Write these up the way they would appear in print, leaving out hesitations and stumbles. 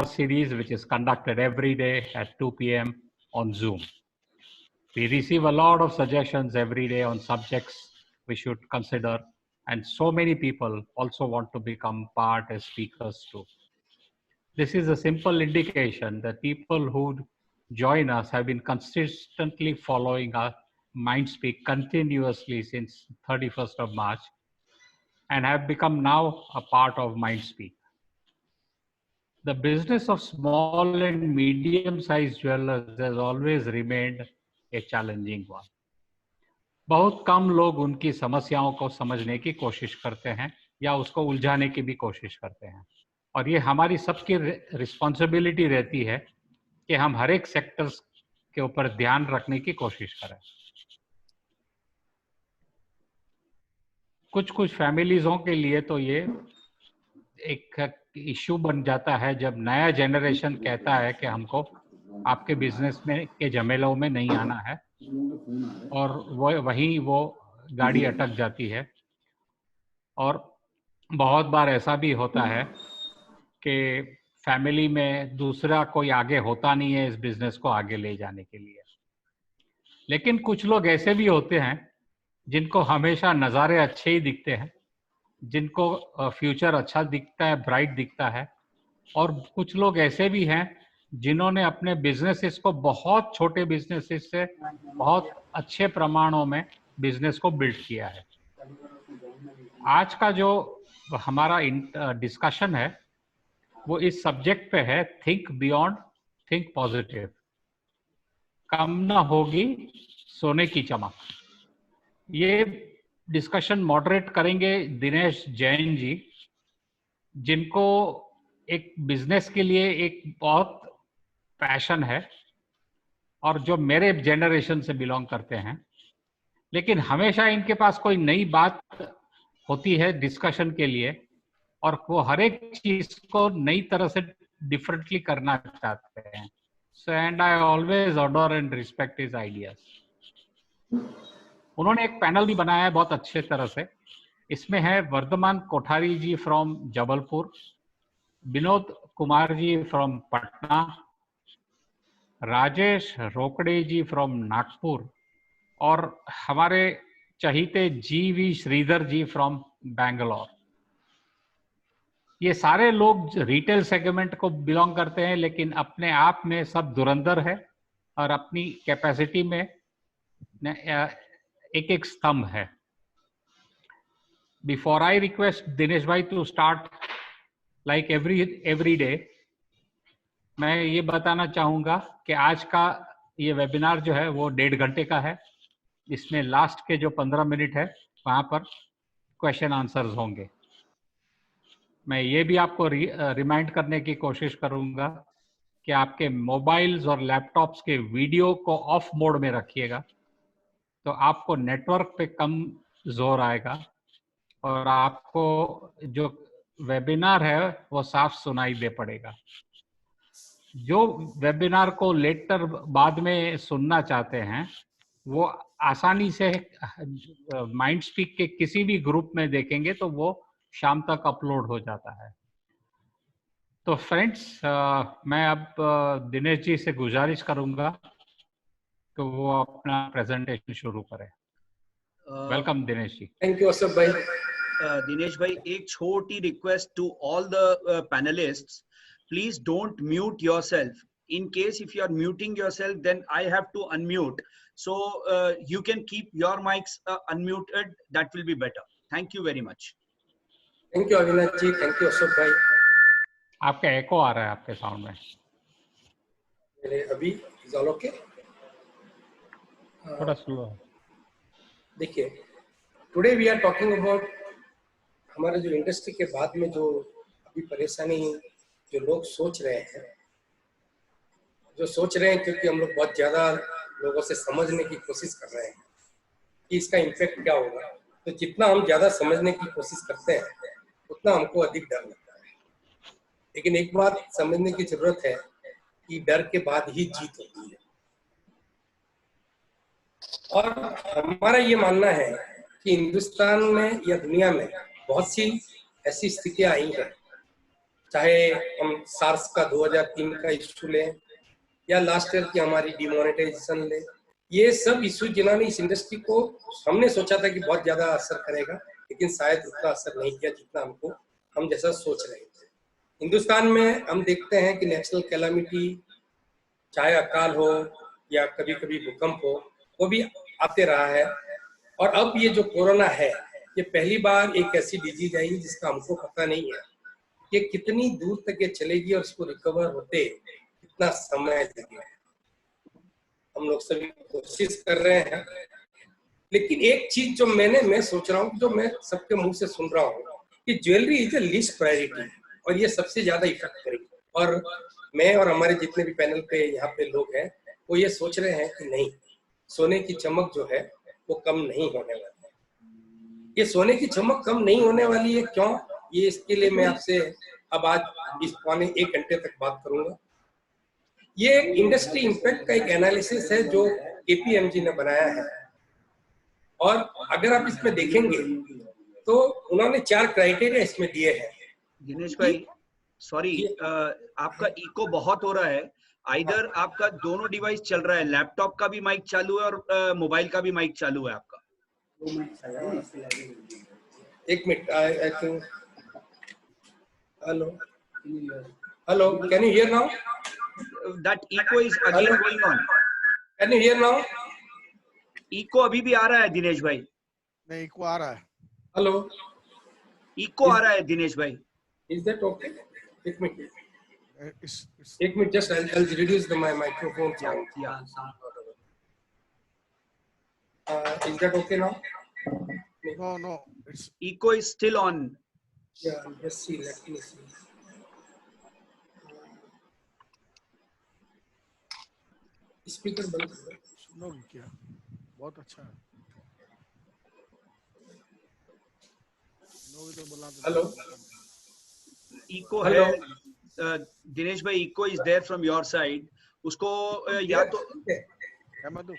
series which is conducted every day at 2 p.m. on Zoom. We receive a lot of suggestions every day on subjects we should consider, and so many people also want to become part as speakers too. This is a simple indication that people who join us have been consistently following our MindSpeak continuously since 31st of March and have become now a part of MindSpeak. The business of small and medium-sized jewelers has always remained a challenging one. बहुत कम लोग उनकी समस्याओं को समझने की कोशिश करते हैं या उसको उलझाने की भी कोशिश करते हैं, और ये हमारी सबकी रिस्पॉन्सिबिलिटी रहती है कि हम हर एक सेक्टर्स के ऊपर ध्यान रखने की कोशिश करें. कुछ फैमिलीज़ों के लिए तो ये एक इश्यू बन जाता है जब नया जनरेशन कहता है कि हमको आपके बिजनेस में के झमेलों में नहीं आना है, और वहीं वो गाड़ी अटक जाती है. और बहुत बार ऐसा भी होता है कि फैमिली में दूसरा कोई आगे होता नहीं है इस बिजनेस को आगे ले जाने के लिए. लेकिन कुछ लोग ऐसे भी होते हैं जिनको हमेशा नज़ारे अच्छे ही दिखते हैं, जिनको फ्यूचर अच्छा दिखता है, ब्राइट दिखता है, और कुछ लोग ऐसे भी हैं जिन्होंने अपने बिजनेसेस को बहुत छोटे बिजनेसेस से बहुत अच्छे प्रमाणों में बिजनेस को बिल्ड किया है. आज का जो हमारा डिस्कशन है वो इस सब्जेक्ट पे है, थिंक बियॉन्ड, थिंक पॉजिटिव. कम ना होगी सोने की चमक. ये डिस्कशन मॉडरेट करेंगे दिनेश जैन जी, जिनको एक बिजनेस के लिए एक बहुत पैशन है और जो मेरे जनरेशन से बिलोंग करते हैं. लेकिन हमेशा इनके पास कोई नई बात होती है डिस्कशन के लिए, और वो हर एक चीज को नई तरह से डिफरेंटली करना चाहते हैं. So and I always order and respect his ideas. उन्होंने एक पैनल भी बनाया है बहुत अच्छे तरह से. इसमें है Vardhaman Kothari ji from Jabalpur, Vinod Kumar ji from Patna, Rajesh Rokade ji from Nagpur, और हमारे चहीते जी.वी. श्रीधर जी फ्रॉम बैंगलोर. ये सारे लोग रिटेल सेगमेंट को बिलोंग करते हैं, लेकिन अपने आप में सब धुरंधर है और अपनी कैपेसिटी में एक एक स्तंभ है. बिफोर आई रिक्वेस्ट दिनेश भाई to start like every day, मैं ये बताना चाहूँगा कि आज का ये वेबिनार जो है वो 1.5 घंटे का है. इसमें लास्ट के जो 15 मिनट है वहाँ पर क्वेश्चन आंसर्स होंगे. मैं ये भी आपको रिमाइंड करने की कोशिश करूँगा कि आपके मोबाइल्स और लैपटॉप्स के वीडियो को ऑफ मोड में रखिएगा, तो आपको नेटवर्क पे कम जोर आएगा और आपको जो वेबिनार है वो साफ सुनाई दे पड़ेगा. जो वेबिनार को लेटर बाद में सुनना चाहते हैं वो आसानी से माइंडस्पीक के किसी भी ग्रुप में देखेंगे तो वो शाम तक अपलोड हो जाता है. तो फ्रेंड्स, मैं अब दिनेश जी से गुजारिश करूंगा तो वो अपना प्रेजेंटेशन शुरू करें. Welcome Dinesh ji. Thank you Ashok भाई. दिनेश भाई, एक छोटी request to all the panelists, please don't mute yourself. In case if you are muting yourself, then I have to unmute. So you can keep your mics unmuted. That will be better. Thank you very much. Thank you Avinash ji. Thank you Ashok भाई. आपका एको आ रहा है आपके sound में. मेरे अभी is all okay? थोड़ा slow है. देखिए, today we are talking about हमारे जो इंडस्ट्री के बाद में जो अभी परेशानी जो लोग सोच रहे हैं क्योंकि हम लोग बहुत ज़्यादा लोगों से समझने की कोशिश कर रहे हैं कि इसका इम्पैक्ट क्या होगा. तो जितना हम ज़्यादा समझने की कोशिश करते हैं उतना हमको अधिक डर लगता है. लेकिन एक बात समझने की जरूरत है कि डर के बाद ही जीत होती है. और हमारा ये मानना है कि हिंदुस्तान में या दुनिया में बहुत सी ऐसी स्थितियां आई हैं चाहे हम सार्स का 2003 का इशू लें या लास्ट ईयर की हमारी डिमोनेटाइजेशन ले, ये सब इशू जिन्होंने इस इंडस्ट्री को, हमने सोचा था कि बहुत ज्यादा असर करेगा, लेकिन शायद उतना असर नहीं किया जितना हम जैसा सोच रहे थे। हिंदुस्तान में हम देखते हैं कि नेचुरल कैलामिटी, चाहे अकाल हो या कभी कभी भूकंप हो, वो भी आते रहा है। और अब ये जो कोरोना है, ये पहली बार एक ऐसी डिजीज आई जिसका हमको पता नहीं है कि कितनी दूर तक ये चलेगी और इसको रिकवर होते कितना समय लगेगा। हम लोग सभी कोशिश कर रहे हैं, लेकिन एक चीज जो मैं सोच रहा हूँ, जो मैं सबके मुंह से सुन रहा हूँ कि jewellery is a least priority और ये सबसे ज्यादा इफेक्ट करेगी। और मैं और हमारे जितने भी पैनल पे यहाँ पे लोग हैं, वो ये सोच रहे हैं कि नहीं, सोने की चमक जो है वो कम नहीं होने वाली है। ये सोने की चमक कम नहीं होने वाली है, क्यों? ये इसके लिए मैं आपसे अब आज इस पौने 1 घंटे तक बात करूंगा। ये इंडस्ट्री इम्पैक्ट का एक एनालिसिस है जो केपीएमजी ने बनाया है, और अगर आप इसमें देखेंगे तो उन्होंने 4 क्राइटेरिया इसमें दिए हैं। दिनेश भाई सॉरी, आपका इको बहुत हो रहा है। आइदर आपका दोनों डिवाइस चल रहा है, लैपटॉप का भी माइक चालू है और मोबाइल का भी माइक चालू है आपका। एक minute, I think, hello hello, can you hear now? That echo is again going on. Can you hear now? Echo अभी भी आ रहा है दिनेश भाई। नहीं, इको आ रहा है। हेलो, इको आ रहा है दिनेश भाई। Is that okay? एक मिनट, It's एक minute, just I will reduce the my microphone sound. Is that okay now? no, it's Echo is still on. Yeah, let's see, let me see. Speaker बंद कर दो। सुनोगे क्या? बहुत अच्छा है। सुनोगे तो बुला दो। हेलो, Echo हेलो, है दिनेश भाई, echo is there from your side. उसको या तो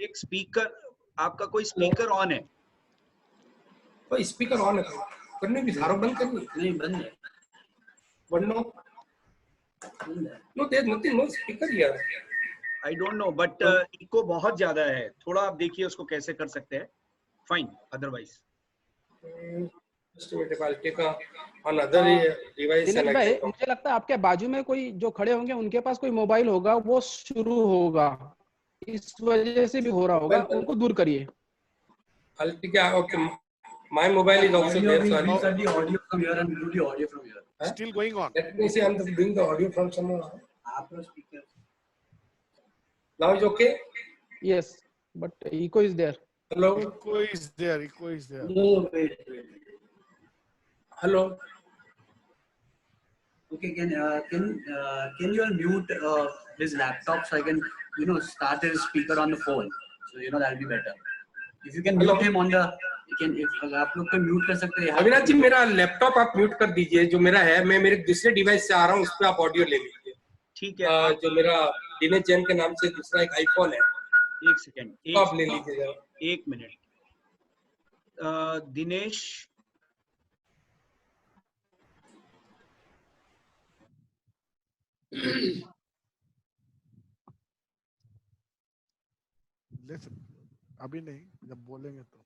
एक स्पीकर, आपका कोई स्पीकर ऑन है? तो स्पीकर ऑन है, करने भी धारो बंद करनी नहीं, बंद है, बंद no, no there nothing, no speaker here. I don't know, but echo बहुत ज्यादा है, थोड़ा आप देखिए उसको कैसे कर सकते हैं। फाइन, अदरवाइज दिनेश भाई, मुझे लगता है आपके बाजू में कोई जो खड़े होंगे उनके पास कोई मोबाइल होगा, वो शुरू होगा, इस वजह से भी हो रहा होगा, उनको दूर करिए। My mobile is also there. Sorry. Insert the audio from here and do the audio from here. Still going on. Let me see. I'm doing the audio from somewhere. Apple speaker. Now is okay. Yes, but echo is there. Hello. Echo is there. Echo is there. No, wait. Hello. Okay, can you all mute his laptop so I can start his speaker on the phone, so that'll be better. If you can mute him on the, if आप लोग को mute कर सकते हैं। अविनाश जी, मेरा laptop आप mute कर दीजिए, जो मेरा है, मैं मेरे दूसरे डिवाइस से आ रहा हूँ, उस पर आप ऑडियो ले लीजिए। ठीक है। जो मेरा दिनेश जैन के नाम से दूसरा एक आईफोन है, एक सेकेंड, तो आप ले लीजिए जरा। एक मिनट। दिनेश, Listen, अभी नहीं, जब बोलेंगे तो।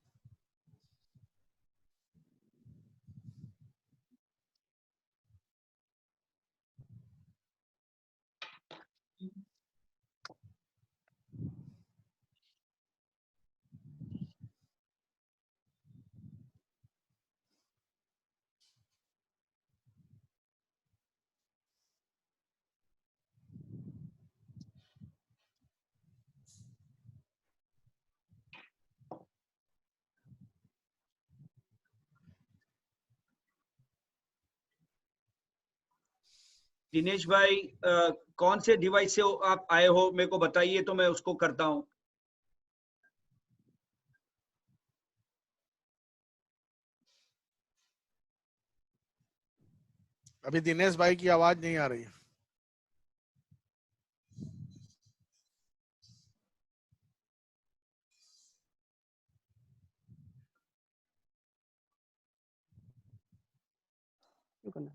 दिनेश भाई, कौन से डिवाइस से आप आए हो मेरे को बताइए तो मैं उसको करता हूँ। अभी दिनेश भाई की आवाज नहीं आ रही है। क्यों करना?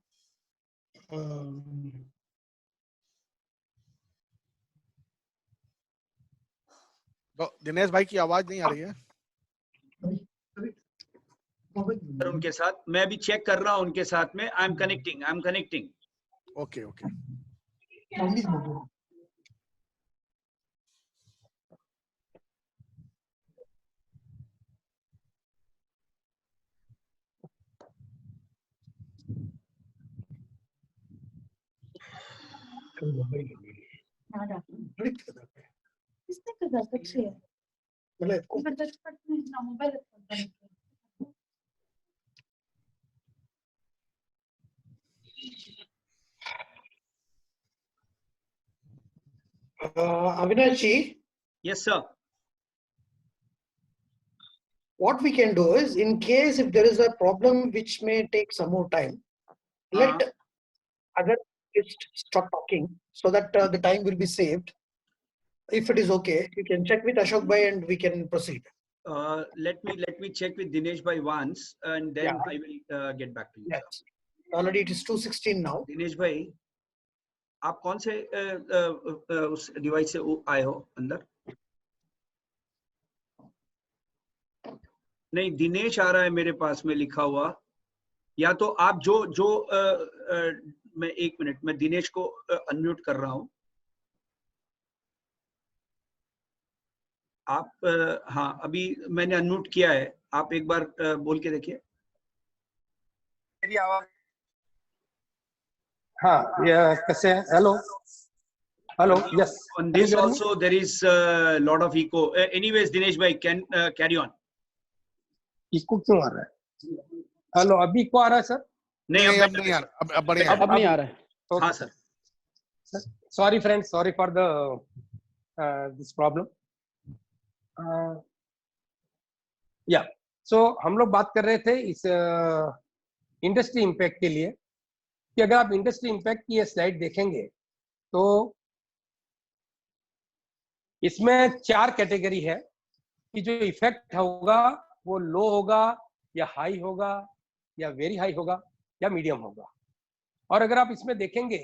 तो दिनेश भाई की आवाज नहीं आ रही है। सर उनके साथ मैं अभी चेक कर रहा हूँ, उनके साथ में I am connecting. Okay okay. Avinash ji, Yes sir. what we can do is, in case if there is a problem which may take some more time, let other just stop talking so that the time will be saved. If it is okay, you can check with Ashok bhai and we can proceed. Let me check with Dinesh bhai once and then Yeah. I will get back to you. Yes. Already it is 2:16 now. Dinesh भाई आप कौन से उस device से आए हो अंदर? नहीं, दिनेश आ रहा है मेरे पास में लिखा हुआ, या तो आप जो मैं एक मिनट, मैं दिनेश को अनम्यूट कर रहा हूं। आप हाँ, अभी मैंने अनम्यूट किया है, आप एक बार बोल के देखिए। मेरी आवाज हाँ, कैसे हैं? Hello yes. On this also there is a lot of echo. Anyways, Dinesh bhai can carry on. Echo क्यों आ रहा है? हेलो, अभी इको आ रहा है सर? नहीं, अब नहीं आ रहा, अब बढ़िया है। अब नहीं आ रहा है। हाँ sir. Sorry friends, sorry for the this problem. या सो हम लोग बात कर रहे थे इस इंडस्ट्री इम्पैक्ट के लिए कि अगर आप इंडस्ट्री इम्पैक्ट की ये स्लाइड देखेंगे तो इसमें 4 कैटेगरी है कि जो इफेक्ट होगा वो लो होगा या हाई होगा या वेरी हाई होगा या मीडियम होगा। और अगर आप इसमें देखेंगे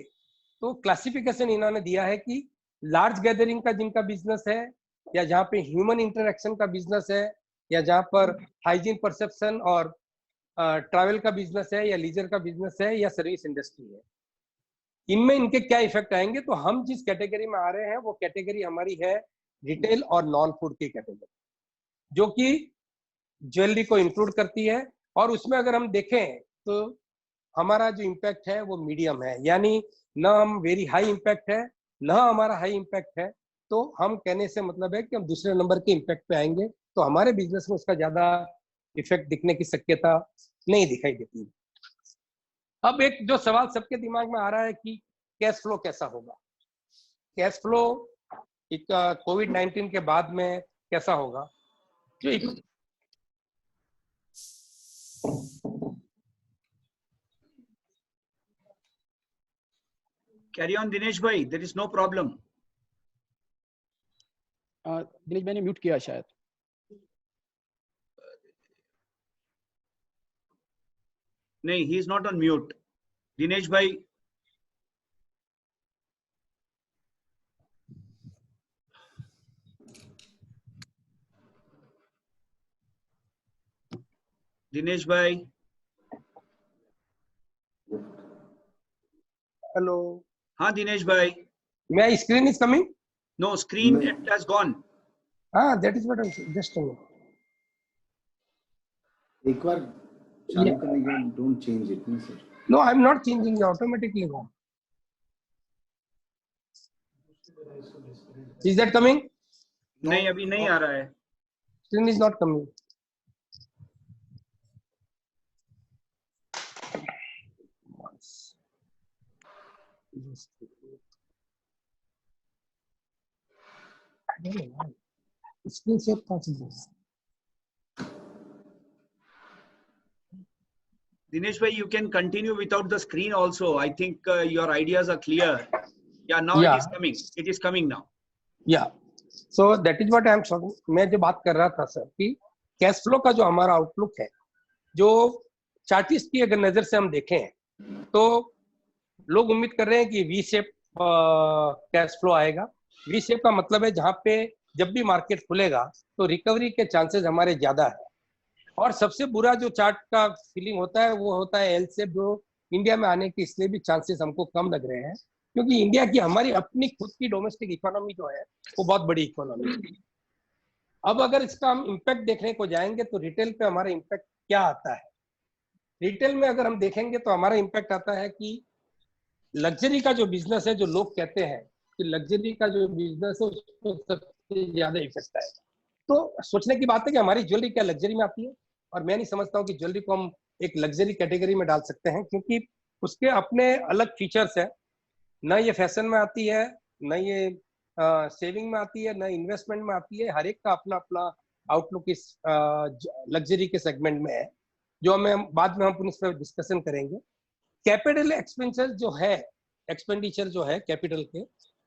तो क्लासिफिकेशन इन्होंने दिया है कि लार्ज गैदरिंग का जिनका बिजनेस है, या जहाँ पे ह्यूमन इंटरेक्शन का बिजनेस है, या जहाँ पर हाइजीन परसेप्शन और ट्रैवल का बिजनेस है, या लीजर का बिजनेस है, या सर्विस इंडस्ट्री है, इनमें इनके क्या इफेक्ट आएंगे। तो हम जिस कैटेगरी में आ रहे हैं वो कैटेगरी हमारी है रिटेल और नॉन फूड की कैटेगरी, जो कि ज्वेलरी को इंक्लूड करती है। और उसमें अगर हम देखें तो हमारा जो इम्पैक्ट है वो मीडियम है, यानी न हम वेरी हाई इम्पैक्ट है न हमारा हाई इम्पैक्ट है। तो हम कहने से मतलब है कि हम दूसरे नंबर के इम्पैक्ट पे आएंगे, तो हमारे बिजनेस में उसका ज्यादा इफेक्ट दिखने की शक्यता नहीं दिखाई देती। अब एक जो सवाल सबके दिमाग में आ रहा है कि कैश फ्लो कैसा होगा, कैश फ्लो एक कोविड-19 के बाद में कैसा होगा। जो Carry on Dinesh bhai, there is no problem. Dinesh भाई ने म्यूट किया शायद। नहीं, he is not on mute. Dinesh bhai, Dinesh bhai. Hello, हाँ Dinesh bhai. my screen is coming? No, screen it has gone. that is what I just told. एक बार चालू करने के बाद don't change it, no sir. No, I'm not changing it, automatically gone. Is that coming? नहीं, अभी नहीं आ रहा है। Screen is not coming. I don't know why. Screen share possible. Dinesh bhai, you can continue without the screen also. I think your ideas are clear. Yeah, now Yeah. it is coming. It is coming now. Yeah. So that is what I am talking. मैं जो बात कर रहा था sir कि cash flow का जो हमारा आउटलुक है, जो चार्टिस्ट की अगर नजर से हम देखें तो लोग उम्मीद कर रहे हैं कि वी शेप कैश फ्लो आएगा। वी शेप का मतलब है जहां पे जब भी मार्केट खुलेगा तो रिकवरी के चांसेस हमारे ज्यादा है। और सबसे बुरा जो चार्ट का फीलिंग होता है वो होता है एल शेप, जो इंडिया में आने के इसलिए भी चांसेस हमको कम लग रहे हैं क्योंकि इंडिया की हमारी अपनी खुद की डोमेस्टिक इकोनॉमी जो है वो बहुत बड़ी इकोनॉमी है। अब अगर इसका हम इम्पैक्ट देखने को जाएंगे तो रिटेल पे हमारा इम्पैक्ट क्या आता है। रिटेल में अगर हम देखेंगे तो हमारा इम्पैक्ट आता है कि लग्जरी का जो बिजनेस है, जो लोग कहते हैं कि लग्जरी का जो बिजनेस है उसको सबसे ज्यादा इफेक्ट आएगा। तो सोचने की बात है कि हमारी ज्वेलरी क्या लग्जरी में आती है, और मैं नहीं समझता हूँ कि ज्वेलरी को हम एक लग्जरी कैटेगरी में डाल सकते हैं क्योंकि उसके अपने अलग फीचर्स है। न ये फैशन में आती है, न ये सेविंग में आती है, न इन्वेस्टमेंट में आती है। हर एक का अपना अपना आउटलुक इस लग्जरी के सेगमेंट में है, जो हमें बाद में हम इस पर डिस्कशन करेंगे। कैपिटल एक्सपेंडिचर जो है कैपिटल के,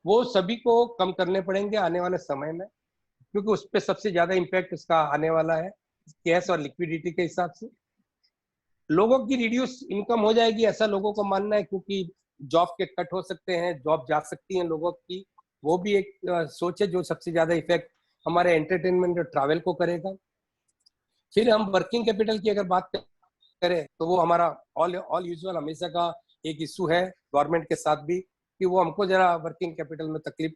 वो सभी को कम करने पड़ेंगे आने वाले समय में क्योंकि उस पर सबसे ज्यादा इम्पैक्ट उसका आने वाला है कैश और लिक्विडिटी के हिसाब से। लोगों की रिड्यूस इनकम हो जाएगी ऐसा लोगों को मानना है क्योंकि जॉब के कट हो सकते हैं, जॉब जा सकती हैं लोगों की, वो भी एक सोच है जो सबसे ज्यादा इफेक्ट हमारे एंटरटेनमेंट और ट्रैवल को करेगा। फिर हम वर्किंग कैपिटल की अगर बात करें तो वो हमारा ऑल यूजुअल हमेशा का एक इशू है गवर्नमेंट के साथ भी कि वो हमको जरा वर्किंग कैपिटल में तकलीफ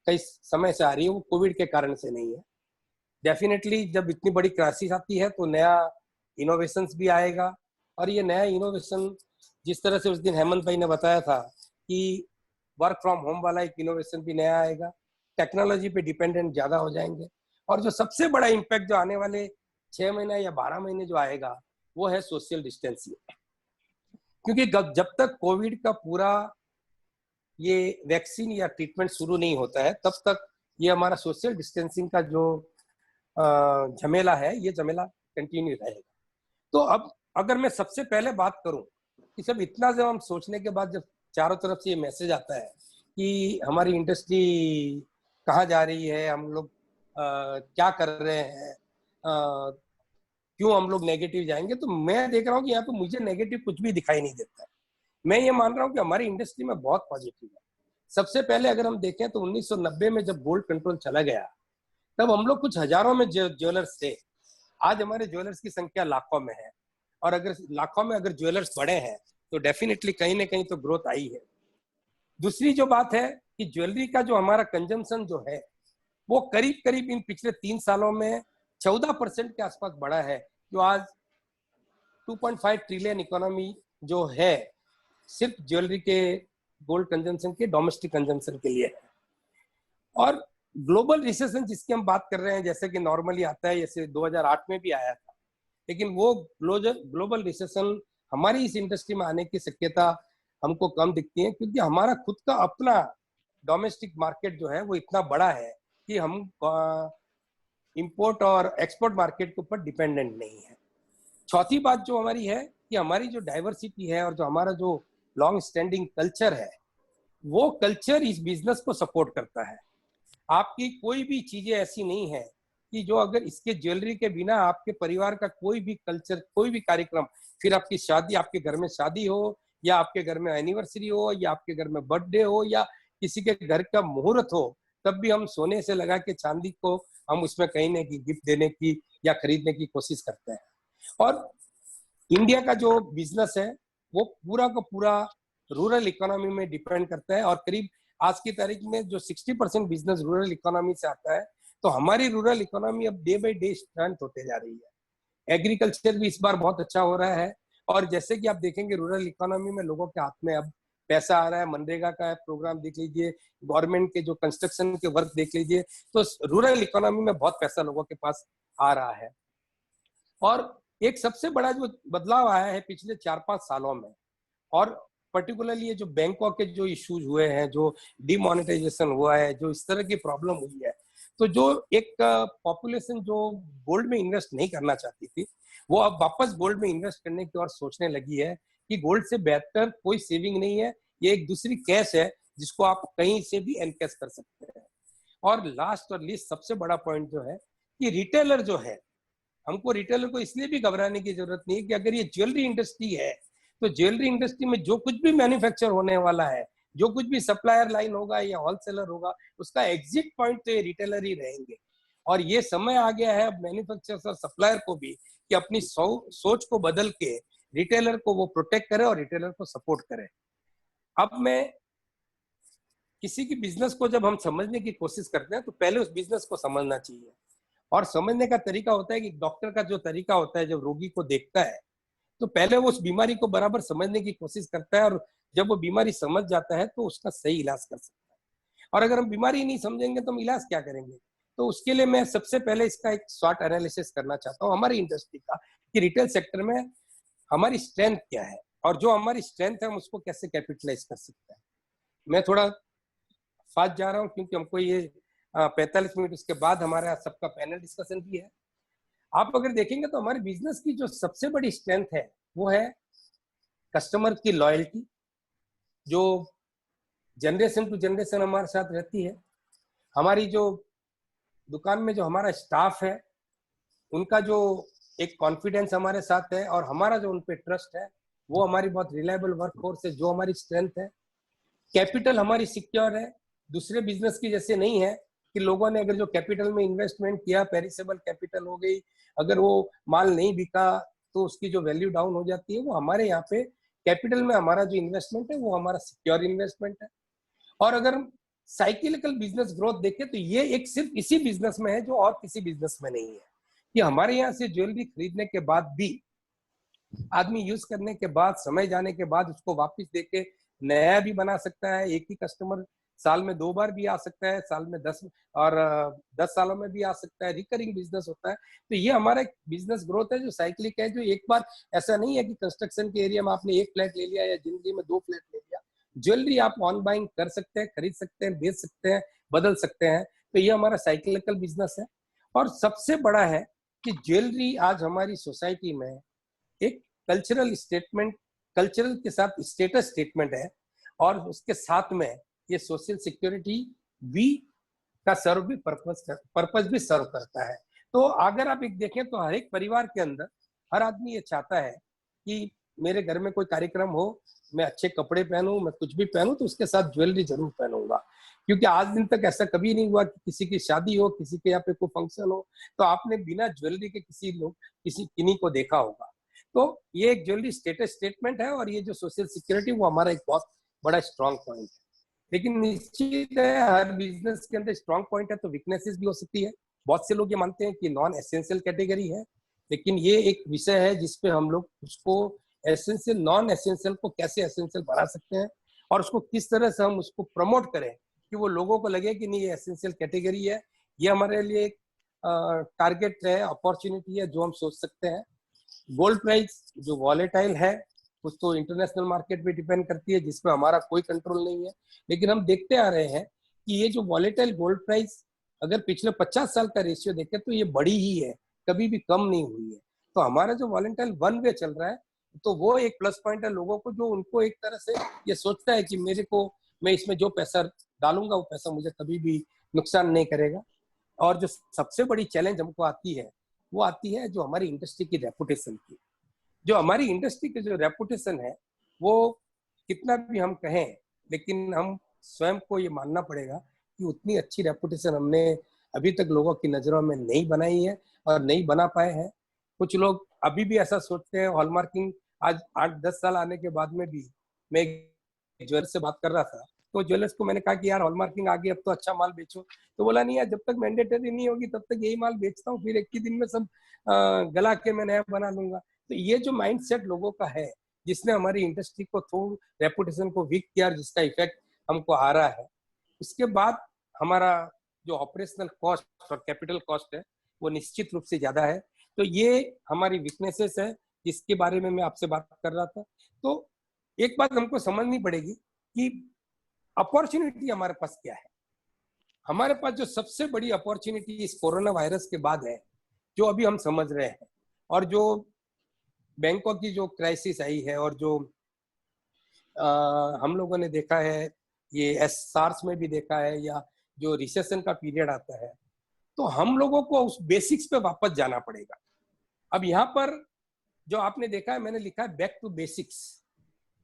कई समय से आ रही है, वो कोविड के कारण से नहीं है। डेफिनेटली जब इतनी बड़ी क्राइसिस आती है तो नया इनोवेशन भी आएगा, और ये नया इनोवेशन जिस तरह से उस दिन हेमंत भाई ने बताया था कि वर्क फ्रॉम होम वाला एक इनोवेशन भी नया आएगा। टेक्नोलॉजी पे डिपेंडेंट ज्यादा हो जाएंगे, और जो सबसे बड़ा इम्पैक्ट जो आने वाले 6 महीने या 12 महीने जो आएगा वो है सोशल डिस्टेंसिंग। क्योंकि जब तक कोविड का पूरा ये वैक्सीन या ट्रीटमेंट शुरू नहीं होता है तब तक ये हमारा सोशल डिस्टेंसिंग का जो झमेला है ये झमेला कंटिन्यू रहेगा। तो अब अगर मैं सबसे पहले बात करूं कि सब इतना जब हम सोचने के बाद जब चारों तरफ से ये मैसेज आता है कि हमारी इंडस्ट्री कहाँ जा रही है, हम लोग क्या कर रहे हैं, क्यों हम लोग नेगेटिव जाएंगे, तो मैं देख रहा हूँ कि यहाँ पे मुझे नेगेटिव कुछ भी दिखाई नहीं देता है। मैं ये मान रहा हूँ कि हमारी इंडस्ट्री में बहुत पॉजिटिव है। सबसे पहले अगर हम देखें तो 1990 में जब गोल्ड कंट्रोल चला गया तब हम लोग कुछ हजारों में ज्वेलर्स थे। आज हमारे ज्वेलर्स की संख्या लाखों में है, और अगर लाखों में अगर ज्वेलर्स बढ़े हैं तो डेफिनेटली कहीं ना कहीं तो ग्रोथ आई है। दूसरी जो बात है कि ज्वेलरी का जो हमारा कंजम्पशन जो है वो करीब करीब इन पिछले 3 सालों में 14% के आसपास बढ़ा है, जो आज 2.5 ट्रिलियन इकोनॉमी जो है सिर्फ ज्वेलरी के गोल्ड कंजम्पशन के डोमेस्टिक कंजम्पशन के लिए है। और ग्लोबल रिसेशन जिसकी हम बात कर रहे हैं, जैसे कि नॉर्मली आता है, जैसे 2008 में भी आया था, लेकिन वो ग्लोबल रिसेशन हमारी इस इंडस्ट्री में आने की शक्यता हमको कम दिखती है क्योंकि हमारा खुद का अपना डोमेस्टिक मार्केट जो है वो इतना बड़ा है कि हम इंपोर्ट और एक्सपोर्ट मार्केट के ऊपर डिपेंडेंट नहीं है। चौथी बात जो हमारी है कि हमारी जो डाइवर्सिटी है और जो हमारा जो लॉन्ग स्टैंडिंग कल्चर है, वो कल्चर इस बिजनेस को सपोर्ट करता है। आपकी कोई भी चीजें ऐसी नहीं है कि जो अगर इसके ज्वेलरी के बिना आपके परिवार का कोई भी कल्चर, कोई भी कार्यक्रम, फिर आपकी शादी, आपके घर में शादी हो या आपके घर में एनिवर्सरी हो या आपके घर में बर्थडे हो या किसी के घर का मुहूर्त हो, तब भी हम सोने से लगा के चांदी को हम उसमें कहीं ना कहीं गिफ्ट देने की या खरीदने की कोशिश करते हैं। और इंडिया का जो बिजनेस है वो पूरा का पूरा रूरल इकोनॉमी में डिपेंड करता है, और करीब आज की तारीख में जो 60% बिजनेस रूरल इकोनॉमी से आता है, तो हमारी रूरल इकोनॉमी अब डे बाई डे स्ट्रेंथ होते जा रही है। एग्रीकल्चर भी इस बार बहुत अच्छा हो रहा है, और जैसे कि आप देखेंगे रूरल इकोनॉमी में लोगों के हाथ में अब पैसा आ रहा है। मनरेगा का प्रोग्राम देख लीजिए, गवर्नमेंट के जो कंस्ट्रक्शन के वर्क देख लीजिए, तो रूरल इकोनॉमी में बहुत पैसा लोगों के पास आ रहा है। और एक सबसे बड़ा जो बदलाव आया है पिछले 4-5 सालों में, और पर्टिकुलरली ये जो बैंकों के जो इश्यूज हुए हैं, जो डिमोनेटाइजेशन हुआ है, जो इस तरह की प्रॉब्लम हुई है, तो जो एक पॉपुलेशन जो गोल्ड में इन्वेस्ट नहीं करना चाहती थी, वो अब वापस गोल्ड में इन्वेस्ट करने की ओर सोचने लगी है कि गोल्ड से बेहतर कोई सेविंग नहीं है, ये एक दूसरी कैश है जिसको आप कहीं से भी एनकैश कर सकते हैं। और लास्ट और लीस्ट सबसे बड़ा पॉइंट जो है कि रिटेलर जो है, हमको रिटेलर को इसलिए भी घबराने की जरूरत नहीं है कि अगर ये ज्वेलरी इंडस्ट्री है तो ज्वेलरी इंडस्ट्री में जो कुछ भी मैन्युफैक्चर होने वाला है, जो कुछ भी सप्लायर लाइन होगा या होलसेलर होगा, उसका एग्जिट पॉइंट तो ये रिटेलर ही रहेंगे। और ये समय आ गया है अब मैन्युफैक्चरर्स और सप्लायर को भी कि अपनी सोच को बदल के रिटेलर को वो प्रोटेक्ट करे और रिटेलर को सपोर्ट करे। अब मैं किसी की बिजनेस को जब हम समझने की कोशिश करते हैं तो पहले उस बिजनेस को समझना चाहिए। और समझने का तरीका होता है कि डॉक्टर का जो तरीका होता है, जब रोगी को देखता है तो पहले वो उस बीमारी को बराबर समझने की कोशिश करता है, और जब वो बीमारी समझ जाता है तो उसका सही इलाज कर सकता है। और अगर हम बीमारी नहीं समझेंगे तो हम इलाज क्या करेंगे? तो उसके लिए मैं सबसे पहले इसका एक शॉर्ट एनालिसिस करना चाहता हूँ हमारी इंडस्ट्री का, कि रिटेल सेक्टर में हमारी स्ट्रेंथ क्या है और जो हमारी स्ट्रेंथ है हम उसको कैसे कैपिटलाइज कर सकते हैं। मैं थोड़ा फास्ट जा रहा हूँ क्योंकि हमको ये 45 मिनट उसके बाद हमारा सबका पैनल डिस्कशन भी है। आप अगर देखेंगे तो हमारे बिजनेस की जो सबसे बड़ी स्ट्रेंथ है वो है कस्टमर की लॉयल्टी, जो जनरेशन टू जनरेशन हमारे साथ रहती है। हमारी जो दुकान में जो हमारा स्टाफ है उनका जो एक कॉन्फिडेंस हमारे साथ है और हमारा जो उन पे ट्रस्ट है, वो हमारी बहुत रिलायबल वर्कफोर्स है, जो हमारी स्ट्रेंथ है। कैपिटल हमारी सिक्योर है, दूसरे बिजनेस की जैसे नहीं है कि लोगों ने अगर जो कैपिटल में इन्वेस्टमेंट किया, पेरिसेबल कैपिटल हो गई, अगर वो माल नहीं बिका तो उसकी जो वैल्यू डाउन हो जाती है। वो हमारे यहाँ पे कैपिटल में हमारा जो इन्वेस्टमेंट है वो हमारा सिक्योर इन्वेस्टमेंट है। और अगर साइक्लिकल बिजनेस ग्रोथ देखें तो ये एक सिर्फ इसी बिजनेस में है जो और किसी बिजनेस में नहीं है, कि हमारे यहाँ से ज्वेलरी खरीदने के बाद भी आदमी यूज करने के बाद, समय जाने के बाद उसको वापस देके नया भी बना सकता है। एक ही कस्टमर साल में 2 बार भी आ सकता है, साल में 10 और 10 सालों में भी आ सकता है। रिकरिंग बिजनेस होता है। तो ये हमारा एक बिजनेस ग्रोथ है जो साइक्लिक है, जो एक बार ऐसा नहीं है कि कंस्ट्रक्शन के एरिया में आपने 1 फ्लैट ले लिया या जिंदगी में 2 फ्लैट ले लिया। ज्वेलरी आप ऑन बाइंग कर सकते हैं, खरीद सकते हैं, बेच सकते हैं, बदल सकते हैं। तो ये हमारा साइक्लिकल बिजनेस है। और सबसे बड़ा है कि ज्वेलरी आज हमारी सोसाइटी में एक कल्चरल स्टेटमेंट, कल्चरल के साथ स्टेटस स्टेटमेंट है, और उसके साथ में ये सोशल सिक्योरिटी भी का सर्व भी पर्पस भी सर्व करता है। तो अगर आप एक देखें तो हर एक परिवार के अंदर हर आदमी ये चाहता है कि मेरे घर में कोई कार्यक्रम हो, मैं अच्छे कपड़े पहनूं, मैं कुछ भी पहनूं तो उसके साथ ज्वेलरी जरूर पहनूंगा। क्योंकि आज दिन तक ऐसा कभी नहीं हुआ कि किसी की शादी हो, किसी के यहाँ पे कोई फंक्शन हो तो आपने बिना ज्वेलरी के किसी किन्हीं को देखा होगा। तो ये एक ज्वेलरी स्टेटस स्टेटमेंट है, और ये जो सोशल सिक्योरिटी वो हमारा एक बहुत बड़ा स्ट्रॉन्ग पॉइंट है। लेकिन निश्चित है हर बिजनेस के अंदर स्ट्रॉन्ग पॉइंट है तो वीकनेसेस भी हो सकती है। बहुत से लोग ये मानते हैं कि नॉन एसेंशियल कैटेगरी है, लेकिन ये एक विषय है जिसपे हम लोग उसको एसेंशियल, नॉन एसेंशियल को कैसे एसेंशियल बना सकते हैं और उसको किस तरह से हम उसको प्रमोट करें कि वो लोगों को लगे कि नहीं ये एसेंशियल कैटेगरी है। ये हमारे लिए एक टारगेट है, अपॉर्चुनिटी है जो हम सोच सकते हैं। गोल्ड प्राइस जो वॉलेटाइल है कुछ तो इंटरनेशनल मार्केट पे डिपेंड करती है जिसमें हमारा कोई कंट्रोल नहीं है, लेकिन हम देखते आ रहे हैं कि ये जो वॉलेटाइल गोल्ड प्राइस अगर पिछले 50 साल का रेशियो देखें तो ये बढ़ी ही है, कभी भी कम नहीं हुई है। तो हमारा जो वॉलेटाइल वन वे चल रहा है तो वो एक प्लस पॉइंट है लोगों को, जो उनको एक तरह से ये सोचता है कि मेरे को, मैं इसमें जो पैसा डालूंगा वो पैसा मुझे कभी भी नुकसान नहीं करेगा। और जो सबसे बड़ी चैलेंज हमको आती है वो आती है जो हमारी इंडस्ट्री की रेपुटेशन की। जो हमारी इंडस्ट्री की जो रेपुटेशन है वो कितना भी हम कहें, लेकिन हम स्वयं को ये मानना पड़ेगा कि उतनी अच्छी रेपुटेशन हमने अभी तक लोगों की नजरों में नहीं बनाई है और नहीं बना पाए हैं। कुछ लोग अभी भी ऐसा सोचते हैं। हॉलमार्किंग आज 8-10 साल आने के बाद में भी, मैं एक ज्वेलर से बात कर रहा था तो ज्वेलर्स को मैंने कहा कि यार हॉलमार्किंग आ गई, अब तो अच्छा माल बेचो। तो बोला नहीं यार, जब तक मैंडेटरी नहीं होगी तब तक यही माल बेचता हूँ, फिर एक ही दिन में सब गला के मैं नया बना लूंगा। तो ये जो माइंडसेट लोगों का है जिसने हमारी इंडस्ट्री को थोड़ा रेपुटेशन को वीक किया, जिसका इफेक्ट हमको आ रहा है। उसके बाद हमारा जो ऑपरेशनल कॉस्ट और कैपिटल कॉस्ट है वो निश्चित रूप से ज्यादा है। तो ये हमारी वीकनेसेस है जिसके बारे में मैं आपसे बात कर रहा था। तो एक बात हमको समझनी पड़ेगी कि अपॉर्चुनिटी हमारे पास क्या है। हमारे पास जो सबसे बड़ी अपॉर्चुनिटी इस कोरोना वायरस के बाद है, जो अभी हम समझ रहे हैं, और जो बैंकों की जो क्राइसिस आई है और जो हम लोगों ने देखा है, ये सार्स में भी देखा है, या जो रिसेशन का पीरियड आता है, तो हम लोगों को उस बेसिक्स पे वापस जाना पड़ेगा। अब यहाँ पर जो आपने देखा है, मैंने लिखा है बैक टू बेसिक्स।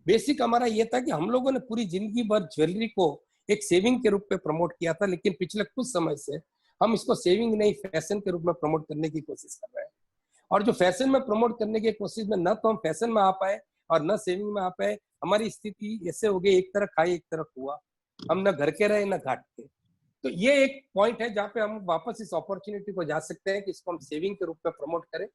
बेसिक हमारा ये था कि हम लोगों ने पूरी जिंदगी भर ज्वेलरी को एक सेविंग के रूप में प्रमोट किया था, लेकिन पिछले कुछ समय से हम इसको सेविंग नहीं फैशन के रूप में प्रमोट करने की कोशिश कर रहे हैं। और जो फैशन में प्रमोट करने की कोशिश में न तो हम फैशन में आ पाए और न सेविंग में आ पाए, हमारी स्थिति ऐसे हो गई, एक तरफ खाई एक तरफ हुआ, हम न घर के रहे न घाट के। तो ये एक पॉइंट है जहाँ पे हम वापस इस अपॉर्चुनिटी को जा सकते हैं कि इसको हम सेविंग के रूप में प्रमोट करें।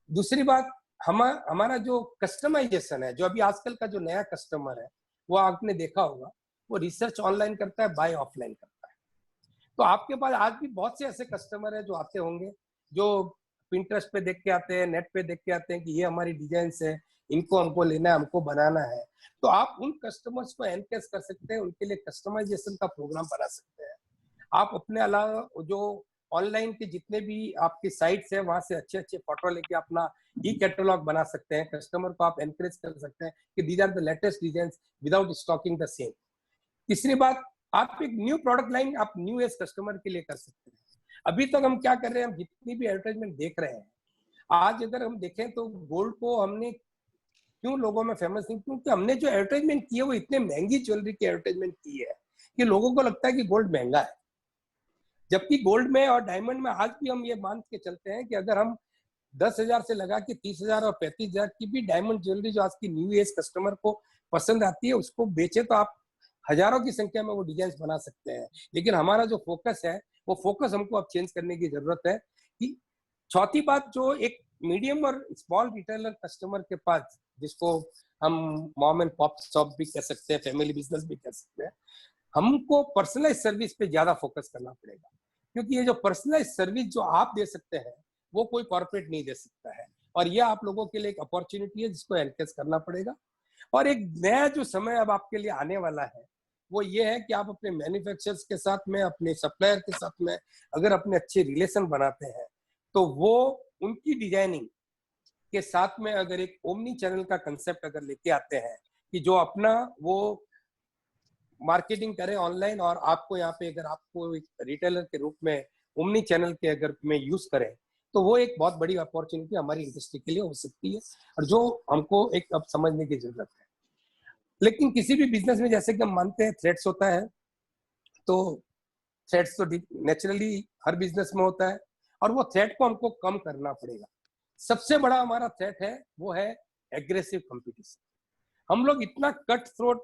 दूसरी बात, हमारा जो कस्टमाइजेशन है, जो अभी आजकल का जो नया कस्टमर है, वो आपने देखा होगा, वो रिसर्च ऑनलाइन करता है, बाय ऑफलाइन करता है। तो आपके पास आज भी बहुत से ऐसे कस्टमर है जो आते होंगे, जो पिंटरेस्ट पे देख के आते हैं, नेट पे देख के आते हैं कि ये हमारी डिजाइन है, इनको हमको लेना है, हमको बनाना है। तो आप उन कस्टमर्स को एनकेज कर सकते हैं, उनके लिए कस्टमाइजेशन का प्रोग्राम बना सकते हैं। आप अपने अलावा जो ऑनलाइन के जितने भी आपकी साइट्स है, वहां से अच्छे अच्छे फोटो लेके अपना ई कैटलॉग बना सकते हैं। कस्टमर को आप एनकरेज कर सकते हैं कि these are the latest design without stocking the same. तीसरी बात, आप एक न्यू प्रोडक्ट लाइन आप न्यू एज कस्टमर के लिए कर सकते हैं। अभी तक हम क्या कर रहे हैं, हम जितनी भी एडवर्टाइजमेंट देख रहे हैं, आज अगर हम देखें तो गोल्ड को हमने क्यों लोगों में फेमस नहीं, क्योंकि हमने जो एडवर्टाइजमेंट की है वो इतने महंगी ज्वेलरी की एडवर्टाइजमेंट की है कि लोगों को लगता है कि गोल्ड महंगा है। जबकि गोल्ड में और डायमंड में आज भी हम ये मान के चलते हैं कि अगर हम 10,000 से लगा के 30,000 और 35,000 की भी डायमंड ज्वेलरी जो आज की न्यू एज कस्टमर को पसंद आती है, उसको बेचे तो आप हजारों की संख्या में वो डिजाइन बना सकते हैं। लेकिन हमारा जो फोकस है, वो फोकस हमको अब चेंज करने की जरूरत है। कि चौथी बात, जो एक मीडियम और स्मॉल रिटेलर कस्टमर के पास, जिसको हम मॉम एंड पॉप शॉप भी कह सकते हैं, फैमिली बिजनेस भी कह सकते हैं, हमको पर्सनलाइज सर्विस पे ज्यादा फोकस करना पड़ेगा। क्योंकि ये जो पर्सनलाइज सर्विस जो आप दे सकते हैं, वो कोई कॉर्पोरेट नहीं दे सकता है। और ये आप लोगों के लिए एक अपॉर्चुनिटी है जिसको एनकेज करना पड़ेगा। और एक नया जो समय अब आपके लिए आने वाला है, वो ये है कि आप अपने मैन्युफैक्चरर्स के साथ में, अपने सप्लायर के साथ में अगर अपने अच्छे रिलेशन बनाते हैं, तो वो उनकी डिजाइनिंग के साथ में अगर एक ओमनी चैनल का कंसेप्ट अगर लेके आते हैं कि जो अपना वो मार्केटिंग करे ऑनलाइन, और आपको यहाँ पे अगर आपको एक रिटेलर के रूप में ओमनी चैनल के अगर में यूज करें, तो वो एक बहुत बड़ी अपॉर्चुनिटी हमारी इंडस्ट्री के लिए हो सकती है, और जो हमको एक अब समझने की जरूरत है। लेकिन किसी भी बिजनेस में जैसे कि हम मानते हैं थ्रेट्स होता है, तो थ्रेट्स तो नेचुरली हर बिजनेस में होता है, और वो थ्रेट को हमको कम करना पड़ेगा। सबसे बड़ा हमारा थ्रेट है वो है एग्रेसिव कंपटीशन। हम लोग इतना कट थ्रोट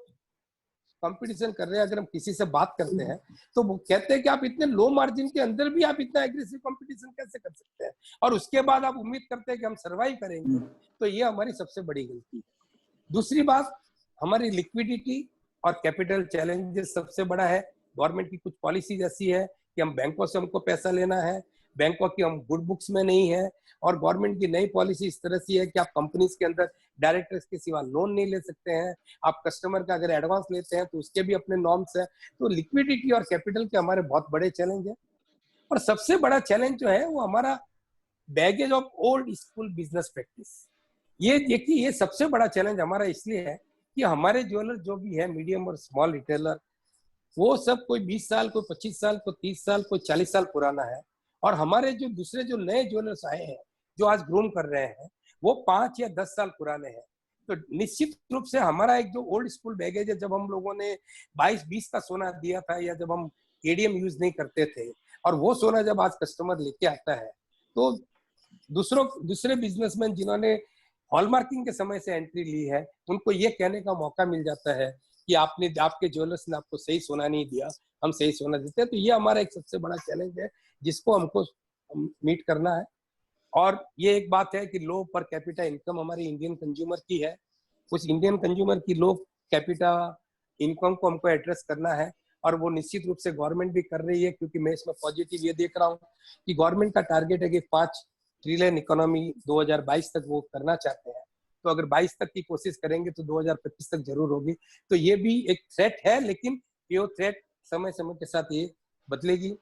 कंपटीशन कर रहे हैं। अगर हम किसी से बात करते हैं तो वो कहते हैं कि आप इतने लो मार्जिन के अंदर भी आप इतना एग्रेसिव कंपटीशन कैसे कर सकते हैं, और उसके बाद आप उम्मीद करते हैं कि हम सर्वाइव करेंगे। तो ये हमारी सबसे बड़ी गलती है। दूसरी बात, हमारी लिक्विडिटी और कैपिटल चैलेंजेस सबसे बड़ा है। गवर्नमेंट की कुछ पॉलिसीज ऐसी है कि हम बैंकों से हमको पैसा लेना है, बैंकों की हम गुड बुक्स में नहीं है, और गवर्नमेंट की नई पॉलिसी इस तरह से है कि आप कंपनीज के अंदर डायरेक्टर्स के सिवा लोन नहीं ले सकते हैं। आप कस्टमर का अगर एडवांस लेते हैं तो उसके भी अपने नॉर्म्स है। तो लिक्विडिटी और कैपिटल के हमारे बहुत बड़े चैलेंज है। और सबसे बड़ा चैलेंज जो है वो हमारा baggage of old school business practice. ये देखिए, ये सबसे बड़ा चैलेंज हमारा इसलिए है कि हमारे ज्वेलर जो भी है, मीडियम और स्मॉल रिटेलर, वो सब कोई 20 साल, कोई 25 साल, कोई 30 साल, कोई 40 साल पुराना है। और हमारे जो दूसरे जो नए ज्वेलर्स आए हैं, जो आज ग्रूम कर रहे हैं, वो 5 या 10 साल पुराने हैं। तो निश्चित रूप से हमारा एक जो ओल्ड स्कूल बैगेज है, जब हम लोगों ने 22-20 का सोना दिया था, या जब हम एडीएम यूज नहीं करते थे, और वो सोना जब आज कस्टमर लेके आता है, तो दूसरे बिजनेसमैन जिन्होंने हॉलमार्किंग के समय से एंट्री ली है, उनको ये कहने का मौका मिल जाता है कि आपके ज्वेलर्स ने आपको सही सोना नहीं दिया, हम सही सोना देते हैं। तो ये हमारा एक सबसे बड़ा चैलेंज है जिसको हमको मीट करना है। और ये एक बात है कि लो पर कैपिटा इनकम हमारी इंडियन कंज्यूमर की है। उस इंडियन कंज्यूमर की लो कैपिटा इनकम को हमको एड्रेस करना है, और वो निश्चित रूप से गवर्नमेंट भी कर रही है। क्योंकि मैं इसमें पॉजिटिव ये देख रहा हूँ कि गवर्नमेंट का टारगेट है कि 5 ट्रिलियन इकोनॉमी 2022 तक वो करना चाहते हैं। तो अगर 22 तक की कोशिश करेंगे तो 2025 तक जरूर होगी। तो ये भी एक थ्रेट है, लेकिन ये थ्रेट समय समय के साथ ये बदलेगी।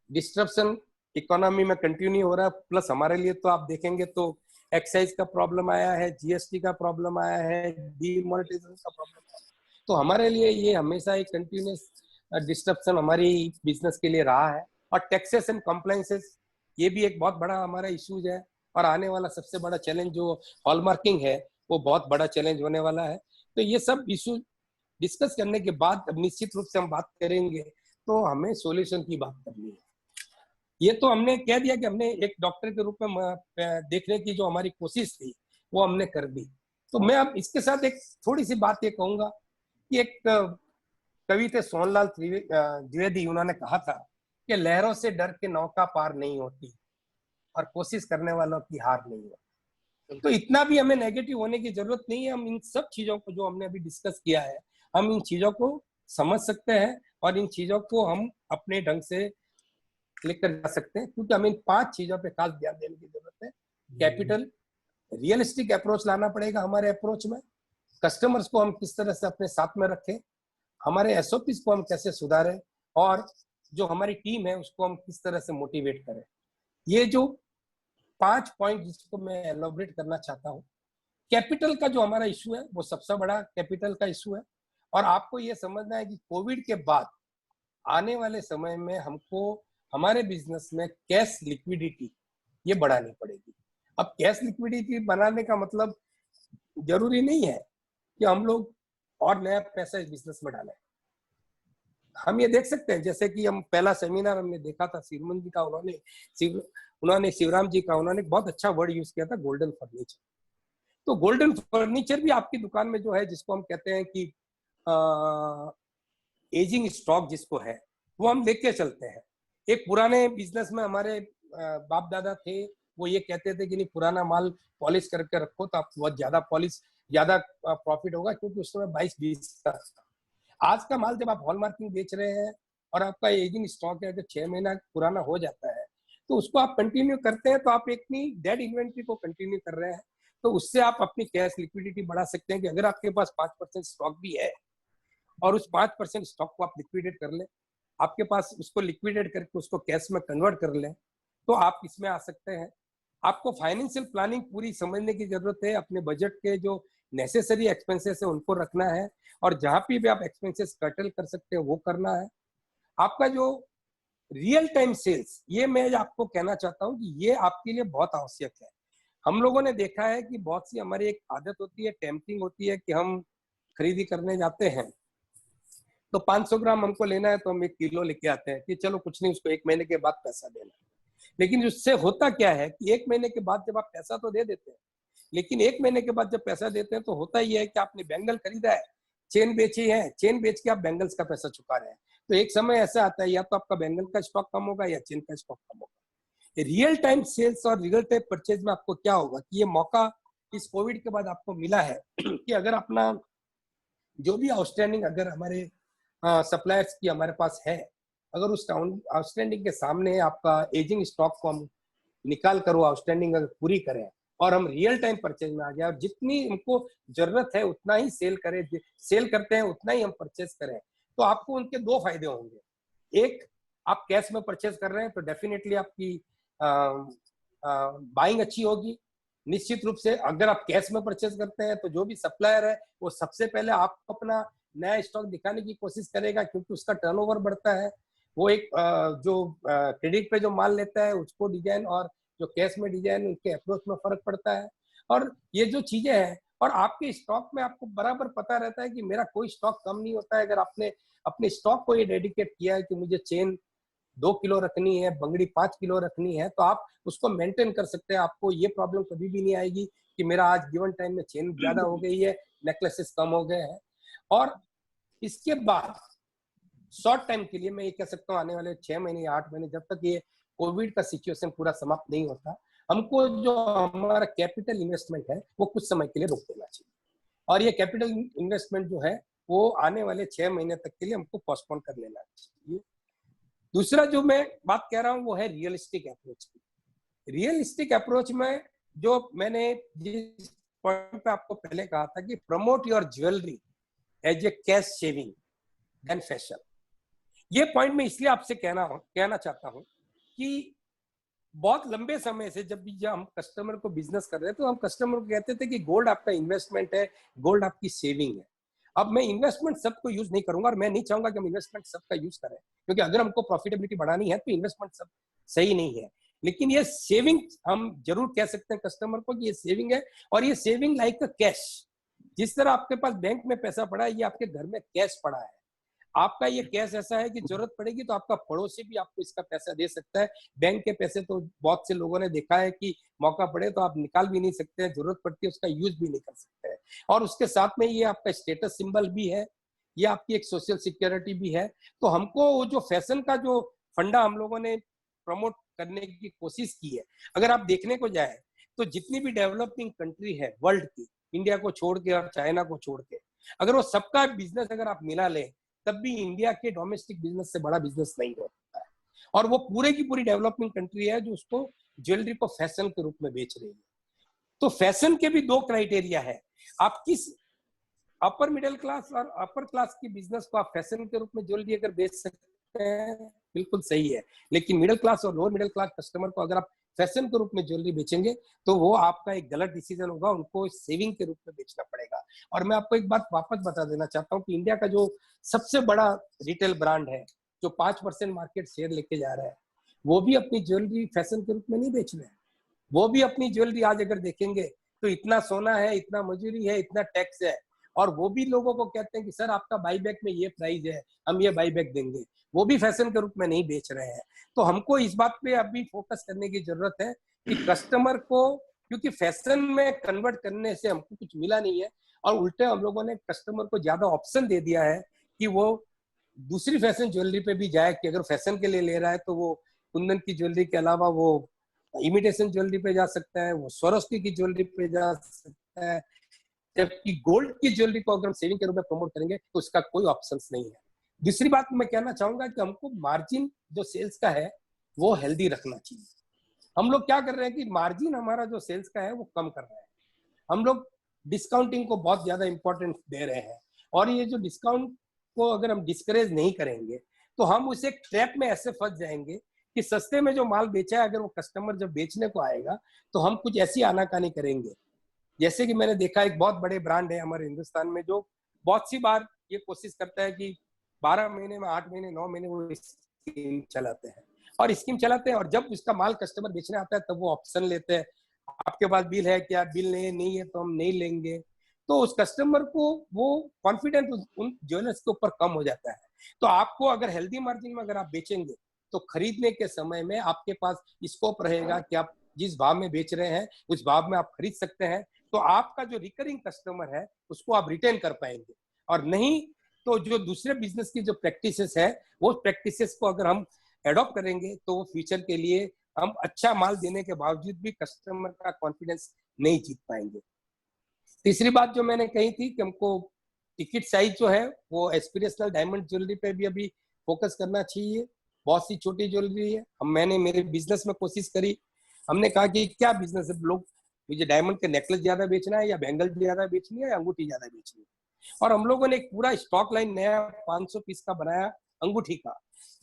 डिस्ट्रप्शन इकोनॉमी में कंटिन्यू हो रहा है। प्लस हमारे लिए तो आप देखेंगे तो एक्साइज का प्रॉब्लम आया है, जीएसटी का प्रॉब्लम आया है, डीमोनेटाइजेशन का प्रॉब्लम आया है। तो हमारे लिए ये हमेशा एक कंटिन्यूस डिस्ट्रप्शन हमारी बिजनेस के लिए रहा है। और टैक्सेस एंड कंप्लायंसेस, ये भी एक बहुत बड़ा हमारा इश्यूज है। और आने वाला सबसे बड़ा चैलेंज जो हॉलमार्किंग है, वो बहुत बड़ा चैलेंज होने वाला है। तो ये सब इशू डिस्कस करने के बाद अब निश्चित रूप से हम बात करेंगे तो हमें सॉल्यूशन की बात करनी है। ये तो हमने कह दिया कि हमने एक डॉक्टर के रूप में देखने की जो हमारी कोशिश थी वो हमने कर दी। तो मैं अब इसके साथ एक थोड़ी सी बात ये कहूंगा कि एक कवि थे सोहनलाल द्विवेदी, उन्होंने कहा था कि लहरों से डर के नौका पार नहीं होती और कोशिश करने वालों की हार नहीं होती। तो इतना भी हमें नेगेटिव होने की जरूरत नहीं है। हम इन सब चीजों को जो हमने अभी डिस्कस किया है, हम इन चीजों को समझ सकते हैं और इन चीजों को हम अपने ढंग से लेकर जा सकते हैं, क्योंकि हमें इन 5 चीजों पे खास ध्यान देने की जरूरत है। कैपिटल, रियलिस्टिक अप्रोच लाना पड़ेगा हमारे अप्रोच में, कस्टमर्स को हम किस तरह से अपने साथ में रखें, हमारे एसओपीज को हम कैसे सुधारें, और जो हमारी टीम है उसको हम किस तरह से मोटिवेट करें। ये जो 5 पॉइंट जिसको मैं एलोबरेट करना चाहता हूँ। कैपिटल का जो हमारा इशू है वो सबसे बड़ा कैपिटल का इशू है, और आपको ये समझना है कि कोविड के बाद आने वाले समय में हमको हमारे बिजनेस में कैश लिक्विडिटी ये बढ़ानी पड़ेगी। अब कैश लिक्विडिटी बनाने का मतलब जरूरी नहीं है कि हम लोग और नया पैसा इस बिजनेस में डालें। हम ये देख सकते हैं, जैसे कि हम पहला सेमिनार हमने देखा था शिवमन जी का, उन्होंने शिवराम जी का, उन्होंने बहुत अच्छा वर्ड यूज किया था, गोल्डन फर्नीचर। तो गोल्डन फर्नीचर भी आपकी दुकान में जो है, जिसको हम कहते हैं कि एजिंग स्टॉक जिसको है, वो हम लेके चलते हैं। एक पुराने बिजनेस में हमारे बाप दादा थे, वो ये कहते थे कि नहीं, पुराना माल पॉलिश करके रखो तो आप बहुत ज्यादा प्रॉफिट होगा, क्योंकि उस समय 22-20 का था। आज का माल जब आप हॉलमार्किंग बेच रहे हैं और आपका एजिंग स्टॉक है, अगर 6 महीना पुराना हो जाता है तो उसको आप कंटिन्यू करते हैं, तो आप अपनी डेड इन्वेंट्री को कंटिन्यू कर रहे हैं। तो उससे आप अपनी कैश लिक्विडिटी बढ़ा सकते हैं कि अगर आपके पास 5% स्टॉक भी है और उस 5% स्टॉक को आप लिक्विडेट कर लें, आपके पास उसको लिक्विडेट करके उसको कैश में कन्वर्ट कर लें, तो आप इसमें आ सकते हैं। आपको फाइनेंशियल प्लानिंग पूरी समझने की जरूरत है। अपने बजट के जो नेसेसरी एक्सपेंसेस है उनको रखना है, और जहां भी आप एक्सपेंसेस कटल कर सकते हैं वो करना है। आपका जो रियल टाइम सेल्स, ये मैं आपको कहना चाहता हूं कि ये आपके लिए बहुत आवश्यक है। हम लोगों ने देखा है कि बहुत सी हमारी एक आदत होती है, टेम्पटिंग होती है कि हम खरीदी करने जाते हैं तो 500 ग्राम हमको लेना है तो हम 1 किलो लेके आते हैं कि चलो कुछ नहीं, उसको 1 महीने के बाद पैसा देना है। लेकिन उससे होता क्या है कि 1 महीने के बाद जब आप पैसा तो दे देते हैं, लेकिन 1 महीने के बाद जब पैसा देते हैं तो होता ही है कि आपने बैंगल खरीदा है, चेन बेची है, चेन बेच के आप बैंगल्स का पैसा चुका रहे हैं। तो एक समय ऐसा आता है, या तो आपका बैंगल का स्टॉक कम होगा या चेन का स्टॉक कम होगा। रियल टाइम सेल्स और रियल टाइम परचेज में आपको क्या होगा कि ये मौका इस कोविड के बाद आपको मिला है कि अगर अपना जो भी आउटस्टैंडिंग अगर हमारे सप्लायर्स की हमारे पास है, अगर उस आउटस्टैंडिंग के सामने आपका एजिंग स्टॉक को हम निकाल कर वो आउटस्टैंडिंग अगर पूरी करें और हम रियल टाइम परचेज में आ जाए और जितनी हमको जरूरत है उतना ही सेल करते हैं उतना ही हम परचेज करें, तो आपको उनके 2 फायदे होंगे। एक, आप कैश में परचेज कर रहे हैं तो डेफिनेटली आपकी बाइंग अच्छी होगी। निश्चित रूप से अगर आप कैश में परचेज करते हैं तो जो भी सप्लायर है वो सबसे पहले आपको अपना नया स्टॉक दिखाने की कोशिश करेगा, क्योंकि उसका टर्नओवर बढ़ता है। वो एक जो क्रेडिट पे जो माल लेता है उसको डिजाइन और जो कैश में डिजाइन, उनके अप्रोच में फर्क पड़ता है। और ये जो चीजें हैं, और आपके स्टॉक में आपको बराबर पता रहता है कि मेरा कोई स्टॉक कम नहीं होता है। अगर आपने अपने स्टॉक को ये डेडिकेट किया है कि मुझे चेन 2 किलो रखनी है, बंगड़ी 5 किलो रखनी है, तो आप उसको मेंटेन कर सकते हैं। आपको ये प्रॉब्लम कभी भी नहीं आएगी कि मेरा आज गिवन टाइम में चेन ज्यादा हो गई है, नेकलेसेस कम हो गए हैं। और इसके बाद शॉर्ट टाइम के लिए मैं ये कह सकता हूँ, आने वाले 6 महीने या 8 महीने, जब तक ये कोविड का सिचुएशन पूरा समाप्त नहीं होता, हमको जो हमारा कैपिटल इन्वेस्टमेंट है वो कुछ समय के लिए रोक देना चाहिए। और ये कैपिटल इन्वेस्टमेंट जो है वो आने वाले 6 महीने तक के लिए हमको पोस्टपोन कर लेना चाहिए। दूसरा जो मैं बात कह रहा हूँ वो है रियलिस्टिक अप्रोच की। रियलिस्टिक अप्रोच में जो मैंने जिस पॉइंट पे आपको पहले कहा था कि promote your jewellery as a cash saving then fashion, ये पॉइंट मैं इसलिए आपसे कहना चाहता हूं कि बहुत लंबे समय से जब हम कस्टमर को बिजनेस कर रहे थे तो हम कस्टमर को कहते थे कि गोल्ड आपका इन्वेस्टमेंट है, गोल्ड आपकी सेविंग है। अब मैं इन्वेस्टमेंट सबको यूज नहीं करूंगा और मैं नहीं चाहूंगा कि हम इन्वेस्टमेंट सबका यूज करें, क्योंकि अगर हमको प्रॉफिटेबिलिटी बढ़ानी है तो इन्वेस्टमेंट सब सही नहीं है। लेकिन ये सेविंग हम जरूर कह सकते हैं कस्टमर को कि ये सेविंग है, और ये सेविंग लाइक अ कैश। जिस तरह आपके पास बैंक में पैसा पड़ा है, ये आपके घर में कैश पड़ा है। आपका ये कैश ऐसा है कि जरूरत पड़ेगी तो आपका पड़ोसी भी आपको इसका पैसा दे सकता है। बैंक के पैसे तो बहुत से लोगों ने देखा है कि मौका पड़े तो आप निकाल भी नहीं सकते हैं, जरूरत पड़ती है उसका यूज भी नहीं कर सकते हैं। और उसके साथ में ये आपका स्टेटस सिंबल भी है, ये आपकी एक सोशल सिक्योरिटी भी है। तो हमको वो जो फैशन का जो फंडा हम लोगों ने प्रमोट करने की कोशिश की है, अगर आप देखने को जाए तो जितनी भी डेवलपिंग कंट्री है वर्ल्ड की, इंडिया को छोड़ के और चाइना को छोड़ के, अगर वो सबका बिजनेस अगर आप मिला लें, तब भी इंडिया के डोमेस्टिक बिजनेस से बड़ा बिजनेस नहीं होता है। और वो पूरे की पूरी डेवलपिंग कंट्री है जो उसको ज्वेलरी को फैशन के रूप में बेच रही है। तो फैशन के भी दो क्राइटेरिया है, आप किस अपर मिडिल क्लास और अपर क्लास की बिजनेस को आप फैशन के रूप में ज्वेलरी अगर बेच सकते हैं, बिल्कुल सही है। लेकिन मिडिल क्लास और लोअर मिडिल क्लास कस्टमर को अगर आप फैशन के रूप में ज्वेलरी बेचेंगे तो वो आपका एक गलत डिसीजन होगा, उनको सेविंग के रूप में बेचना पड़ेगा। और मैं आपको एक बात वापस बता देना चाहता हूँ कि इंडिया का जो सबसे बड़ा रिटेल ब्रांड है जो 5% मार्केट शेयर लेके जा रहा है, वो भी अपनी ज्वेलरी फैशन के रूप में नहीं बेच रहे हैं। वो भी अपनी ज्वेलरी आज अगर देखेंगे तो इतना सोना है, इतना मजूरी है, इतना टैक्स है, और वो भी लोगों को कहते हैं कि सर आपका बाईबैक में ये प्राइस है, हम ये बाईबैक देंगे। वो भी फैशन के रूप में नहीं बेच रहे हैं। तो हमको इस बात पे अभी फोकस करने की जरूरत है कि कस्टमर को, क्योंकि फैशन में कन्वर्ट करने से हमको कुछ मिला नहीं है, और उल्टे हम लोगों ने कस्टमर को ज्यादा ऑप्शन दे दिया है कि वो दूसरी फैशन ज्वेलरी पे भी जाए, कि अगर फैशन के लिए ले रहा है तो वो कुंदन की ज्वेलरी के अलावा वो इमिटेशन ज्वेलरी पे जा सकता है, वो स्वरोस्की की ज्वेलरी पे जा सकता है। जबकि गोल्ड की ज्वेलरी को अगर हम सेविंग के रूप में प्रमोट करेंगे तो उसका कोई ऑप्शंस नहीं है। दूसरी बात मैं कहना चाहूंगा कि हमको मार्जिन जो सेल्स का है वो हेल्दी रखना चाहिए। हम लोग क्या कर रहे हैं कि मार्जिन हमारा जो सेल्स का है वो कम कर रहे हैं। हम लोग डिस्काउंटिंग को बहुत ज्यादा इंपॉर्टेंस दे रहे हैं, और ये जो डिस्काउंट को अगर हम डिस्करेज नहीं करेंगे तो हम उसे एक ट्रैप में ऐसे फंस जाएंगे कि सस्ते में जो माल बेचा है, अगर वो कस्टमर जब बेचने को आएगा तो हम कुछ ऐसी आनाकानी करेंगे। जैसे कि मैंने देखा एक बहुत बड़े ब्रांड है हमारे हिंदुस्तान में जो बहुत सी बार ये कोशिश करता है कि 12 महीने में 8 महीने 9 महीने वो स्कीम चलाते हैं, और जब उसका माल कस्टमर बेचने आता है तब वो ऑप्शन लेते हैं, आपके पास बिल है क्या, बिल नहीं है तो हम नहीं लेंगे। तो उस कस्टमर को वो कॉन्फिडेंस उन ज्वेलर्स के ऊपर कम हो जाता है। तो आपको अगर हेल्दी मार्जिन में अगर आप बेचेंगे तो खरीदने के समय में आपके पास स्कोप रहेगा कि आप जिस भाव में बेच रहे हैं उस भाव में आप खरीद सकते हैं। तो आपका जो रिकरिंग कस्टमर है उसको आप रिटेन कर पाएंगे, और नहीं तो जो दूसरे बिजनेस की जो प्रैक्टिसेस है वो प्रैक्टिसेस को अगर हम एडॉप्ट करेंगे तो वो फ्यूचर के लिए हम अच्छा माल देने के बावजूद भी कस्टमर का कॉन्फिडेंस नहीं जीत पाएंगे। तीसरी बात जो मैंने कही थी कि हमको टिकट साइज जो है वो एस्पिरेशनल डायमंड ज्वेलरी पे भी अभी फोकस करना चाहिए। बहुत सी छोटी ज्वेलरी है, मैंने मेरे बिजनेस में कोशिश करी, हमने कहा कि क्या बिजनेस है, लोग मुझे डायमंड के नेकलेस ज्यादा बेचना है या बैंगल ज्यादा बेचनी है या अंगूठी ज्यादा बेचनी है। और हम लोगों ने एक पूरा स्टॉक लाइन नया 500 पीस का बनाया अंगूठी का,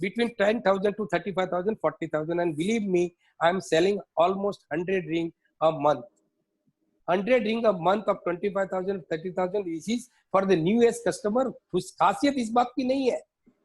between 10,000 to 35,000, 40,000, and believe me, I am selling almost 100 ring a month. 100 ring a month of 25,000, 30,000. This is for the newest customer. खासियत इस बात की नहीं है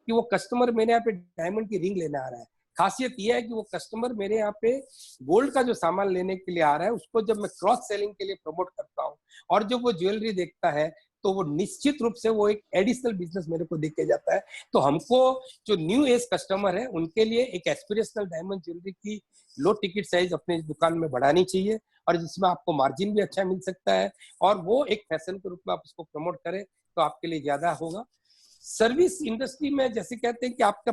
कि वो कस्टमर मेरे यहाँ पे डायमंड की रिंग लेने आ रहा है, खासियत ये है कि वो कस्टमर मेरे यहाँ पे गोल्ड का जो सामान लेने के लिए आ रहा है, उसको जब मैं क्रॉस सेलिंग के लिए प्रमोट करता हूँ और जब वो ज्वेलरी देखता है तो वो निश्चित रूप से वो एक एडिशनल बिजनेस मेरे को देख के जाता है। तो हमको जो न्यू एज कस्टमर है उनके लिए एक एस्पिरेशनल डायमंड ज्वेलरी की लो टिकट साइज अपने दुकान में बढ़ानी चाहिए, और जिसमें आपको मार्जिन भी अच्छा मिल सकता है, और वो एक फैशन के रूप में आप उसको प्रमोट करें तो आपके लिए ज्यादा होगा। सर्विस इंडस्ट्री में जैसे कहते हैं कि आपका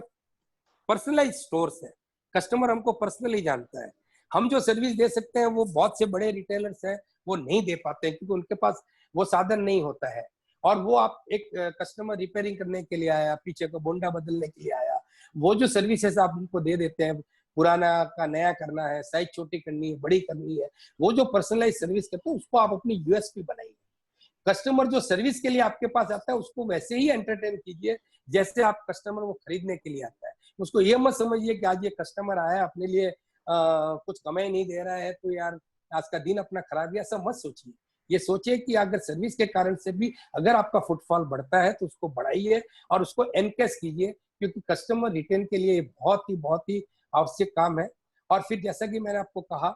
पर्सनलाइज स्टोर्स है, कस्टमर हमको पर्सनली जानता है, हम जो सर्विस दे सकते हैं वो बहुत से बड़े रिटेलर्स हैं वो नहीं दे पाते हैं क्योंकि उनके पास वो साधन नहीं होता है। और वो आप एक कस्टमर रिपेयरिंग करने के लिए आया, पीछे को बोंडा बदलने के लिए आया, वो जो सर्विसेज आप उनको दे देते हैं, पुराना का नया करना है, साइज छोटी करनी है, बड़ी करनी है, वो जो पर्सनलाइज सर्विस करते हैं उसको आप अपनी यूएसपी बनाइए। कस्टमर जो सर्विस के लिए आपके पास आता है उसको वैसे ही एंटरटेन कीजिए जैसे आप कस्टमर वो खरीदने के लिए आता है। उसको ये मत समझिए कि आज ये कस्टमर आया अपने लिए कुछ कमाई नहीं दे रहा है तो यार आज का दिन अपना खराब है, ऐसा मत सोचिए। ये सोचिए कि अगर सर्विस के कारण से भी अगर आपका फुटफॉल बढ़ता है तो उसको बढ़ाइए और उसको एनकेस कीजिए, क्योंकि कस्टमर रिटेन के लिए बहुत ही आवश्यक काम है। और फिर जैसा कि मैंने आपको कहा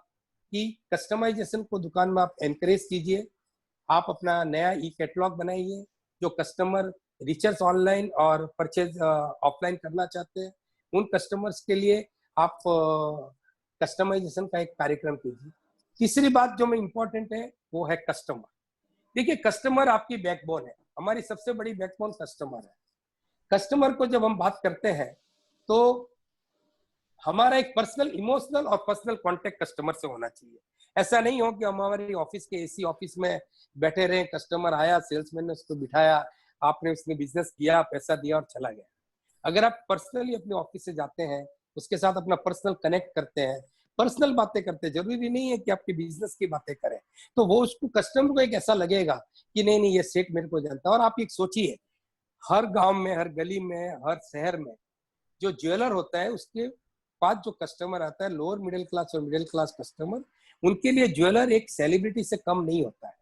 कि कस्टमाइजेशन को दुकान में आप एनकरेज कीजिए, आप अपना नया ई कैटलॉग बनाइए, जो कस्टमर रिसर्च ऑनलाइन और परचेज ऑफलाइन करना चाहते हैं उन कस्टमर्स के लिए आप कस्टमाइजेशन का एक कार्यक्रम कीजिए। तीसरी बात जो में इम्पोर्टेंट है वो है कस्टमर। देखिए, कस्टमर आपकी बैकबोन है, हमारी सबसे बड़ी बैकबोन कस्टमर है। कस्टमर को जब हम बात करते हैं तो हमारा एक पर्सनल इमोशनल और पर्सनल कांटेक्ट कस्टमर से होना चाहिए। ऐसा नहीं हो कि हम हमारे ऑफिस के एसी ऑफिस में बैठे रहे, कस्टमर आया, सेल्समैन ने उसको बिठाया, आपने उसने बिजनेस किया, पैसा दिया और चला गया। अगर आप पर्सनली अपने ऑफिस से जाते हैं, उसके साथ अपना पर्सनल कनेक्ट करते हैं, पर्सनल बातें करते हैं, जरूरी नहीं है कि आपके बिजनेस की बातें करें, तो वो उसको कस्टमर को एक ऐसा लगेगा कि नहीं नहीं ये सेठ मेरे को जानता है। और आप एक सोचिए, हर गांव में, हर गली में, हर शहर में जो ज्वेलर होता है उसके पास जो कस्टमर आता है, लोअर मिडिल क्लास और मिडिल क्लास कस्टमर, उनके लिए ज्वेलर एक सेलिब्रिटी से कम नहीं होता है।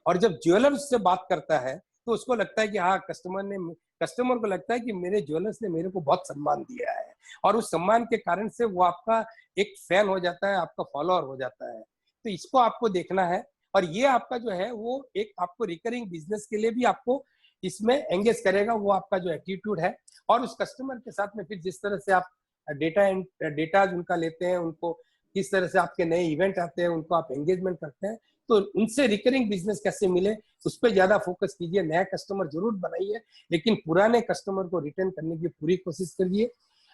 और जब ज्वेलर उससे बात करता है तो उसको लगता है कि हाँ, कस्टमर को लगता है कि मेरे ज्वेलर्स ने मेरे को बहुत सम्मान दिया है, और उस सम्मान के कारण से वो आपका एक फैन हो जाता है, आपका फॉलोअर हो जाता है। तो इसको आपको देखना है, और ये आपका जो है वो एक आपको रिकरिंग बिजनेस के लिए भी आपको इसमें एंगेज करेगा, वो आपका जो एटीट्यूड है। और उस कस्टमर के साथ में फिर जिस तरह से आप डेटा उनका लेते हैं, उनको किस तरह से आपके नए इवेंट आते हैं, उनको आप एंगेजमेंट करते हैं, तो उनसे रिकरिंग बिजनेस कैसे मिले उस पर ज्यादा फोकस कीजिए। नया कस्टमर जरूर बनाइए, लेकिन पुराने कस्टमर को रिटर्न करने की पूरी कोशिश करिए।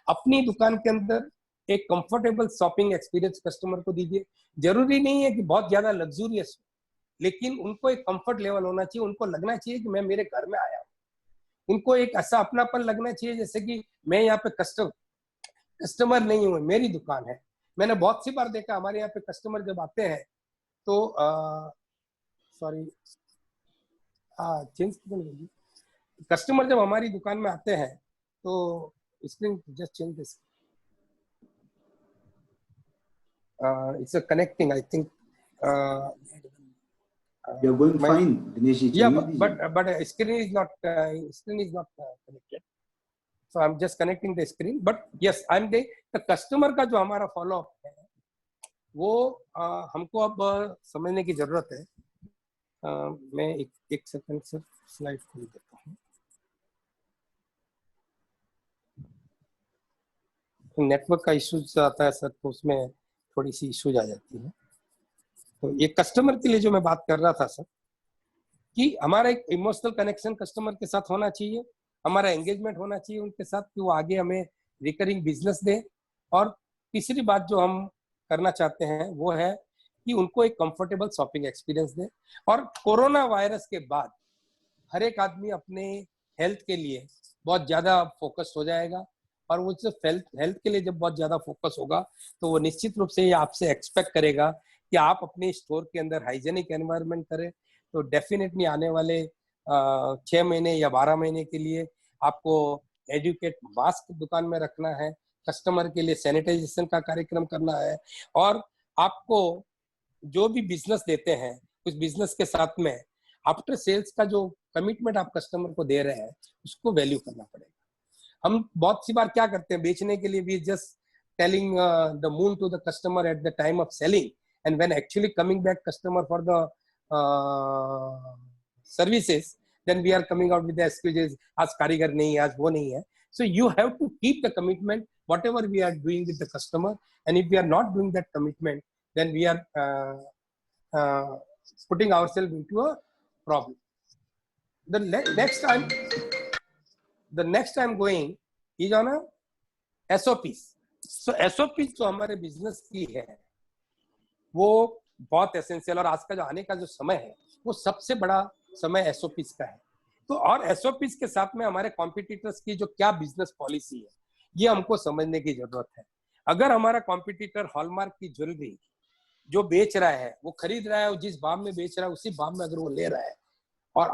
अपनी दुकान के अंदर एक कंफर्टेबल शॉपिंग एक्सपीरियंस कस्टमर को दीजिए। जरूरी नहीं है कि बहुत ज्यादा लग्जूरियस हो, लेकिन उनको एक कंफर्ट लेवल होना चाहिए, उनको लगना चाहिए कि मैं मेरे घर में आया हूँ। उनको एक ऐसा अपनापन लगना चाहिए जैसे कि मैं यहाँ पे कस्टमर नहीं हूँ, मेरी दुकान है। मैंने बहुत सी बार देखा, हमारे यहाँ पे कस्टमर जब आते हैं तो सॉरी चेंज होगी, कस्टमर जब हमारी दुकान में आते हैं तो screen just change this, it's connecting I think you're going fine, Dinesh ji. Yeah, but screen is not connected, so I'm just connecting the screen. But yes, I'm the customer का जो हमारा फॉलो अप है वो हमको अब समझने की जरूरत है। मैं एक सेकंड से स्लाइड खोल देता हूँ। नेटवर्क का इश्यूज आता है सर, तो उसमें थोड़ी सी इश्यूज आ जाती है। तो ये कस्टमर के लिए जो मैं बात कर रहा था सर, कि हमारा एक इमोशनल कनेक्शन कस्टमर के साथ होना चाहिए, हमारा एंगेजमेंट होना चाहिए उनके साथ कि वो आगे हमें रिकरिंग बिजनेस दे। और तीसरी बात जो हम करना चाहते हैं वो है कि उनको एक कंफर्टेबल शॉपिंग एक्सपीरियंस दे। और कोरोना वायरस के बाद हर एक आदमी अपने हेल्थ के लिए बहुत ज्यादा फोकस हो जाएगा, और वो जब हेल्थ के लिए जब बहुत ज्यादा फोकस होगा तो वो निश्चित रूप से आपसे एक्सपेक्ट करेगा कि आप अपने स्टोर के अंदर हाइजेनिक एनवायरनमेंट करें। तो डेफिनेटली आने वाले 6 महीने या 12 महीने के लिए आपको एजुकेट मास्क दुकान में रखना है, कस्टमर के लिए सैनिटाइजेशन का कार्यक्रम करना है, और आपको जो भी बिजनेस देते हैं उस बिजनेस के साथ में आफ्टर सेल्स का जो कमिटमेंट आप कस्टमर को दे रहे हैं उसको वैल्यू करना पड़ेगा। हम बहुत सी बार क्या करते हैं, बेचने के लिए we just telling the moon to the customer at the time of selling, and when actually coming back customer for the services, then we are coming out with the excuses, आज कारीगर नहीं, आज वो नहीं है। So you have to keep the commitment whatever we are doing with the customer, and if we are not doing that commitment, then we are putting ourselves into a problem. The next time going is on a SOPs. So SOPs जो हमारे business की है वो बहुत essential, और आज का जो आने का जो समय है वो सबसे बड़ा समय एसओपीज का है। तो और एसओपीज के साथ में हमारे कॉम्पिटिटर्स की जो क्या बिजनेस पॉलिसी है ये हमको समझने की जरूरत है। अगर हमारा कॉम्पिटिटर हॉलमार्क की ज्वेलरी जो बेच रहा है वो खरीद रहा है, जिस भाव में बेच रहा है उसी भाव में अगर वो ले रहा है, और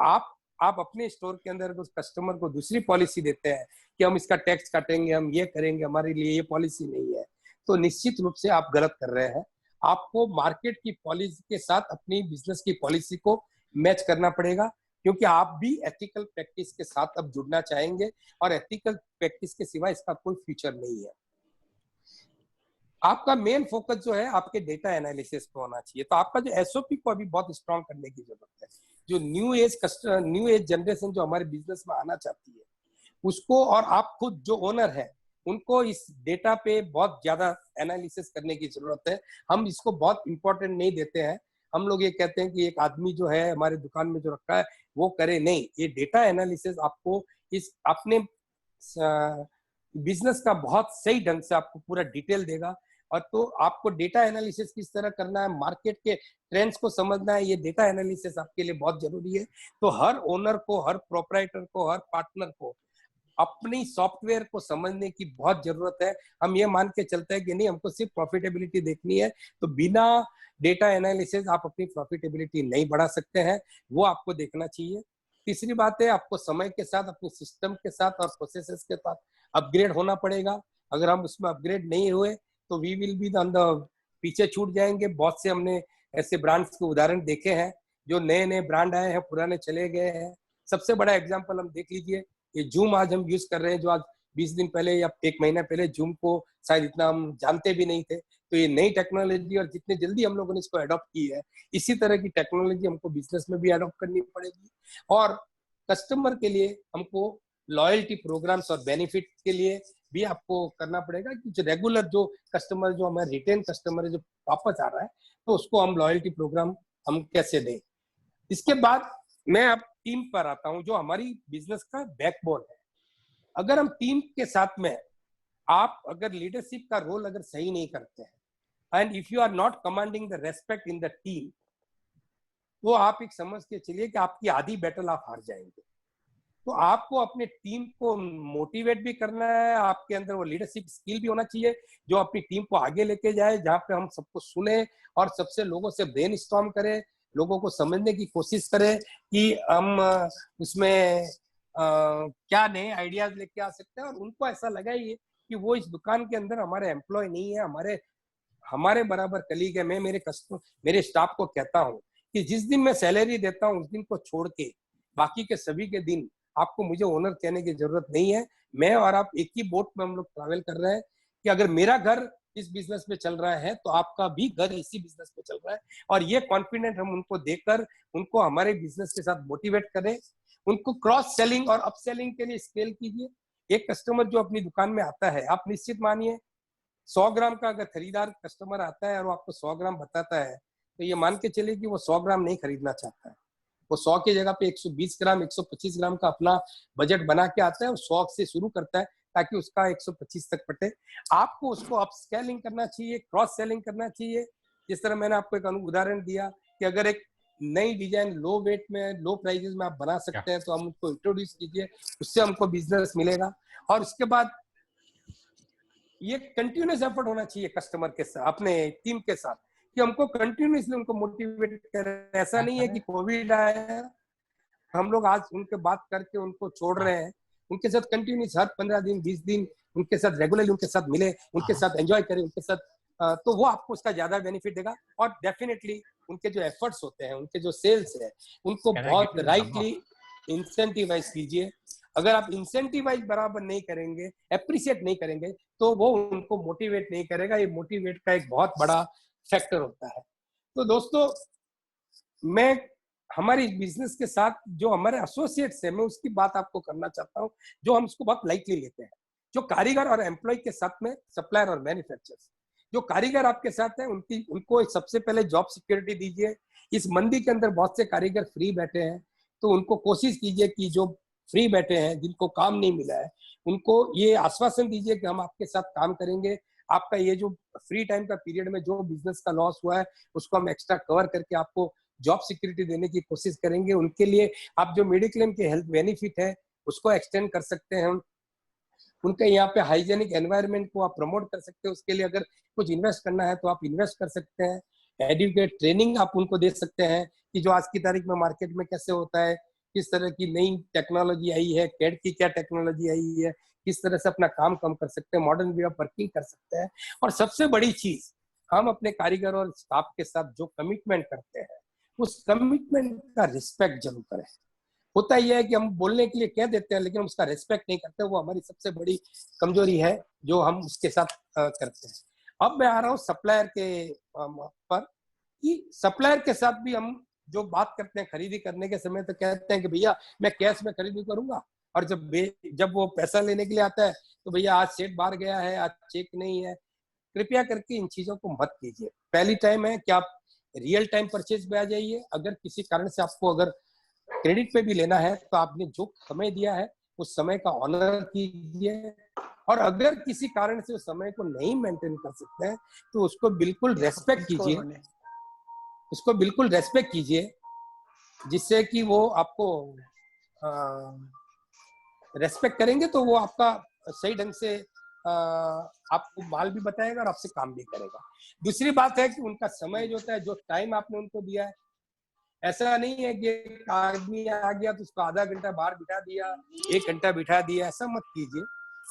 आप अपने स्टोर के अंदर उस कस्टमर को दूसरी पॉलिसी देते हैं कि हम इसका टैक्स काटेंगे, हम ये करेंगे, हमारे लिए ये पॉलिसी नहीं है, तो निश्चित रूप से आप गलत कर रहे हैं। आपको मार्केट की पॉलिसी के साथ अपनी बिजनेस की पॉलिसी को मैच करना पड़ेगा, क्योंकि आप भी एथिकल प्रैक्टिस के साथ अब जुड़ना चाहेंगे, और एथिकल प्रैक्टिस के सिवा इसका कोई फ्यूचर नहीं है। आपका मेन फोकस जो है आपके डेटा एनालिसिस पे होना चाहिए। तो आपका जो एसओपी को अभी बहुत स्ट्रांग करने की जरूरत है। जो न्यू एज जनरेशन जो हमारे बिजनेस में आना चाहती है उसको, और आप खुद जो ओनर है उनको इस डेटा पे बहुत ज्यादा एनालिसिस करने की जरूरत है। हम इसको बहुत इंपॉर्टेंट नहीं देते हैं। हम लोग ये कहते हैं कि एक आदमी जो है हमारे दुकान में जो रखा है वो करे, नहीं, ये डेटा एनालिसिस आपको इस अपने बिजनेस का बहुत सही ढंग से आपको पूरा डिटेल देगा। और तो आपको डेटा एनालिसिस किस तरह करना है, मार्केट के ट्रेंड्स को समझना है, ये डेटा एनालिसिस आपके लिए बहुत जरूरी है। तो हर ओनर को, हर प्रोपराइटर को, हर पार्टनर को अपनी सॉफ्टवेयर को समझने की बहुत जरूरत है। हम ये मान के चलते हैं कि नहीं, हमको सिर्फ प्रॉफिटेबिलिटी देखनी है, तो बिना डेटा एनालिसिस आप अपनी प्रॉफिटेबिलिटी नहीं बढ़ा सकते हैं, वो आपको देखना चाहिए। तीसरी बात है, आपको समय के साथ अपने सिस्टम के साथ और प्रोसेसेस के साथ अपग्रेड होना पड़ेगा। अगर हम उसमें अपग्रेड नहीं हुए तो we will be on the पीछे छूट जाएंगे। बहुत से हमने ऐसे ब्रांड्स के उदाहरण देखे हैं, जो नए नए ब्रांड आए हैं पुराने चले गए हैं। सबसे बड़ा एग्जांपल हम देख लीजिए, ये जूम आज हम यूज कर रहे हैं, जो आज 20 दिन पहले या 1 महीना पहले जूम को शायद इतना हम जानते भी नहीं थे। तो ये नई टेक्नोलॉजी, और जितने जल्दी हम लोगों ने इसको अडॉप्ट की है, इसी तरह की टेक्नोलॉजी हमको बिजनेस में भी अडॉप्ट करनी पड़ेगी। और कस्टमर के लिए हमको लॉयल्टी प्रोग्राम्स और बेनिफिट के लिए भी आपको करना पड़ेगा कि जो रेगुलर जो कस्टमर, जो हमारे रिटेन कस्टमर है, जो वापस आ रहा है, तो उसको हम लॉयल्टी प्रोग्राम हम कैसे दें। इसके बाद मैं अब टीम पर आता हूं, जो हमारी बिजनेस का बैकबोन है। अगर हम टीम के साथ में, आप अगर लीडरशिप का रोल अगर सही नहीं करते हैं, and if you are not commanding the respect in the team, तो आप एक समझ के चलिए कि आपकी आधी बैटल आप हार जाएंगे। तो आपको अपने टीम को मोटिवेट भी करना है, आपके अंदर वो लीडरशिप स्किल भी होना चाहिए जो अपनी टीम को आगे लेके जाए, जहाँ पे हम सबको सुने और सबसे लोगों से ब्रेनस्टॉर्म करें, लोगों को समझने की कोशिश करें कि हम उसमें क्या नए आइडियाज लेके आ सकते हैं। और उनको ऐसा लगाइए कि वो इस दुकान के अंदर हमारे एम्प्लॉय नहीं है, हमारे बराबर कलीग है। मैं मेरे स्टाफ को कहता हूँ कि जिस दिन मैं सैलरी देता हूँ उस दिन को छोड़ के बाकी के सभी के दिन आपको मुझे ओनर कहने की जरूरत नहीं है। मैं और आप एक ही बोट में हम लोग ट्रैवल कर रहे हैं कि अगर मेरा घर इस बिजनेस में चल रहा है तो आपका भी घर इसी बिजनेस में चल रहा है। और ये कॉन्फिडेंट हम उनको देकर उनको हमारे बिजनेस के साथ मोटिवेट करें। उनको क्रॉस सेलिंग और अप सेलिंग के लिए स्केल कीजिए। एक कस्टमर जो अपनी दुकान में आता है, आप निश्चित मानिए 100 ग्राम का अगर खरीदार कस्टमर आता है और वो आपको 100 ग्राम बताता है, तो ये मान के चलिए कि वो 100 ग्राम नहीं खरीदना चाहता है। वो 100 की जगह पे 120 ग्राम 125 ग्राम का अपना बजट बना के आता है और 100 से शुरू करता है ताकि उसका 125 तक पटे। आपको उसको अप स्केलिंग करना चाहिए, क्रॉस सेलिंग करना चाहिए। जिस तरह मैंने आपको एक उदाहरण दिया कि अगर एक नई डिजाइन लो वेट में, लो प्राइजेस में आप बना सकते हैं, तो हम उसको इंट्रोड्यूस कीजिए, उससे हमको बिजनेस मिलेगा। और उसके बाद ये कंटिन्यूस एफर्ट होना चाहिए कस्टमर के साथ, अपने टीम के साथ, कि हमको कंटिन्यूसली उनको मोटिवेट करें। ऐसा नहीं है कि कोविड आया हम लोग आज उनके बात करके उनको छोड़ रहे हैं। उनके साथ कंटिन्यूस हर 15 दिन 20 दिन उनके साथ रेगुलरली उनके साथ मिले, उनके साथ एंजॉय करें, उनके साथ तो वो आपको उसका ज्यादा बेनिफिट देगा। और डेफिनेटली उनके जो एफर्ट्स होते हैं, उनके जो सेल्स है, उनको बहुत राइटली इंसेंटिवाइज कीजिए। अगर आप इंसेंटिवाइज बराबर नहीं करेंगे, एप्रिशिएट नहीं करेंगे, तो वो उनको मोटिवेट नहीं करेगा। ये मोटिवेट का एक बहुत बड़ा फैक्टर होता है। तो दोस्तों, मैं हमारी बिजनेस के साथ जो हमारे एसोसिएट्स है, मैं उसकी बात आपको करना चाहता हूँ, जो हम इसको बहुत लाइटली लेते हैं। जो कारीगर और एम्प्लॉय के साथ में सप्लायर और मैन्युफैक्चरर्स, जो कारीगर आपके साथ है उनको सबसे पहले जॉब सिक्योरिटी दीजिए। इस मंदी के अंदर बहुत से कारीगर फ्री बैठे हैं, तो उनको कोशिश कीजिए कि जो फ्री बैठे हैं, जिनको काम नहीं मिला है, उनको ये आश्वासन दीजिए कि हम आपके साथ काम करेंगे। आपका ये जो फ्री टाइम का पीरियड में जो बिजनेस का लॉस हुआ है उसको हम एक्स्ट्रा कवर करके आपको जॉब सिक्योरिटी देने की कोशिश करेंगे। उनके लिए आप जो मेडिक्लेम के हेल्थ बेनिफिट है उसको एक्सटेंड कर सकते हैं। उनके यहाँ पे हाइजेनिक एनवायरनमेंट को आप प्रमोट कर सकते हैं। उसके लिए अगर कुछ इन्वेस्ट करना है तो आप इन्वेस्ट कर सकते हैं। एडुकेट ट्रेनिंग आप उनको दे सकते हैं कि जो आज की तारीख में मार्केट में कैसे होता है, किस तरह की नई टेक्नोलॉजी आई है, कैड की क्या टेक्नोलॉजी आई है, किस तरह से अपना काम कम कर सकते हैं, मॉडर्न वे ऑफ वर्किंग कर सकते हैं। और सबसे बड़ी चीज, हम अपने कारीगर और स्टाफ के साथ जो कमिटमेंट करते हैं, उस कमिटमेंट का रिस्पेक्ट जरूर करें। होता यह है कि हम बोलने के लिए कह देते हैं लेकिन हम उसका रिस्पेक्ट नहीं करते। वो हमारी सबसे बड़ी कमजोरी है जो हम उसके साथ करते हैं। अब मैं आ रहा हूँ सप्लायर के पर, कि सप्लायर के साथ भी हम जो बात करते हैं खरीदी करने के समय, तो कहते हैं कि भैया मैं कैश में खरीदी करूंगा, और जब वो पैसा लेने के लिए आता है तो भैया आज सेठ बाहर गया है, आज चेक नहीं है। कृपया करके इन चीजों को मत कीजिए। पहली टाइम है कि आप रियल टाइम परचेज में आ जाइए। अगर किसी कारण से आपको अगर क्रेडिट पे भी लेना है तो आपने जो समय दिया है उस समय का ऑनर कीजिए, और अगर किसी कारण से उस समय को नहीं मेंटेन कर सकते हैं तो उसको बिल्कुल रेस्पेक्ट कीजिए, उसको बिल्कुल रेस्पेक्ट कीजिए, जिससे कि वो आपको रेस्पेक्ट करेंगे तो वो आपका सही ढंग से आपको माल भी बताएगा और आपसे काम भी करेगा। दूसरी बात है कि उनका समय जो होता है, जो टाइम आपने उनको दिया है, ऐसा नहीं है कि एक आदमी आ गया तो उसको आधा घंटा बाहर बिठा दिया, 1 घंटा बिठा दिया, ऐसा मत कीजिए।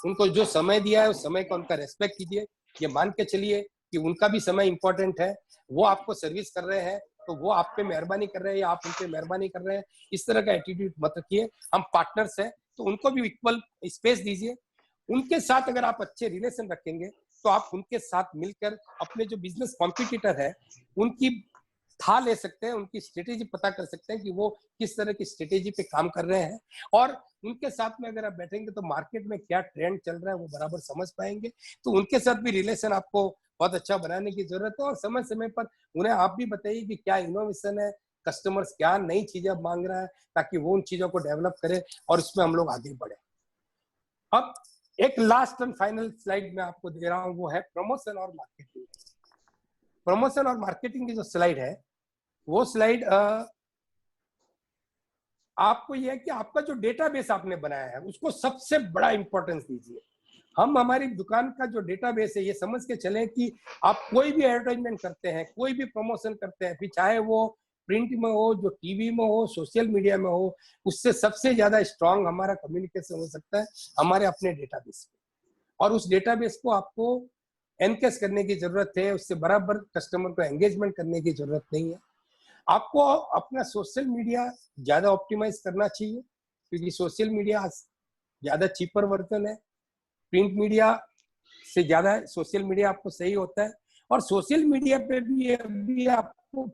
उनको जो समय दिया है उस समय का उनका रेस्पेक्ट कीजिए। ये मान के चलिए कि उनका भी समय इंपॉर्टेंट है, वो आपको सर्विस कर रहे हैं तो वो आप पे मेहरबानी कर रहे हैं या आप उन पे मेहरबानी कर रहे हैं, इस तरह का एटीट्यूड मत रखिए। हम पार्टनर्स हैं तो उनको भी इक्वल स्पेस दीजिए। उनके साथ अगर आप अच्छे रिलेशन रखेंगे तो आप उनके साथ मिलकर अपने जो बिजनेस कॉम्पिटिटर है उनकी था ले सकते हैं, उनकी स्ट्रेटेजी पता कर सकते हैं कि वो किस तरह की स्ट्रेटेजी पे काम कर रहे हैं, और उनके साथ में अगर आप बैठेंगे तो मार्केट में क्या ट्रेंड चल रहा है वो बराबर समझ पाएंगे। तो उनके साथ भी रिलेशन आपको बहुत अच्छा बनाने की जरूरत है, और समय समय पर उन्हें आप भी बताइए कि क्या इनोवेशन है, कस्टमर्स क्या नई चीजें मांग रहा है, ताकि वो उन चीजों को डेवलप करे और उसमें हम लोग आगे बढ़े। अब एक लास्ट एंड फाइनल स्लाइड मैं आपको दे रहा हूं, वो है प्रमोशन और मार्केटिंग। प्रमोशन और मार्केटिंग की जो स्लाइड है वो स्लाइड आपको यह है कि आपका जो डेटाबेस आपने बनाया है उसको सबसे बड़ा इंपॉर्टेंस दीजिए। हम हमारी दुकान का जो डेटाबेस है ये समझ के चलें कि आप कोई भी एडवर्टाइजमेंट करते हैं, कोई भी प्रमोशन करते हैं, फिर चाहे वो प्रिंट में हो, जो टीवी में हो, सोशल मीडिया में हो, उससे सबसे ज्यादा स्ट्रांग हमारा कम्युनिकेशन हो सकता है हमारे अपने डेटाबेस में। और उस डेटाबेस को आपको एनकेस करने की जरूरत है, उससे बराबर कस्टमर को एंगेजमेंट करने की जरूरत नहीं है। आपको अपना सोशल मीडिया ज्यादा ऑप्टिमाइज करना चाहिए, क्योंकि सोशल मीडिया ज्यादा चीपर वर्जन है। प्रिंट मीडिया से ज्यादा सोशल मीडिया आपको सही होता है, और सोशल मीडिया पे भी आपको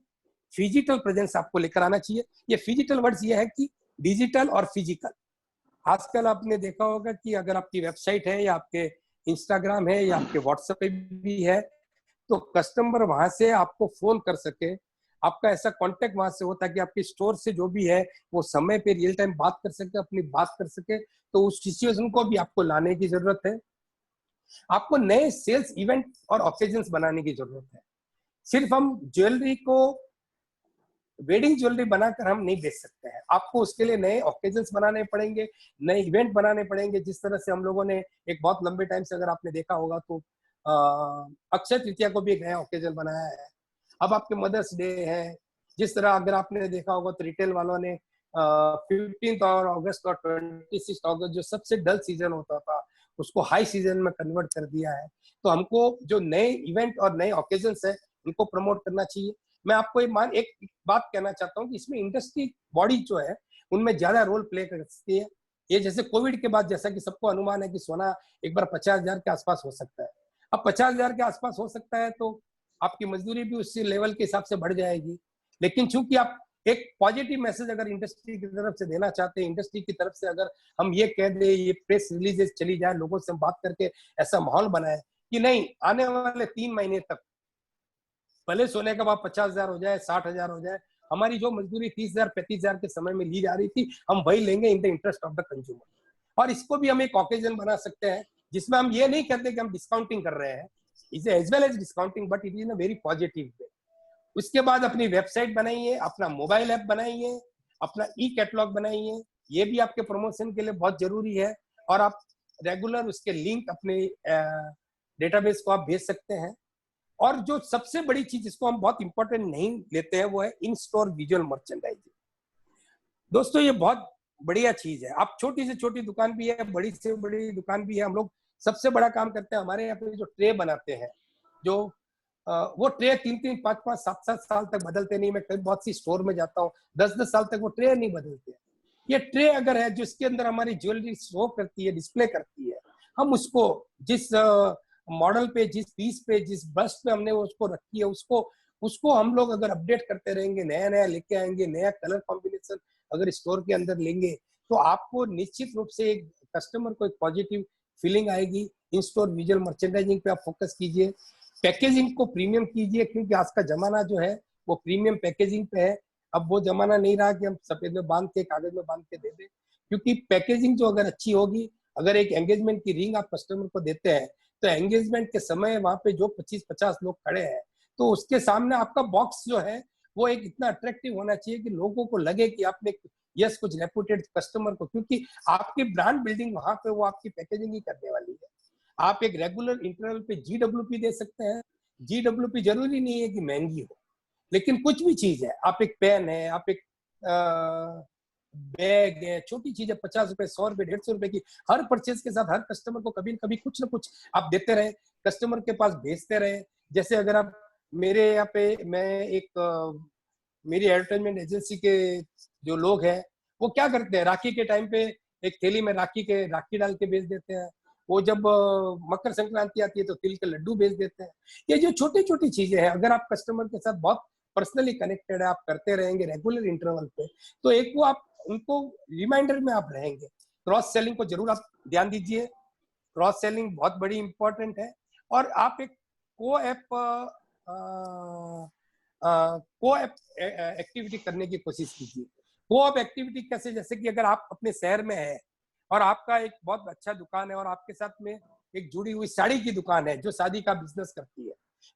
फिजिकल प्रेजेंस आपको लेकर आना चाहिए। ये फिजिकल वर्ड्स ये है कि डिजिटल और फिजिकल। आजकल आपने देखा होगा कि अगर आपकी वेबसाइट है या आपके इंस्टाग्राम है या आपके व्हाट्सएप पे भी है तो कस्टमर वहां से आपको फोन कर सके, आपका ऐसा कांटेक्ट वहां से हो ताकि आपके स्टोर से जो भी है वो समय पे रियल टाइम बात कर सके, अपनी बात कर सके। तो उस सिचुएशन को भी आपको लाने की जरूरत है। आपको नए सेल्स इवेंट और ऑकेजन्स बनाने की जरूरत है। सिर्फ हम ज्वेलरी को वेडिंग ज्वेलरी बनाकर हम नहीं बेच सकते हैं, आपको उसके लिए नए ऑकेजन्स बनाने पड़ेंगे, नए इवेंट बनाने पड़ेंगे। जिस तरह से हम लोगों ने एक बहुत लंबे टाइम से अगर आपने देखा होगा तो अक्षय तृतीया को भी एक नया ऑकेजन बनाया है। अब आपके मदर्स डे है, जिस तरह अगर आपने देखा होगा तो रिटेल वालों ने 15 अगस्त और 26 अगस्त जो सबसे डल सीजन होता था उसको हाई सीजन में कन्वर्ट कर दिया है। तो हमको जो नए इवेंट और नए ऑकेजन्स है उनको प्रमोट करना चाहिए। मैं आपको एक बात कहना चाहता हूँ कि इसमें इंडस्ट्री बॉडी जो है उनमें ज्यादा रोल प्ले कर सकती है। ये जैसे कोविड के बाद जैसा कि सबको अनुमान है कि सोना एक बार 50,000 के आसपास हो सकता है। अब 50,000 के आसपास हो सकता है तो आपकी मजदूरी भी उसी लेवल के हिसाब से बढ़ जाएगी। लेकिन चूंकि आप एक पॉजिटिव मैसेज अगर इंडस्ट्री की तरफ से देना चाहते हैं, इंडस्ट्री की तरफ से अगर हम ये कह दें, ये प्रेस रिलीजेस चली जाए, लोगों से हम बात करके ऐसा माहौल बनाए कि नहीं आने वाले 3 महीने तक भले सोने का भाव 50,000 हो जाए, 60,000 हो जाए, हमारी जो मजदूरी 30,000 35,000 के समय में ली जा रही थी हम वही लेंगे in the interest of the consumer. और इसको भी हम एक ऑकेजन बना सकते हैं जिसमें हम ये नहीं कहते कि हम डिस्काउंटिंग कर रहे हैं, is as well as discounting but it is in a very positive way. उसके बाद अपनी वेबसाइट बनाइए, अपना मोबाइल ऐप बनाइए, अपना ई कैटलॉग बनाइए, ये भी आपके प्रमोशन के लिए बहुत जरूरी है। और आप रेगुलर उसके लिंक अपने डेटाबेस को आप भेज सकते हैं। और जो सबसे बड़ी चीज जिसको हम बहुत इंपॉर्टेंट नहीं लेते हैं वो है इन स्टोर विजुअल मर्चेंडाइजिंग। दोस्तों ये बहुत बढ़िया चीज है। आप छोटी से छोटी दुकान भी है, बड़ी से बड़ी दुकान भी है, हम लोग सबसे बड़ा काम करते हैं हमारे यहाँ पे जो ट्रे बनाते हैं, जो वो ट्रे 3-3, 5-5, 7-7 साल तक बदलते नहीं। मैं कई बहुत सी स्टोर में जाता हूँ 10-10 साल तक वो ट्रे नहीं बदलते। ये ट्रे अगर है जिसके अंदर हमारी ज्वेलरी शो करती है, डिस्प्ले करती है, हम उसको जिस मॉडल पे, जिस पीस पे, जिस बस पे हमने उसको रखी है, उसको हम लोग अगर अपडेट करते रहेंगे, नया नया लेके आएंगे, नया कलर कॉम्बिनेशन अगर स्टोर के अंदर लेंगे, तो आपको निश्चित रूप से एक कस्टमर को एक पॉजिटिव फीलिंग आएगी। इन स्टोर विजुअल मर्चेंडाइजिंग पे आप फोकस कीजिए, पैकेजिंग को प्रीमियम कीजिए, क्योंकि आज का जमाना जो है वो प्रीमियम पैकेजिंग पे है। अब वो जमाना नहीं रहा कि हम सफेद में बांध के, कागज में बांध के दे दें, क्योंकि पैकेजिंग जो अगर अच्छी होगी, अगर एक एंगेजमेंट की रिंग आप कस्टमर को देते हैं, तो एंगेजमेंट के समय वहां पे जो 25-50 लोग खड़े हैं, तो उसके सामने आपका बॉक्स जो है वो एक इतना अट्रैक्टिव होना चाहिए कि लोगों को लगे कि आपने यस कुछ रेपुटेड कस्टमर को, क्योंकि आपकी ब्रांड बिल्डिंग वहां पे वो आपकी पैकेजिंग ही करने वाली है। आप एक रेगुलर इंटरवल पे GWP दे सकते हैं। GWP जरूरी नहीं है कि महंगी हो, लेकिन कुछ भी चीज है, आप एक पेन है, आप एक बैग है, छोटी चीज है, 50 रुपए, 100 रुपए, 150 रुपए की, हर परचेज के साथ हर कस्टमर को कभी न कभी कुछ ना कुछ आप देते रहे, कस्टमर के पास भेजते रहे। जैसे अगर आप मेरे यहाँ पे, मेरी एडवर्टाइजमेंट एजेंसी के जो लोग हैं वो क्या करते हैं, राखी के टाइम पे एक थैली में राखी डाल के बेच देते हैं। वो जब मकर संक्रांति आती है तो तिल के लड्डू बेच देते हैं। ये जो छोटी छोटी चीजें हैं, अगर आप कस्टमर के साथ बहुत पर्सनली कनेक्टेड है, आप करते रहेंगे रेगुलर इंटरवल पे, तो एक वो आप उनको रिमाइंडर में आप रहेंगे। क्रॉस सेलिंग को जरूर आप ध्यान दीजिए, क्रॉस सेलिंग बहुत बड़ी इंपॉर्टेंट है। और आप एक को ऐप एक्टिविटी करने की कोशिश कीजिए। को ऐप एक्टिविटी कैसे, जैसे कि अगर आप अपने शहर में है और आपका एक बहुत अच्छा दुकान है और आपके साथ में एक जुड़ी हुई साड़ी की दुकान है जो शादी का बिजनेस करती है,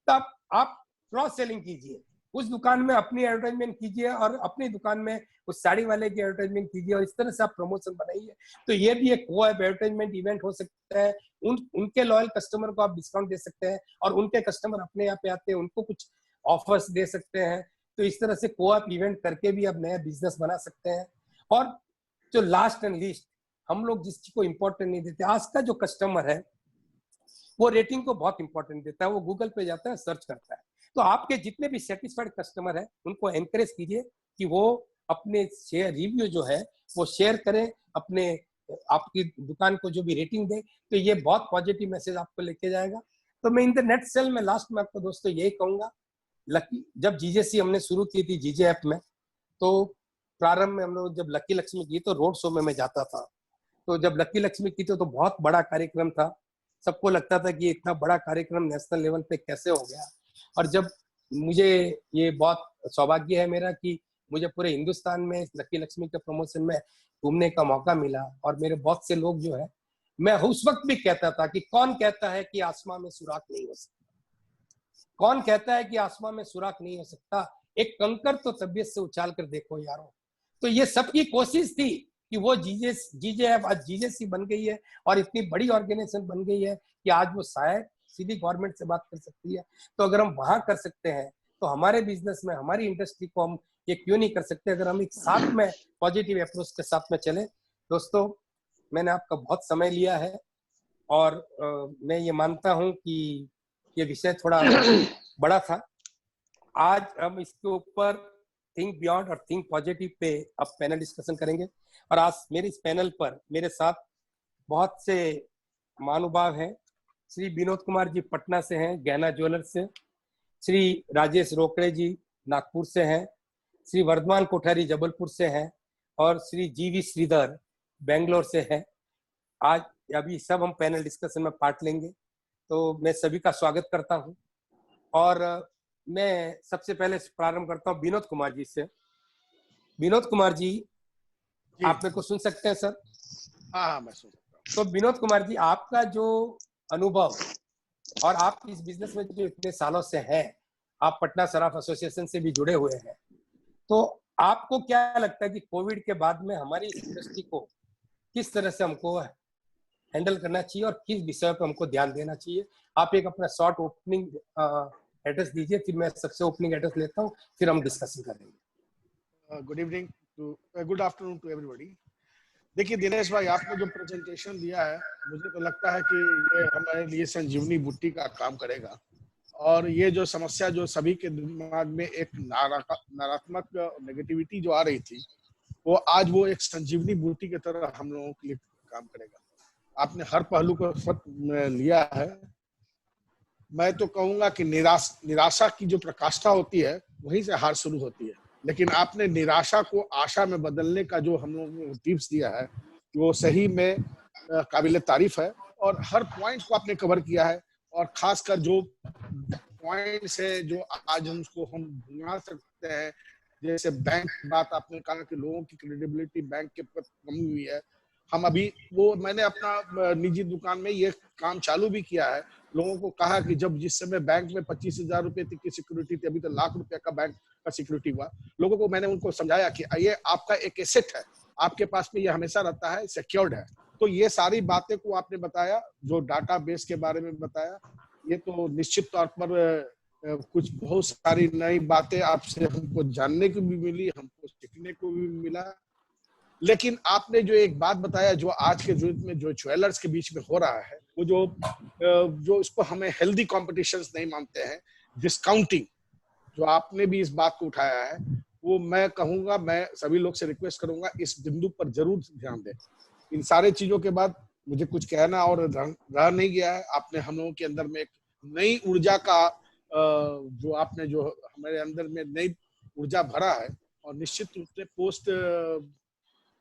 तो आप क्रॉस सेलिंग कीजिए, उस दुकान में अपनी एडवर्टाइजमेंट कीजिए और अपनी दुकान में उस साड़ी वाले की एडवर्टाइजमेंट कीजिए, और इस तरह से आप प्रमोशन बनाइए। तो ये भी एक को ऐप एडवर्टाइजमेंट इवेंट हो सकता है। उनके लॉयल कस्टमर को आप डिस्काउंट दे सकते हैं और उनके कस्टमर अपने यहाँ पे आते हैं, उनको कुछ ऑफर्स दे सकते हैं। तो इस तरह से को ऐप इवेंट करके भी आप नया बिजनेस बना सकते हैं। और जो लास्ट एंड लीस्ट, हम लोग जिस चीज को इंपॉर्टेंट नहीं देते, आज का जो कस्टमर है वो रेटिंग को बहुत इंपॉर्टेंट देता है, वो गूगल पे जाता है, सर्च करता है। तो आपके जितने भी सेटिस्फाइड कस्टमर है उनको एनकरेज कीजिए कि वो अपने शेयर रिव्यू जो है वो शेयर करें, अपने आपकी दुकान को जो भी रेटिंग दे, तो ये बहुत पॉजिटिव मैसेज आपको लेके जाएगा। तो मैं इन द नेट सेल में लास्ट में आपको दोस्तों यही कहूंगा, जब जीजेसी हमने शुरू की थी जीजे ऐप में, तो प्रारंभ में हम लोग जब लकी लक्ष्मी की तो रोड शो में मैं जाता था। तो जब लकी लक्ष्मी की तो बहुत बड़ा कार्यक्रम था, सबको लगता था कि इतना बड़ा कार्यक्रम नेशनल लेवल पे कैसे हो गया। और जब मुझे ये बहुत सौभाग्य है मेरा कि मुझे पूरे हिंदुस्तान में लकी लक्ष्मी के प्रमोशन में घूमने का मौका मिला, और मेरे बहुत से लोग जो है, मैं उस वक्त भी कहता था कि कौन कहता है कि आसमां में सुराख नहीं हो सकता, कौन कहता है कि आसमां में सुराख नहीं हो सकता, एक कंकर तो तबीयत से उछाल कर देखो यारो। तो ये सबकी कोशिश थी कि वो जीजे आज जीजेसी बन गई है और इतनी बड़ी ऑर्गेनाइजेशन बन गई है कि आज वो शायद सीधी गवर्नमेंट से बात कर सकती है। तो अगर हम वहां कर सकते हैं तो हमारे बिजनेस में, हमारी इंडस्ट्री को हम ये क्यों नहीं कर सकते, अगर हम एक साथ में पॉजिटिव अप्रोच के साथ में चले। दोस्तों, मैंने आपका बहुत समय लिया है और मैं ये मानता हूं कि ये विषय थोड़ा बड़ा था। आज हम इसके ऊपर थिंक बियॉन्ड और थिंक पॉजिटिव पे अब पैनल डिस्कशन करेंगे। और आज मेरे इस पैनल पर मेरे साथ बहुत से महानुभाव हैं। श्री विनोद कुमार जी पटना से हैं, गहना ज्वेलर्स से। श्री राजेश रोकड़े जी नागपुर से हैं। श्री वर्धमान कोठारी जबलपुर से हैं और श्री जीवी श्रीधर बेंगलोर से हैं। आज अभी सब हम पैनल डिस्कशन में पार्ट लेंगे, तो मैं सभी का स्वागत करता हूं। और मैं सबसे पहले प्रारंभ करता हूं विनोद कुमार जी से। विनोद कुमार जी, आप मेरे को सुन सकते हैं सर? हाँ, मैं सुन सकता हूँ। तो विनोद कुमार जी, आपका जो अनुभव और आप इस बिजनेस में जो इतने सालों से हैं, आप पटना सराफ एसोसिएशन से भी जुड़े हुए हैं, तो आपको क्या लगता है कि कोविड के बाद में हमारी इस इंडस्ट्री को किस तरह से हमको हैंडल करना चाहिए और किस विषय पर हमको ध्यान देना चाहिए? आप एक अपना शॉर्ट ओपनिंग एड्रेस दीजिए, फिर मैं सबसे ओपनिंग एड्रेस लेता हूँ, फिर हम डिस्कशन करेंगे। Good afternoon to everybody. देखिए दिनेश भाई, आपने जो प्रेजेंटेशन दिया है, मुझे तो लगता है कि ये हमारे लिए संजीवनी बूटी का काम करेगा। और ये जो समस्या जो सभी के दिमाग में एक नकारात्मक नेगेटिविटी जो आ रही थी, वो आज वो एक संजीवनी बूटी की तरह हम लोगों के लिए काम करेगा। आपने हर पहलू को लिया है मैं तो कहूंगा कि निराशा की जो प्रकाष्ठा होती है वहीं से हार शुरू होती है। लेकिन आपने निराशा को आशा में बदलने का जो हम लोगों को टिप्स दिया है वो सही में काबिल तारीफ है, और हर पॉइंट को आपने कवर किया है। और खासकर जो पॉइंट्स है जो आज हम उसको हम भुला सकते हैं, जैसे बैंक की बात आपने कहा कि लोगों की क्रेडिबिलिटी बैंक के प्रति कमी हुई है। हम अभी वो मैंने अपना निजी दुकान में ये काम चालू भी किया है, लोगों को कहा कि जब जिस समय बैंक में 25,000 रुपए तक की सिक्योरिटी थी, अभी तो लाख रुपए का बैंक का सिक्योरिटी हुआ। लोगों को मैंने उनको समझाया कि ये आपका एक एसेट है, आपके पास में ये हमेशा रहता है, सिक्योर्ड है। तो ये सारी बातें को आपने बताया, जो डाटा बेस के बारे में बताया, ये तो निश्चित तौर पर कुछ बहुत सारी नई बातें आपसे हमको जानने को भी मिली, हमको सीखने को भी मिला। लेकिन आपने जो एक बात बताया, जो आज के युग में जो ज्वेलर्स के बीच में हो रहा है, वो जो इसको हमें हेल्दी कॉम्पिटिशन्स नहीं मानते हैं, डिस्काउंटिंग, जो आपने भी इस बात को उठाया है, वो मैं कहूंगा, मैं सभी लोग से रिक्वेस्ट करूंगा इस बिंदु पर जरूर ध्यान दें। इन सारे चीजों के बाद मुझे कुछ कहना और रह नहीं गया है। आपने हम लोगों के अंदर में एक नई ऊर्जा का जो आपने जो हमारे अंदर में नई ऊर्जा भरा है, और निश्चित रूप से पोस्ट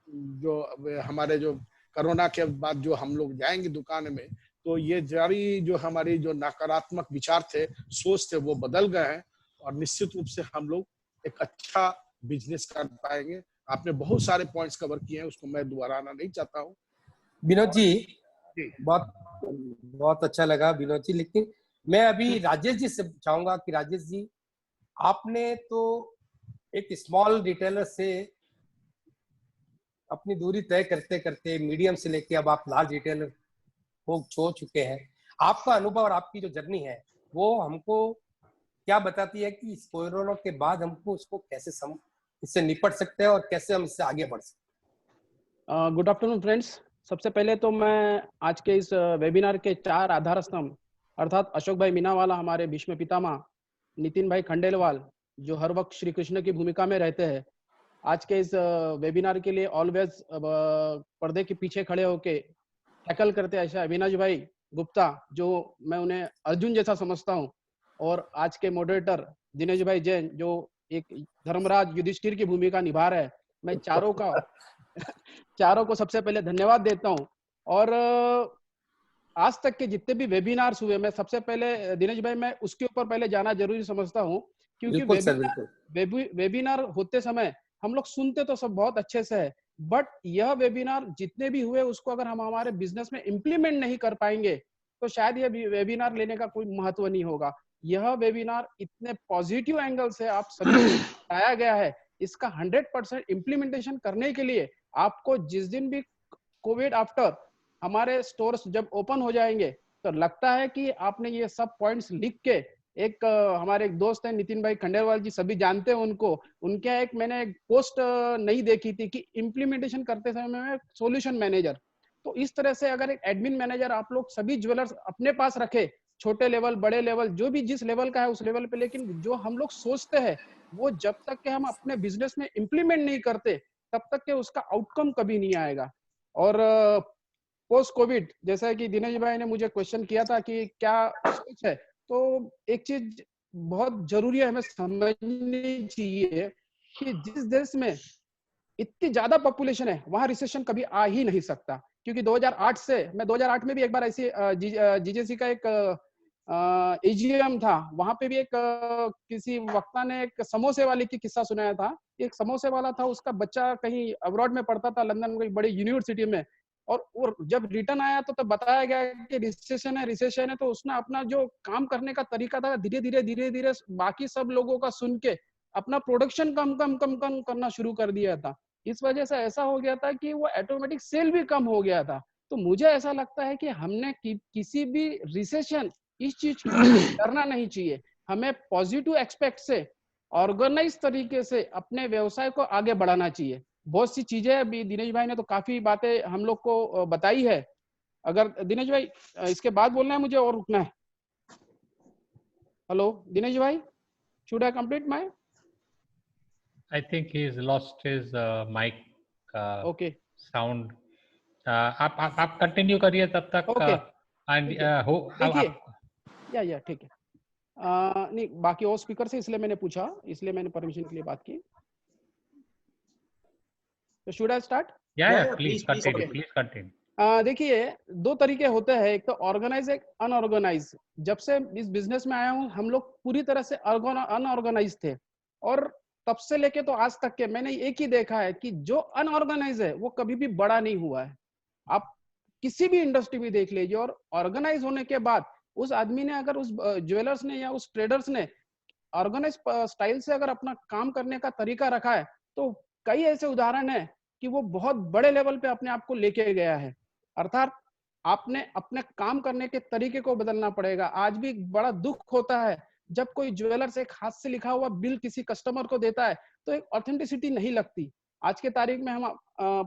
जो हमारे जो कोरोना के बाद जो हम लोग जाएंगे दुकान में, तो ये जारी जो हमारी जो नकारात्मक विचार थे, सोच थे, वो बदल गए हैं, और निश्चित रूप से हम लोग एक अच्छा बिजनेस कर पाएंगे। आपने बहुत सारे पॉइंट्स कवर किए हैं, उसको मैं दोहराना नहीं चाहता हूँ। विनोद जी, बहुत अच्छा लगा विनोद जी। लेकिन मैं अभी राजेश जी से चाहूंगा कि राजेश जी, आपने तो एक स्मॉल रिटेलर से अपनी दूरी तय करते करते मीडियम से लेके अब आप लार्ज रिटेलर हो चुके हैं। आपका अनुभव और आपकी जो जर्नी है वो हमको क्या बताती है कि इस कोरोना के बाद हमको उसको कैसे इससे निपट सकते हैं और कैसे हम इससे आगे बढ़ सकते हैं? Good afternoon friends. सबसे पहले तो मैं आज के इस वेबिनार के 4 आधार स्तंभ अर्थात अशोक भाई मीनावाला, हमारे भीष्म पितामह, नितिन भाई खंडेलवाल जो हर वक्त श्री कृष्ण की भूमिका में रहते हैं, आज के इस वेबिनार के लिए ऑलवेज पर्दे के पीछे खड़े होके टैकल करते हैं ऐसा अविनाश भाई गुप्ता, जो मैं उन्हें अर्जुन जैसा समझता हूँ, और आज के मॉडरेटर दिनेश भाई जैन जो एक धर्मराज युधिष्ठिर की भूमिका निभा रहे हैं। मैं चारों को सबसे पहले धन्यवाद देता हूँ। और आज तक के जितने भी वेबिनार्स हुए, मैं सबसे पहले दिनेश भाई मैं उसके ऊपर पहले जाना जरूरी समझता हूँ, क्योंकि वेबिनार होते समय हम लोग सुनते तो सब बहुत अच्छे से है, बट यह वेबिनार जितने भी हुए उसको अगर हम हमारे बिजनेस में इम्प्लीमेंट नहीं कर पाएंगे तो शायद यह वेबिनार लेने का कोई महत्व नहीं होगा। यह वेबिनार इतने पॉजिटिव एंगल से आप सभी को बताया गया है, इसका 100% इम्प्लीमेंटेशन करने के लिए आपको जिस दिन भी कोविड आफ्टर हमारे स्टोर्स जब ओपन हो जाएंगे, तो लगता है कि आपने ये सब पॉइंट्स लिख के एक हमारे एक दोस्त है नितिन भाई खंडेलवाल जी, सभी जानते हैं उनको, उनके एक मैंने एक पोस्ट नहीं देखी थी कि इम्प्लीमेंटेशन करते समय में सॉल्यूशन मैनेजर। तो इस तरह से अगर एक एडमिन मैनेजर आप लोग सभी ज्वेलर्स अपने पास रखे, छोटे लेवल बड़े लेवल जो भी जिस लेवल का है उस लेवल पे, लेकिन जो हम लोग सोचते हैं वो जब तक के हम अपने बिजनेस में इम्प्लीमेंट नहीं करते तब तक के उसका आउटकम कभी नहीं आएगा। और पोस्ट कोविड, जैसा कि दिनेश भाई ने मुझे क्वेश्चन किया था कि क्या सोच है, तो एक चीज बहुत जरूरी है हमें समझनी चाहिए कि जिस देश में इतनी ज्यादा पॉपुलेशन है वहां रिसेशन कभी आ ही नहीं सकता, क्योंकि 2008 से मैं 2008 में भी एक बार ऐसी जीजेसी का एक एजीएम था, वहां पे भी एक किसी वक्ता ने एक समोसे वाले की किस्सा सुनाया था। एक समोसे वाला था, उसका बच्चा कहीं अब्रॉड में पढ़ता था, लंदन में बड़ी यूनिवर्सिटी में, और जब रिटर्न आया तो तब बताया गया कि रिसेशन है, तो उसने अपना जो काम करने का तरीका था धीरे धीरे बाकी सब लोगों का सुन के अपना प्रोडक्शन कम करना शुरू कर दिया था। इस वजह से ऐसा हो गया था कि वो ऑटोमेटिक सेल भी कम हो गया था। तो मुझे ऐसा लगता है कि हमने किसी भी रिसेशन इस चीज करना नहीं चाहिए, हमें पॉजिटिव एक्सपेक्ट से ऑर्गेनाइज तरीके से अपने व्यवसाय को आगे बढ़ाना चाहिए। बहुत सी चीजें अभी दिनेश भाई ने तो काफी बातें हम लोग को बताई है। अगर दिनेश भाई इसके बाद बोलना है मुझे और रुकना है? हेलो दिनेश भाई, should I complete my? I think he's lost his mic okay sound. आप कंटिन्यू करिए तब तक। okay. and या ठीक है। नहीं, बाकी और स्पीकर से इसलिए मैंने पूछा, इसलिए मैंने परमिशन के लिए बात की। तो should I start? Please continue. देखिए, दो तरीके होते हैं, एक तो ऑर्गेनाइज, एक अनऑर्गेनाइज। जब से इस बिजनेस में आया हूँ, हम लोग पूरी तरह से अनऑर्गेनाइज थे, और तब से लेके तो आज तक के मैंने एक ही देखा है कि जो अनऑर्गेनाइज है वो कभी भी बड़ा नहीं हुआ है। आप किसी भी इंडस्ट्री में देख लीजिए, और ऑर्गेनाइज होने के बाद उस आदमी ने, अगर उस ज्वेलर्स ने या उस ट्रेडर्स ने ऑर्गेनाइज स्टाइल से अगर अपना काम करने का तरीका रखा है, तो कई ऐसे उदाहरण है कि वो बहुत बड़े लेवल पे अपने आप को लेके गया है। अर्थात आपने अपने काम करने के तरीके को बदलना पड़ेगा। आज भी बड़ा दुख होता है जब कोई ज्वेलर्स एक हाथ से लिखा हुआ बिल किसी कस्टमर को देता है तो एक ऑथेंटिसिटी नहीं लगती। आज के तारीख में हम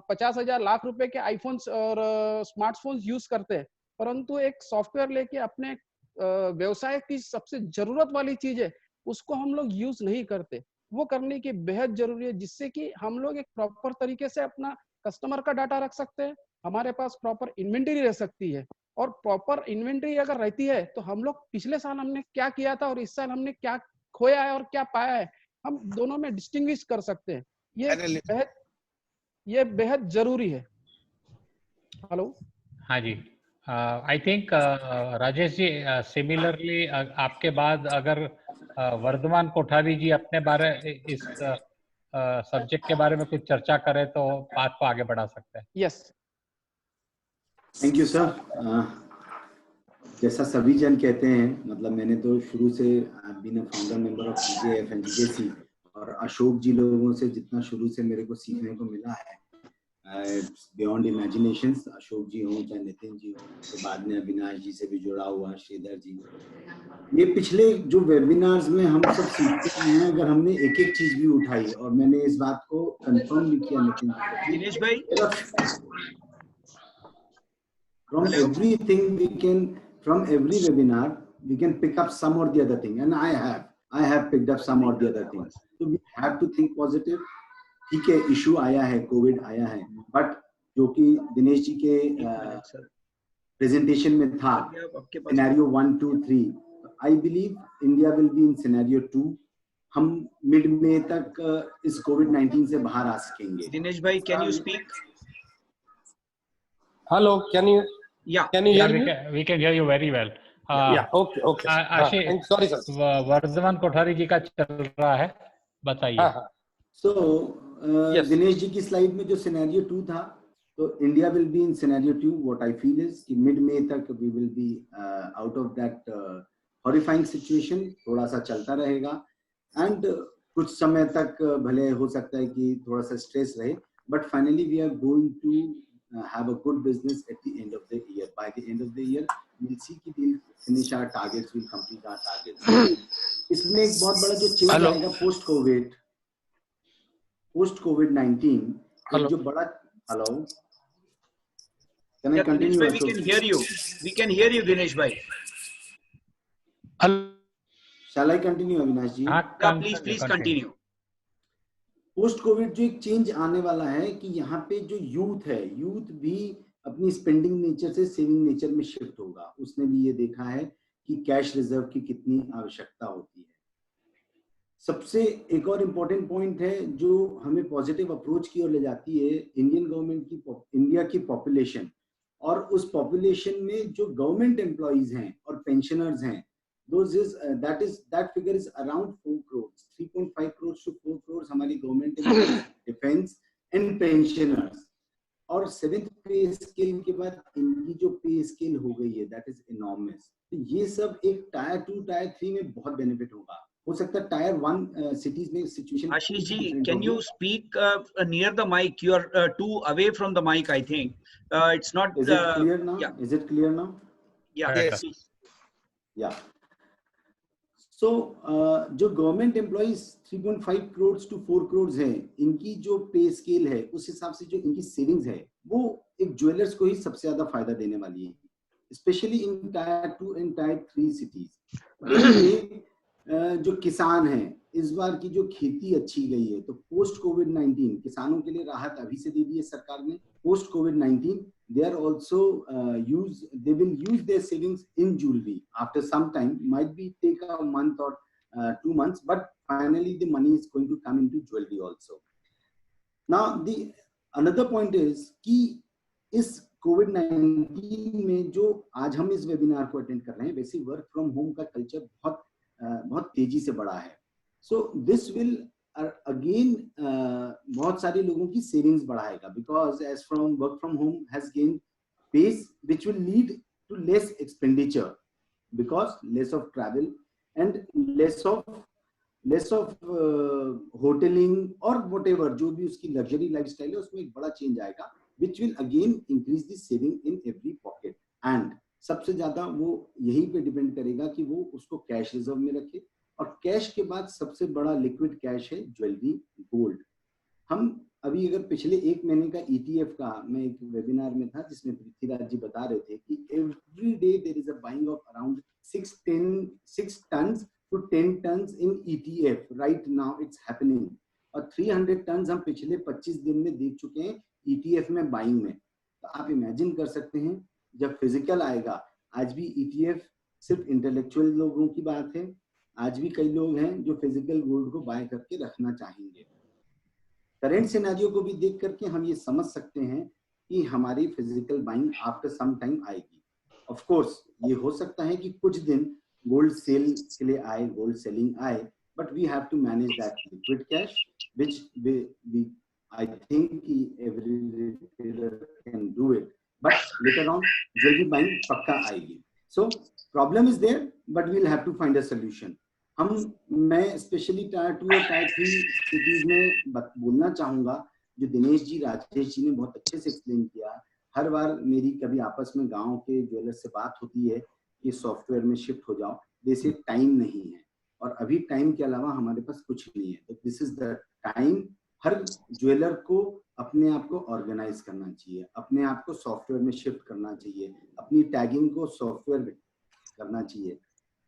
50,000 लाख रुपए के आईफोन्स और स्मार्टफोन्स यूज करते हैं, परंतु एक सॉफ्टवेयर लेके अपने व्यवसाय की सबसे जरूरत वाली चीज है उसको हम लोग यूज नहीं करते। वो करने की बेहद जरूरी है, जिससे कि हम लोग एक प्रॉपर तरीके से अपना कस्टमर का डाटा रख सकते हैं, हमारे पास प्रॉपर इन्वेंटरी रह सकती है। और प्रॉपर इन्वेंटरी अगर रहती है तो हम लोग पिछले साल हमने क्या किया था और इस साल हमने क्या खोया है और क्या पाया है, हम दोनों में डिस्टिंग्विश कर सकते हैं। ये बेहद जरूरी है। हेलो, हाँ जी, I think Rajesh ji, similarly आपके बाद अगर वर्धमान कोठारी जी अपने बारे इस सब्जेक्ट के बारे में कुछ चर्चा करें तो बात को आगे बढ़ा सकते हैं। Yes, thank you sir. जैसा सभी जन कहते हैं, मतलब मैंने तो शुरू से been a founder member of CJF and GJC, और अशोक जी लोगों से जितना शुरू से मेरे को सीखने को मिला है, बियॉन्ड इमेजिनेशंस, अशोक जी हो चाहे नितिन जी हो, तो बाद में अविनाश जी से भी जुड़ा हुआ श्रीधर जी। ये पिछले जो वेबिनार्स में हम सब सीखते हैं, अगर हमने एक एक चीज भी उठाई, और मैंने इस बात को कंफर्म भी किया नितिन जी, दिनेश भाई, from everything we can, from every webinar we can pick up some or the other thing, and I have picked up some or the other thing. So we have to think positive. ठीक है, issue आया है, Covid आया है, but जो कि दिनेश जी के presentation में था, scenario 1, 2, 3, I believe India will be in scenario 2। हम मिड में तक इस कोविड-19 से बाहर आ सकेंगे। दिनेश भाई, can you speak? Hello, can you hear me? We can hear you very well. Okay. Ashish, sorry sir. Vardhaman Kothari ji का चल रहा है, बताइए। So दिनेश जी की स्लाइड में जो सिनेरियो 2 था, तो India will be in scenario 2। What I feel is कि मिड मई तक we will be out of that horrifying situation. थोड़ा सा चलता रहेगा, एंड कुछ समय तक भले हो सकता है कि थोड़ा सा स्ट्रेस रहे, but finally we are going to have a good business at the end of the year. By the end of the year, we'll see कि we'll finish our targets, we'll complete our targets. इसमें एक बहुत बड़ा जो change आएगा post COVID-19, जो बड़ा can I continue? Dinesh bhai, we can hear you. We can hear you, Dinesh bhai. Shall I continue, Avinash ji? Please continue. Post Covid जो एक चेंज आने वाला है कि यहाँ पे जो यूथ है, यूथ भी अपनी स्पेंडिंग नेचर से सेविंग नेचर में शिफ्ट होगा। उसने भी ये देखा है कि कैश रिजर्व की कितनी आवश्यकता होती है। सबसे एक और इम्पोर्टेंट पॉइंट है जो हमें पॉजिटिव अप्रोच की ओर ले जाती है, इंडियन गवर्नमेंट की, इंडिया की पॉपुलेशन, और उस पॉपुलेशन में जो गवर्नमेंट एम्प्लॉइज हैं और पेंशनर्स हैं, that figure is around 4 crores, 3.5 crores to 4 crores हमारी गवर्नमेंट, डिफेंस एंड पेंशनर्स। और 7th पे स्केल के बाद इनकी जो पे स्केल हो गई है, दैट इज इनॉर्मस। तो ये सब एक टायर 2, टायर 3 में बहुत बेनिफिट होगा। हो सकता है टायर 1 सिटीज में situation. Ashish ji, can you speak near the mic? You are too away from the mic, I think. It's not clear now? Is it clear now? या So, जो government employees 3.5 crore to 4 crore हैं, इनकी जो पे स्केल है उस हिसाब से जो इनकी सेविंग्स है वो एक ज्वेलर्स को ही सबसे ज्यादा फायदा देने वाली है, specially in tyre 2 and tyre 3 cities. जो किसान हैं, इस बार की जो खेती अच्छी गई है, तो पोस्ट कोविड-19 किसानों के लिए राहत अभी से दे दी है सरकार ने। Post covid they are also they will use their savings in jewelry after some time, might be take a month or 2 months, but finally the money is going to come into jewelry also. Now the another point is कि इस कोविड-19 में जो आज हम इस webinar को attend कर रहे हैं, वैसे वर्क फ्रॉम होम का कल्चर बहुत तेजी से बढ़ा है. सो दिस विल अगेन बहुत सारे लोगों की सेविंग्स बढ़ाएगा, because as from work from home has gain pace which will lead to less expenditure, because less of travel and less of hoteling और व्हाटएवर जो भी उसकी लग्जरी लाइफस्टाइल है उसमें एक बड़ा चेंज आएगा, which will again increase the saving in every pocket. And सबसे ज्यादा वो यही पे डिपेंड करेगा कि वो उसको कैश रिजर्व में रखे, और कैश के बाद सबसे बड़ा लिक्विड कैश है ज्वेलरी, गोल्ड. हम अभी अगर पिछले 1 महीने का ETF का, मैं एक वेबिनार में था जिसमें पृथ्वीराज जी बता रहे थे कि every day there is a buying of around 6 tons to 10 tons in ETF. Right now it's happening. और 300 tons हम पिछले 25 दिन में देख चुके हैं ETF में बाइंग में. तो आप इमेजिन कर सकते हैं जब फिजिकल आएगा. आज भी ETF सिर्फ इंटेलेक्चुअल लोगों की बात है, आज भी कई लोग हैं जो फिजिकल गोल्ड को बाय करके रखना चाहेंगे. करंट सिनेरियो को भी देख करके हम ये समझ सकते हैं कि हमारी physical buying after some time आएगी. ऑफ कोर्स ये हो सकता है कि कुछ दिन गोल्ड सेल के लिए आए, गोल्ड सेलिंग आए, but we have to manage that liquid cash, which I think every retailer can do it, but later on jewelry buying pakka आएगी. So problem is there, but we'll have to find a solution. मैं specially tyre 2 और tyre 3 cities में बोलना चाहूंगा, जो दिनेश जी, राजेश जी ने बहुत अच्छे से एक्सप्लेन किया. हर बार मेरी कभी आपस में गांव के ज्वेलर से बात होती है कि सॉफ्टवेयर में शिफ्ट हो जाओ, जैसे टाइम नहीं है, और अभी टाइम के अलावा हमारे पास कुछ नहीं है. तो this is the time. Her jeweller को अपने आप को ऑर्गेनाइज करना चाहिए, अपने आप को सॉफ्टवेयर में शिफ्ट करना चाहिए, अपनी टैगिंग को सॉफ्टवेयर में करना चाहिए.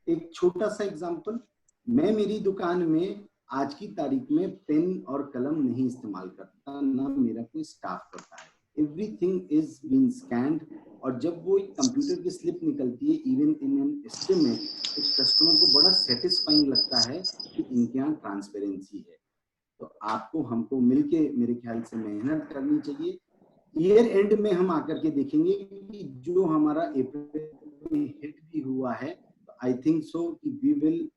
एक छोटा सा एग्जांपल, मैं मेरी दुकान में आज की तारीख में पेन और कलम नहीं इस्तेमाल करता, ना मेरा कोई स्टाफ करता है. एवरीथिंग इज बीन स्कैन्ड, और जब वो एक कंप्यूटर की स्लिप निकलती है इवन इन एन एस्टिमेट, एक कस्टमर को बड़ा सेटिस्फाइंग लगता है कि इनके यहाँ ट्रांसपेरेंसी है. तो आपको हमको मिलके मेरे ख्याल से मेहनत करनी चाहिए. ईयर एंड में हम आकर के देखेंगे कि जो हमारा अप्रैल में हिट भी हुआ है, आई थिंक सो कि वी विल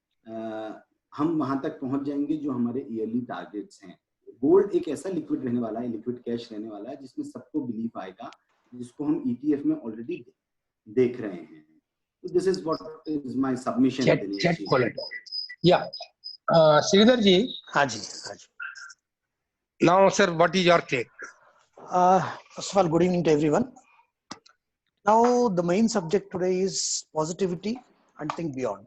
हम वहां तक पहुंच जाएंगे जो हमारे ईयरली टारगेट्स हैं. गोल्ड एक ऐसा लिक्विड रहने वाला है, लिक्विड कैश रहने वाला है, जिसमें सबको बिलीव आएगा, जिसको हम ETF में ऑलरेडी देख रहे हैं. So this is what is my submission. Chat quality. Yeah. Sridhar ji. हाँ जी. Now, sir, what is your take? First of all, good evening to everyone. Now, the main subject today is positivity and think beyond.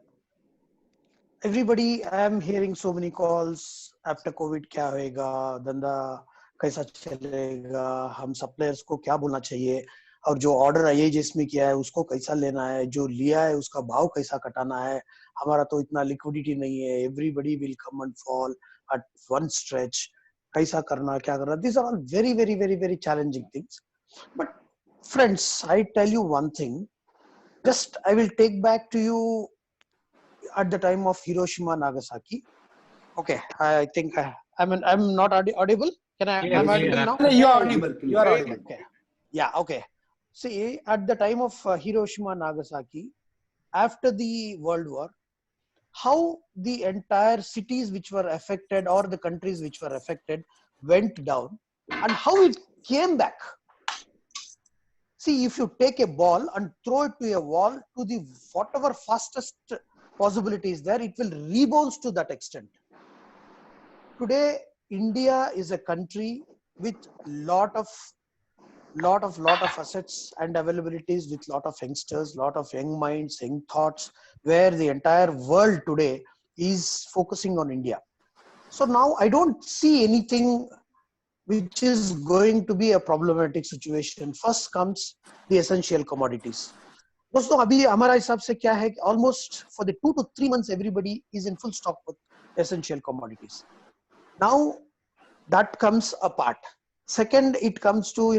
Everybody, I am hearing so many calls. After COVID क्या होएगा, धंधा कैसा चलेगा, हम suppliers को क्या बोलना चाहिए, और जो ऑर्डर IAS में किया है उसको कैसा लेना है, जो लिया है उसका भाव कैसा कटाना है, हमारा तो इतना लिक्विडिटी नहीं है, everybody will come and fall eight one stretch, कैसा करना, क्या करना. These are all very very very very challenging things. But friends, I tell you one thing, just I will take back to you at the time of Hiroshima, Nagasaki. Okay, I think I'm not audible. Can I? Yes, am audible now? No, you are audible. You are audible. Okay. Yeah. Okay. See, at the time of Hiroshima, Nagasaki, after the World War, how the entire cities which were affected or the countries which were affected went down, and how it came back. See, if you take a ball and throw it to a wall, to the whatever fastest possibility is there, it will rebound to that extent. Today, India is a country with lot of assets and availabilities, with lot of youngsters, lot of young minds, young thoughts, where the entire world today is focusing on India. So now I don't see anything which is going to be a problematic situation. First comes the essential commodities. दोस्तों अभी हमारा हिसाब से क्या है, almost for the 2 to 3 months everybody is in full stock with essential commodities. Now that comes apart. Second, it comes to,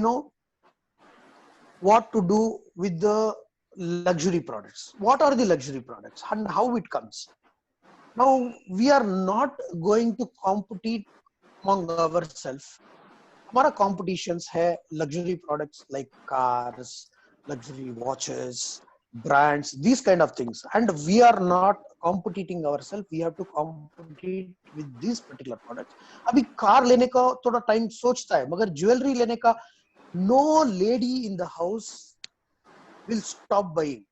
what to do with the luxury products. What are the luxury products and how it comes? Now we are not going to compete among ourselves. हमारा competitions है luxury products like cars, luxury watches, brands, these kind of things, and we are not competing ourselves. We have to compete with these particular products. अभी car लेने का थोड़ा time सोचता है, मगर jewelry लेने का no lady in the house will stop buying.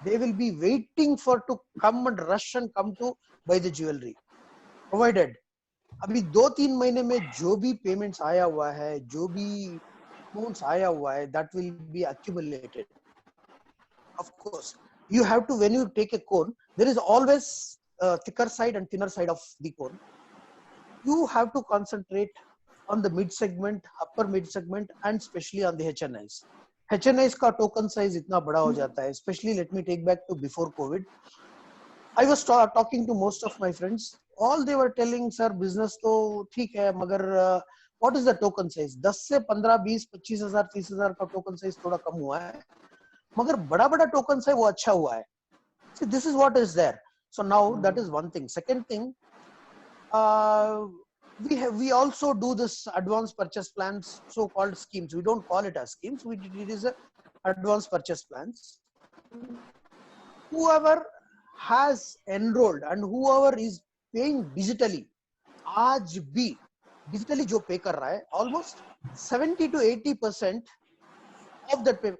They will be waiting for to come and rush and come to buy the jewelry, provided अभी 2-3 महीने में जो भी पेमेंट्स आया हुआ है, जो भी अमाउंट्स आया हुआ है, that will be accumulated. Of course, you have to, when you take a cone, there is always a thicker side and thinner side of the cone. You have to concentrate on the mid segment, upper mid segment, and especially on the HNIs. HNIs का token size इतना बड़ा हो जाता है, especially let me take back to before COVID. I was talking to most of my friends. All they were telling, sir, business तो ठीक है, मगर what is the token size? 10 से 15, 20, 25,000, 30,000 का token size थोड़ा कम हुआ है, मगर बड़ा token size वो अच्छा हुआ है. See, this is what is there. So now that is one thing. Second thing, we also do this advanced purchase plans, so-called schemes. We don't call it as schemes. It is a advanced purchase plans. Whoever has enrolled and whoever is paying digitally, आज भी digitally जो pay कर रहा है, almost 70 to 80% of that pay.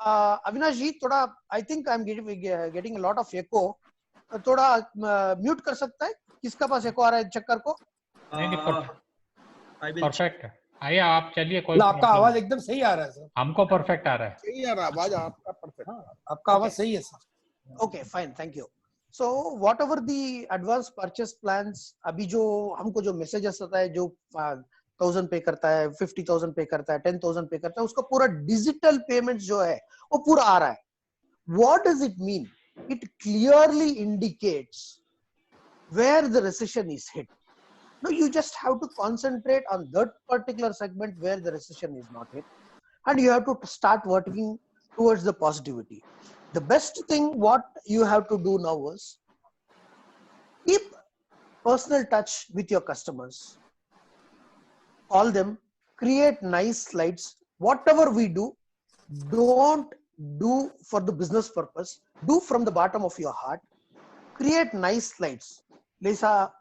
Avinash जी, थोड़ा I think I'm getting a lot of echo. थोड़ा mute कर सकता है? किसका पास echo आ रहा है, चेक कर को? नहीं, परफेक्ट है. आइए आप चलिए, कोई आपका आवाज एकदम सही आ रहा है सर. हमको परफेक्ट आ रहा है. सही आ रहा है आवाज आपका, परफेक्ट. आपका आवाज सही है sir. Okay, fine, thank you. So whatever the advanced purchase plans, अभी जो हमको जो messages आता है, जो 1000 पे करता है, 50,000 पे करता है, 10,000 पे करता है, उसका पूरा digital payments जो है वो पूरा आ रहा है. What does it mean? It clearly indicates where the recession is hit. No, you just have to concentrate on that particular segment where the recession is not hit, and you have to start working towards the positivity. The best thing what you have to do now is keep personal touch with your customers. Call them, create nice slides. Whatever we do, don't do for the business purpose. Do from the bottom of your heart. Create nice slides. Lisa,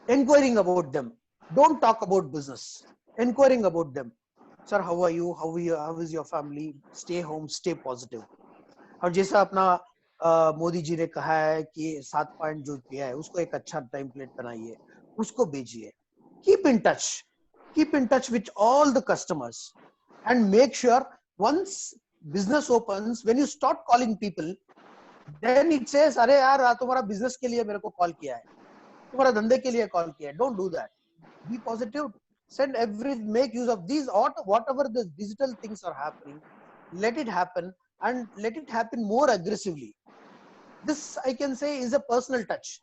inquiring about them. Don't talk about business. Inquiring about them. Sir, how are you? How is your family? Stay home, stay positive. और जैसा अपना मोदी जी ने कहा है कि 7 point जो किया है उसको एक अच्छा टेम्पलेट बनाइए, उसको भेजिए. Keep in touch with all the customers and make sure once business opens, when you start calling people, then it says, अरे यार तुम्हारा business के लिए मेरे को call किया है, तुम्हारा धंधे के लिए call किया है. Don't do that. Be positive. Make use of these, whatever the digital things are happening, let it happen. And let it happen more aggressively. This, I can say, is a personal touch.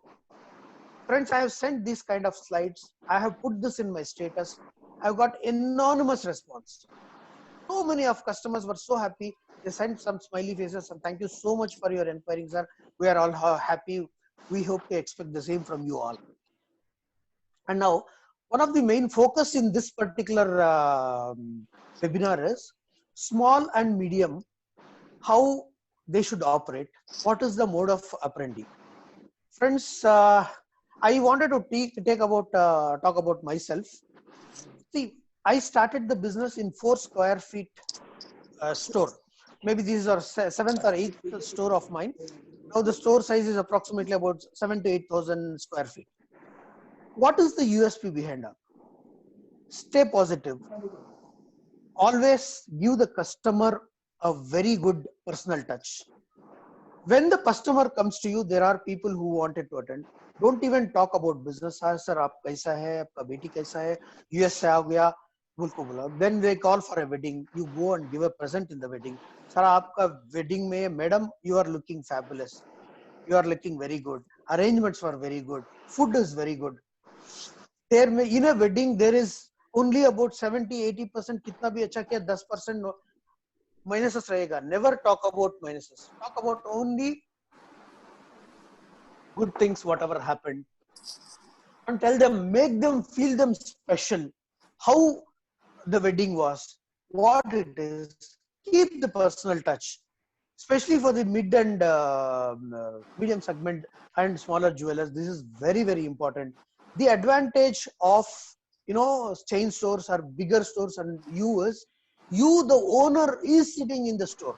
Friends, I have sent these kind of slides. I have put this in my status. I've got enormous response. So many of customers were so happy. They sent some smiley faces and thank you so much for your inquiry, sir. We are all happy. We hope to expect the same from you all. And now, one of the main focus in this particular webinar is small and medium, how they should operate. What is the mode of operandi? Friends, I wanted to talk about myself. See, I started the business in 4 square feet store. Maybe this is our 7th or 8th store of mine. Now the store size is approximately about 7,000 to 8,000 square feet. What is the USP behind that? Stay positive. Always give the customer a very good personal touch. When the customer comes to you, there are people who wanted to attend. Don't even talk about business. Sir, aap kaisa hai? Aapka beti kaisa hai? US se aa gaya. Then they call for a wedding. You go and give a present in the wedding. Sir, aapka wedding mein, madam, you are looking fabulous. You are looking very good. Arrangements were very good. Food is very good. In a wedding, there is only about 70-80% kitna bhi acha kiya, 10% minuses रहेगा. Never talk about minuses. Talk about only good things, whatever happened, and tell them, make them feel them special. How the wedding was, what it is. Keep the personal touch, especially for the mid and medium segment and smaller jewelers. This is very, very important. The advantage of chain stores or bigger stores and you is, the owner is sitting in the store.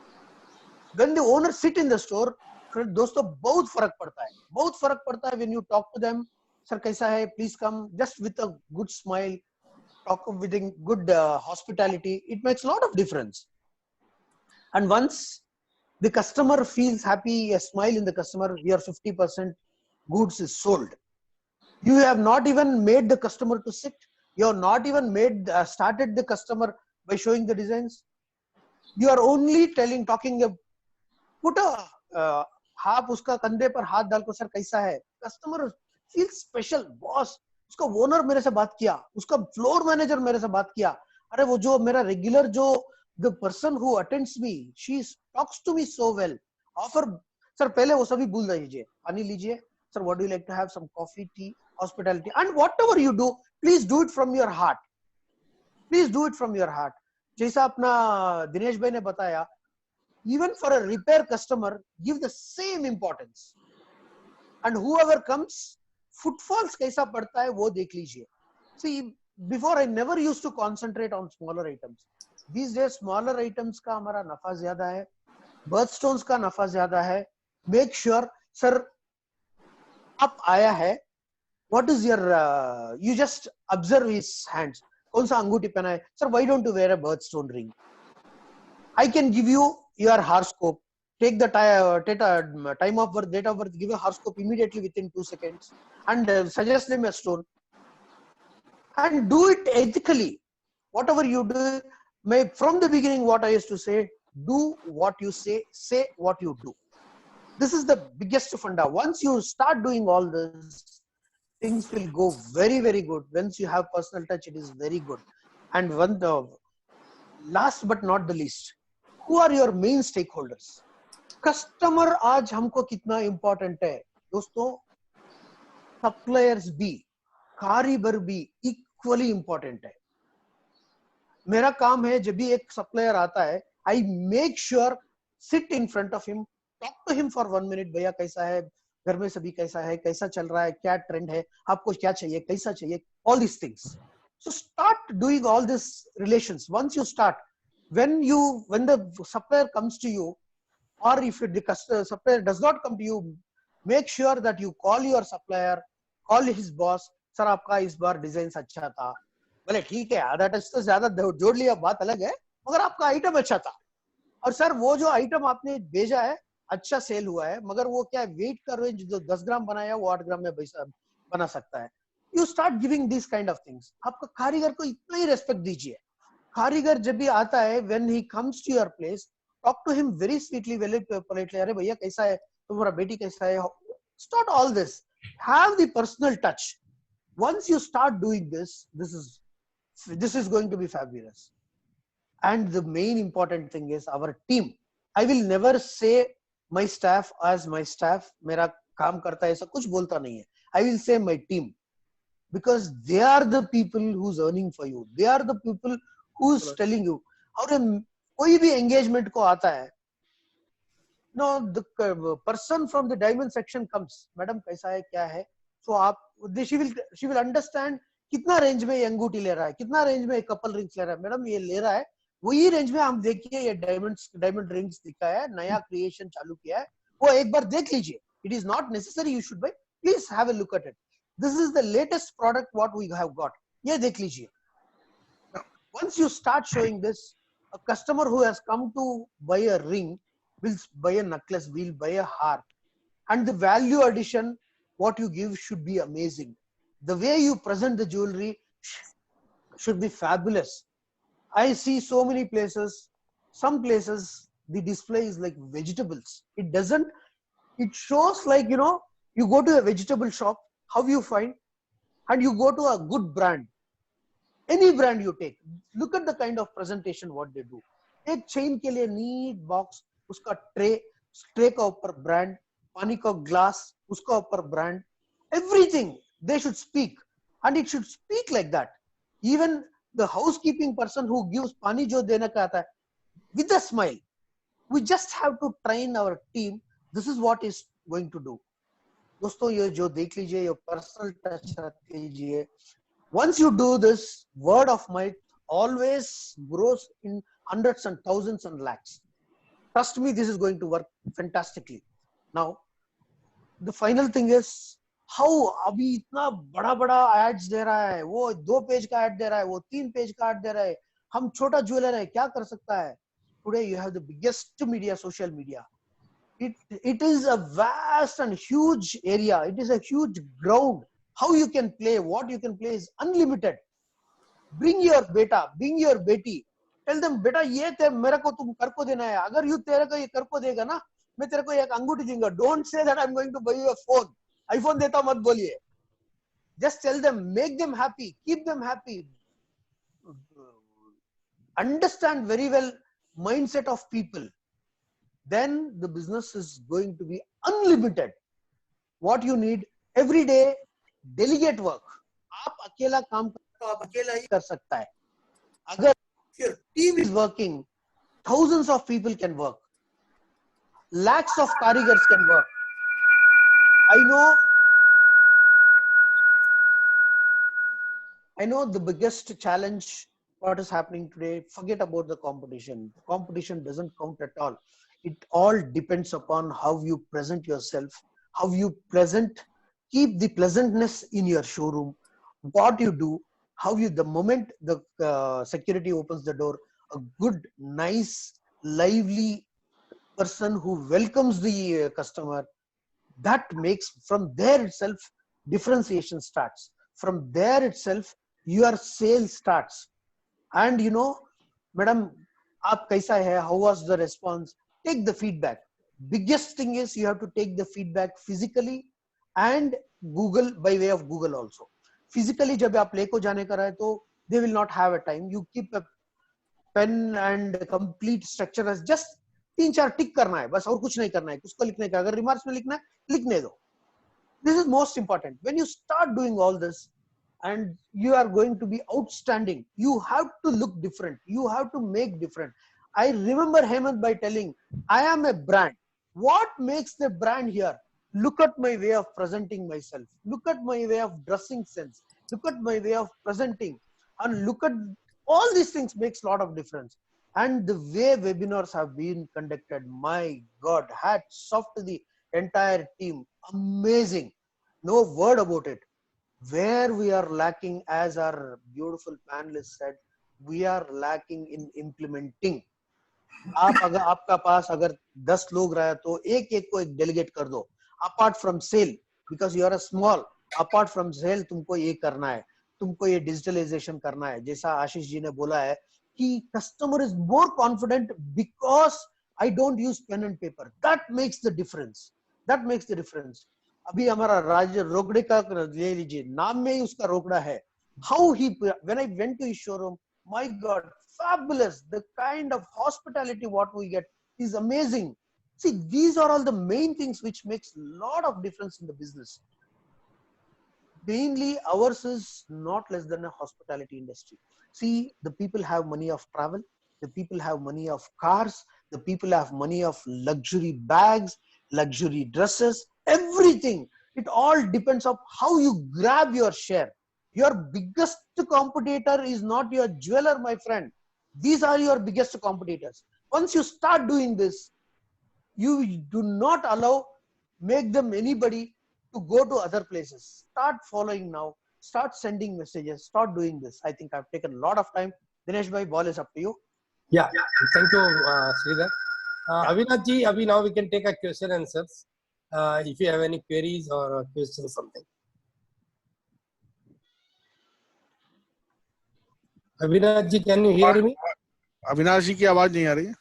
When the owner sit in the store, दोस्तों बहुत फर्क पड़ता है. When you talk to them, sir कैसा है, please come, just with a good smile, talk with a good hospitality, it makes a lot of difference. And once the customer feels happy, a smile in the customer, your 50% goods is sold. You have not even made the customer to sit. You have not even started the customer by showing the designs. You are only talking, put a हाथ उसका कंधे पर हाथ डाल को, sir कैसा है. Customer feel special. Boss, उसका ओनर मेरे से बात किया, उसका फ्लोर मैनेजर मेरे से बात किया, अरे वो जो मेरा regular the person who attends me, she talks to me so well. Offer, sir पहले वो सभी भूल दीजिए, पानी लीजिए, sir what do you like to have, some coffee, tea, hospitality, and whatever you do, please do it from your heart. Please do it from your heart. जैसा अपना दिनेश भाई ने बताया, even for a repair customer, give the same importance. And whoever comes, footfalls कैसा पड़ता है वो देख लीजिए. See, before I never used to concentrate on smaller items. These days smaller items का हमारा नफा ज्यादा है, birthstones का नफा ज्यादा है. Make sure, sir, आप आया है, what is your, you just observe his hands. कौन सा अंगूठी पहना है, sir, why don't you wear a birthstone ring? I can give you your horoscope. Take the time of birth, date of birth, give a horoscope immediately within 2 seconds, and suggest them a stone. And do it ethically. Whatever you do, from the beginning, what I used to say, do what you say what you do. This is the biggest funda. Once you start doing all this, things will go very, very good. Once you have personal touch, it is very good. And last but not the least, who are your main stakeholders? Customer आज हमको कितना important है दोस्तों. Suppliers भी, कारीगर भी equally important है. मेरा काम है जब भी एक supplier आता है, I make sure sit in front of him, talk to him for 1 minute. भैया कैसा है, घर में सभी कैसा है, कैसा चल रहा है, क्या ट्रेंड है, आपको क्या चाहिए, कैसा चाहिए, all these things. So start doing all these relations. Once you start, when the supplier comes to you, or if the supplier does not come to you, make sure that you call your supplier, call his boss, sir आपका इस बार design अच्छा था. बोले ठीक है, आधा touch तो ज्यादा जोड़ लिया, बात अलग है, मगर आपका आइटम अच्छा था. और सर वो जो आइटम आपने भेजा है अच्छा सेल हुआ है, मगर वो क्या वेट कर रहे हैं, जो 10 ग्राम बनाया वो 8 ग्राम में बना सकता है. You start giving these kind of things. आपका कारीगर को इतना ही रेस्पेक्ट दीजिए. कारीगर जब भी आता है, when he comes to your place, talk to him very sweetly, very politely. अरे भैया कैसा है, तुम्हारा बेटी कैसा है. Start all this. Have the personal touch. Once you start doing this, this is going to be fabulous. And the main important thing is our team. I will never say my staff as my staff. मेरा काम करता है ऐसा कुछ बोलता नहीं है. I will say my team, because they are the people who's earning for you. They are the people who's telling you. और कोई भी engagement को आता है, no, the person from the diamond section comes, madam कैसा है, क्या है. So she will understand कितना रेंज में ये अंगूठी ले रहा है, कितना रेंज में कपल रिंग्स ले रहा है. मैडम ये ले रहा है, वही रेंज में हम देखिए ये डायमंड रिंग्स दिखा है, नया क्रिएशन चालू किया है, वो एक बार देख लीजिए. It is not necessary you should buy. Please have a look at it. This is the latest product what we have got. ये देख लीजिए. Once you start showing this, a customer who has come to buy a ring will buy a necklace, will buy a heart, and the value addition what you give should be amazing. The way you present the jewelry should be fabulous. I see so many places, some places the display is like vegetables. It shows like, you go to a vegetable shop, how you find, and you go to a good brand. Any brand you take, look at the kind of presentation what they do. एक chain के लिए NEET box, उसका tray का ऊपर brand, पानी का glass उसका ऊपर brand, everything they should speak, and it should speak like that. Even the housekeeping person who gives pani jo dena ka aata hai, with a smile, we just have to train our team. This is what is going to do. दोस्तों ये जो देख लीजिए, ये personal touch रख लीजिए. Once you do this, word of mouth always grows in hundreds and thousands and lakhs. Trust me, this is going to work fantastically. Now, the final thing is how अभी इतना बड़ा ads दे रहा है, वो 2 page का ad दे रहा है, वो 3 पेज का ad दे रहा है. हम छोटा ज्वेलर है, क्या कर सकता है? Today you have the biggest media, social media. It is a vast and huge area. It is a huge ground. How you can play, what you can play is unlimited. Bring your beta, bring your beti. Tell them, beta ये मेरे को तुम कर को देना है. अगर you तेरे को ये कर को देगा ना, मैं तेरे को एक अंगूठी दूंगा. Don't say that I'm going to buy you a phone. iPhone देता मत बोलिए. Just tell them, make them happy, keep them happy. Understand very well mindset of people. Then the business is going to be unlimited. What you need every day, delegate work. आप अकेला काम तो आप अकेला ही कर सकता है. अगर your team is working, thousands of people can work. Lakhs of karigars can work. I know the biggest challenge what is happening today. Forget about the competition. The competition doesn't count at all. It all depends upon how you present yourself, how you keep the pleasantness in your showroom, what you do, how you, the moment the security opens the door, a good, nice, lively person who welcomes the customer, that makes, from there itself, differentiation starts. From there itself, your sales starts. And you know, madam, aap kaisa hai? How was the response? Take the feedback. Biggest thing is you have to take the feedback physically and Google, by way of Google also. Physically, जब आप लेको जाने का रहे तो they will not have a time. You keep a pen and complete structure as just 3-4 टिक करना है, बस और कुछ नहीं करना है. उसको लिखने का, अगर रिमार्क्स में लिखना है, लिखने दो. This is most important. When you start doing all this, and you are going to be outstanding, you have to look different. You have to make different. I remember Hemant by telling, I am a brand. What makes the brand here? Look at my way of presenting myself. Look at my way of dressing sense. Look at my way of presenting. And look at all these things makes a lot of difference. And the way webinars have been conducted, my God, hats off to the entire team. Amazing. No word about it. Where we are lacking, as our beautiful panelists said, we are lacking in implementing. आपका पास अगर 10 लोग रहे तो एक को एक delegate कर दो. Apart from sale, because you are a small, apart from sale तुमको ये करना है, तुमको ये digitalization करना है. जैसा आशीष जी ने बोला है कि customer is more confident because I don't use pen and paper. That makes the difference. That makes the difference. अभी हमारा राज रोकड़े का ले लीजिए, नाम में ही उसका रोकड़ा है. How he, when I went to his showroom, my God, fabulous. The kind of hospitality what we get is amazing. See, these are all the main things which makes a lot of difference in the business. Mainly ours is not less than a hospitality industry. See, the people have money of travel, the people have money of cars, the people have money of luxury bags, luxury dresses, everything. It all depends on how you grab your share. Your biggest competitor is not your jeweler, my friend. These are your biggest competitors. Once you start doing this, you do not make them anybody to go to other places. Start following now. Start sending messages. Start doing this. I think I've taken a lot of time. Dinesh bhai, ball is up to you. Yeah, thank you, Sridhar. Avinash ji, abhi now we can take a question and answers. If you have any queries or questions, something. Avinash ji, can you hear me? Avinash जी की आवाज नहीं आ रही है.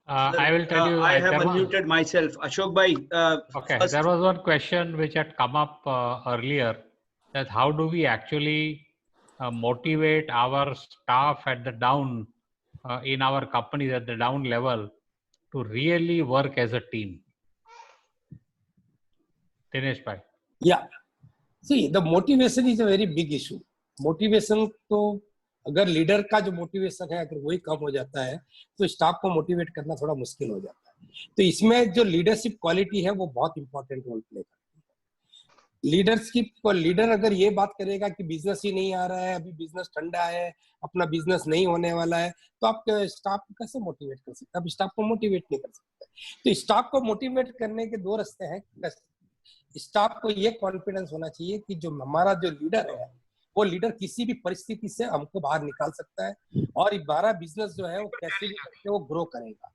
I will tell you. I have unmuted myself. Ashok bhai. Okay, there was one question which had come up earlier, that how do we actually motivate our staff at the down in our companies at the down level to really work as a team? Dinesh bhai. Yeah. See, the motivation is a very big issue. Motivation तो अगर leader का जो motivation है अगर वही कम हो जाता है तो स्टाफ को मोटिवेट करना थोड़ा मुश्किल हो जाता है. तो इसमें जो लीडरशिप क्वालिटी है वो बहुत इंपॉर्टेंट रोल प्ले करती है. लीडरशिप को लीडर अगर ये बात करेगा कि बिजनेस ही नहीं आ रहा है, अभी बिजनेस ठंडा है, अपना बिजनेस नहीं होने वाला है, तो आप स्टाफ को कैसे मोटिवेट कर सकते हैं? आप स्टाफ को मोटिवेट नहीं कर सकते. तो स्टाफ को मोटिवेट करने के दो रास्ते हैं. स्टाफ को ये कॉन्फिडेंस होना चाहिए कि जो हमारा जो लीडर है वो लीडर किसी भी परिस्थिति से हमको बाहर निकाल सकता है और हमारा बिजनेस जो है वो कैसे भी करके वो ग्रो करेगा.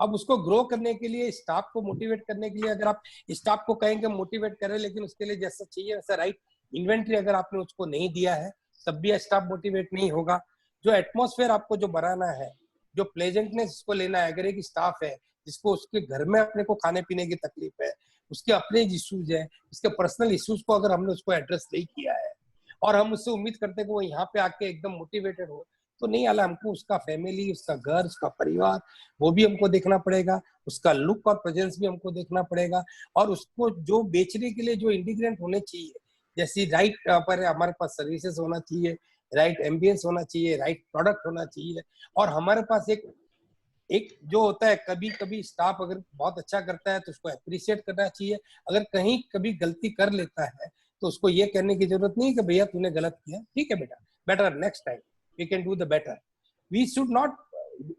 अब उसको ग्रो करने के लिए स्टाफ को मोटिवेट करने के लिए अगर आप स्टाफ को कहेंगे मोटिवेट करें, लेकिन उसके लिए जैसा चाहिए वैसा राइट इन्वेंट्री अगर आपने उसको नहीं दिया है तब भी स्टाफ मोटिवेट नहीं होगा. जो एटमॉस्फेयर आपको जो बनाना है, जो प्लेजेंटनेस उसको लेना है, अगर एक स्टाफ है जिसको उसके घर में अपने को खाने पीने की तकलीफ है, उसके अपने इश्यूज है, उसके पर्सनल इश्यूज को अगर हमने उसको एड्रेस नहीं किया है और हम उससे उम्मीद करते हैं कि वो यहाँ पे आके एकदम मोटिवेटेड हो, तो नहीं आला. हमको उसका फैमिली, उसका घर, उसका परिवार वो भी हमको देखना पड़ेगा, उसका लुक और प्रेजेंस भी हमको देखना पड़ेगा और उसको जो बेचने के लिए जो इंटीग्रेंट होने चाहिए, जैसे राइट पर हमारे पास सर्विसेज होना चाहिए, राइट एम्बियंस होना चाहिए, राइट प्रोडक्ट होना चाहिए और हमारे पास एक जो होता है कभी कभी स्टाफ अगर बहुत अच्छा करता है तो उसको अप्रिशिएट करना चाहिए. अगर कहीं कभी गलती कर लेता है तो उसको ये कहने की जरूरत नहीं कि भैया तूने गलत किया, ठीक है बेटा, better next time we can do the better. We should not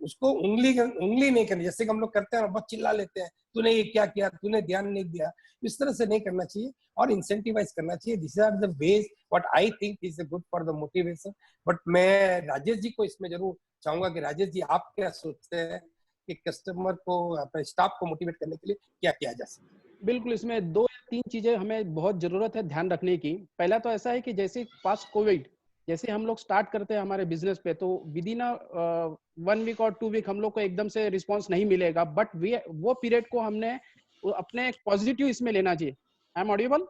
उसको उंगली नहीं करनी, जैसे कि हम लोग करते हैं बहुत चिल्ला लेते हैं, तूने ये क्या किया, तूने ध्यान नहीं दिया. इस तरह से नहीं करना चाहिए और इंसेंटिवाइज करना चाहिए. This are the ways what I think is good for the motivation. But मैं राजेश जी को इसमें जरूर चाहूंगा कि राजेश जी आप क्या सोचते हैं कि कस्टमर को, स्टाफ को मोटिवेट करने के लिए क्या किया जा सकता है? बिल्कुल, इसमें 2 या 3 चीजें हमें बहुत जरूरत है ध्यान रखने की. पहला तो ऐसा है कि जैसे पास्ट कोविड जैसे हम लोग स्टार्ट करते हैं हमारे बिजनेस पे, तो विद इन 1 वीक और 2 वीक हम लोग को एकदम से रिस्पांस नहीं मिलेगा, बट वो पीरियड को हमने अपने पॉजिटिव इसमें लेना चाहिए. I am audible?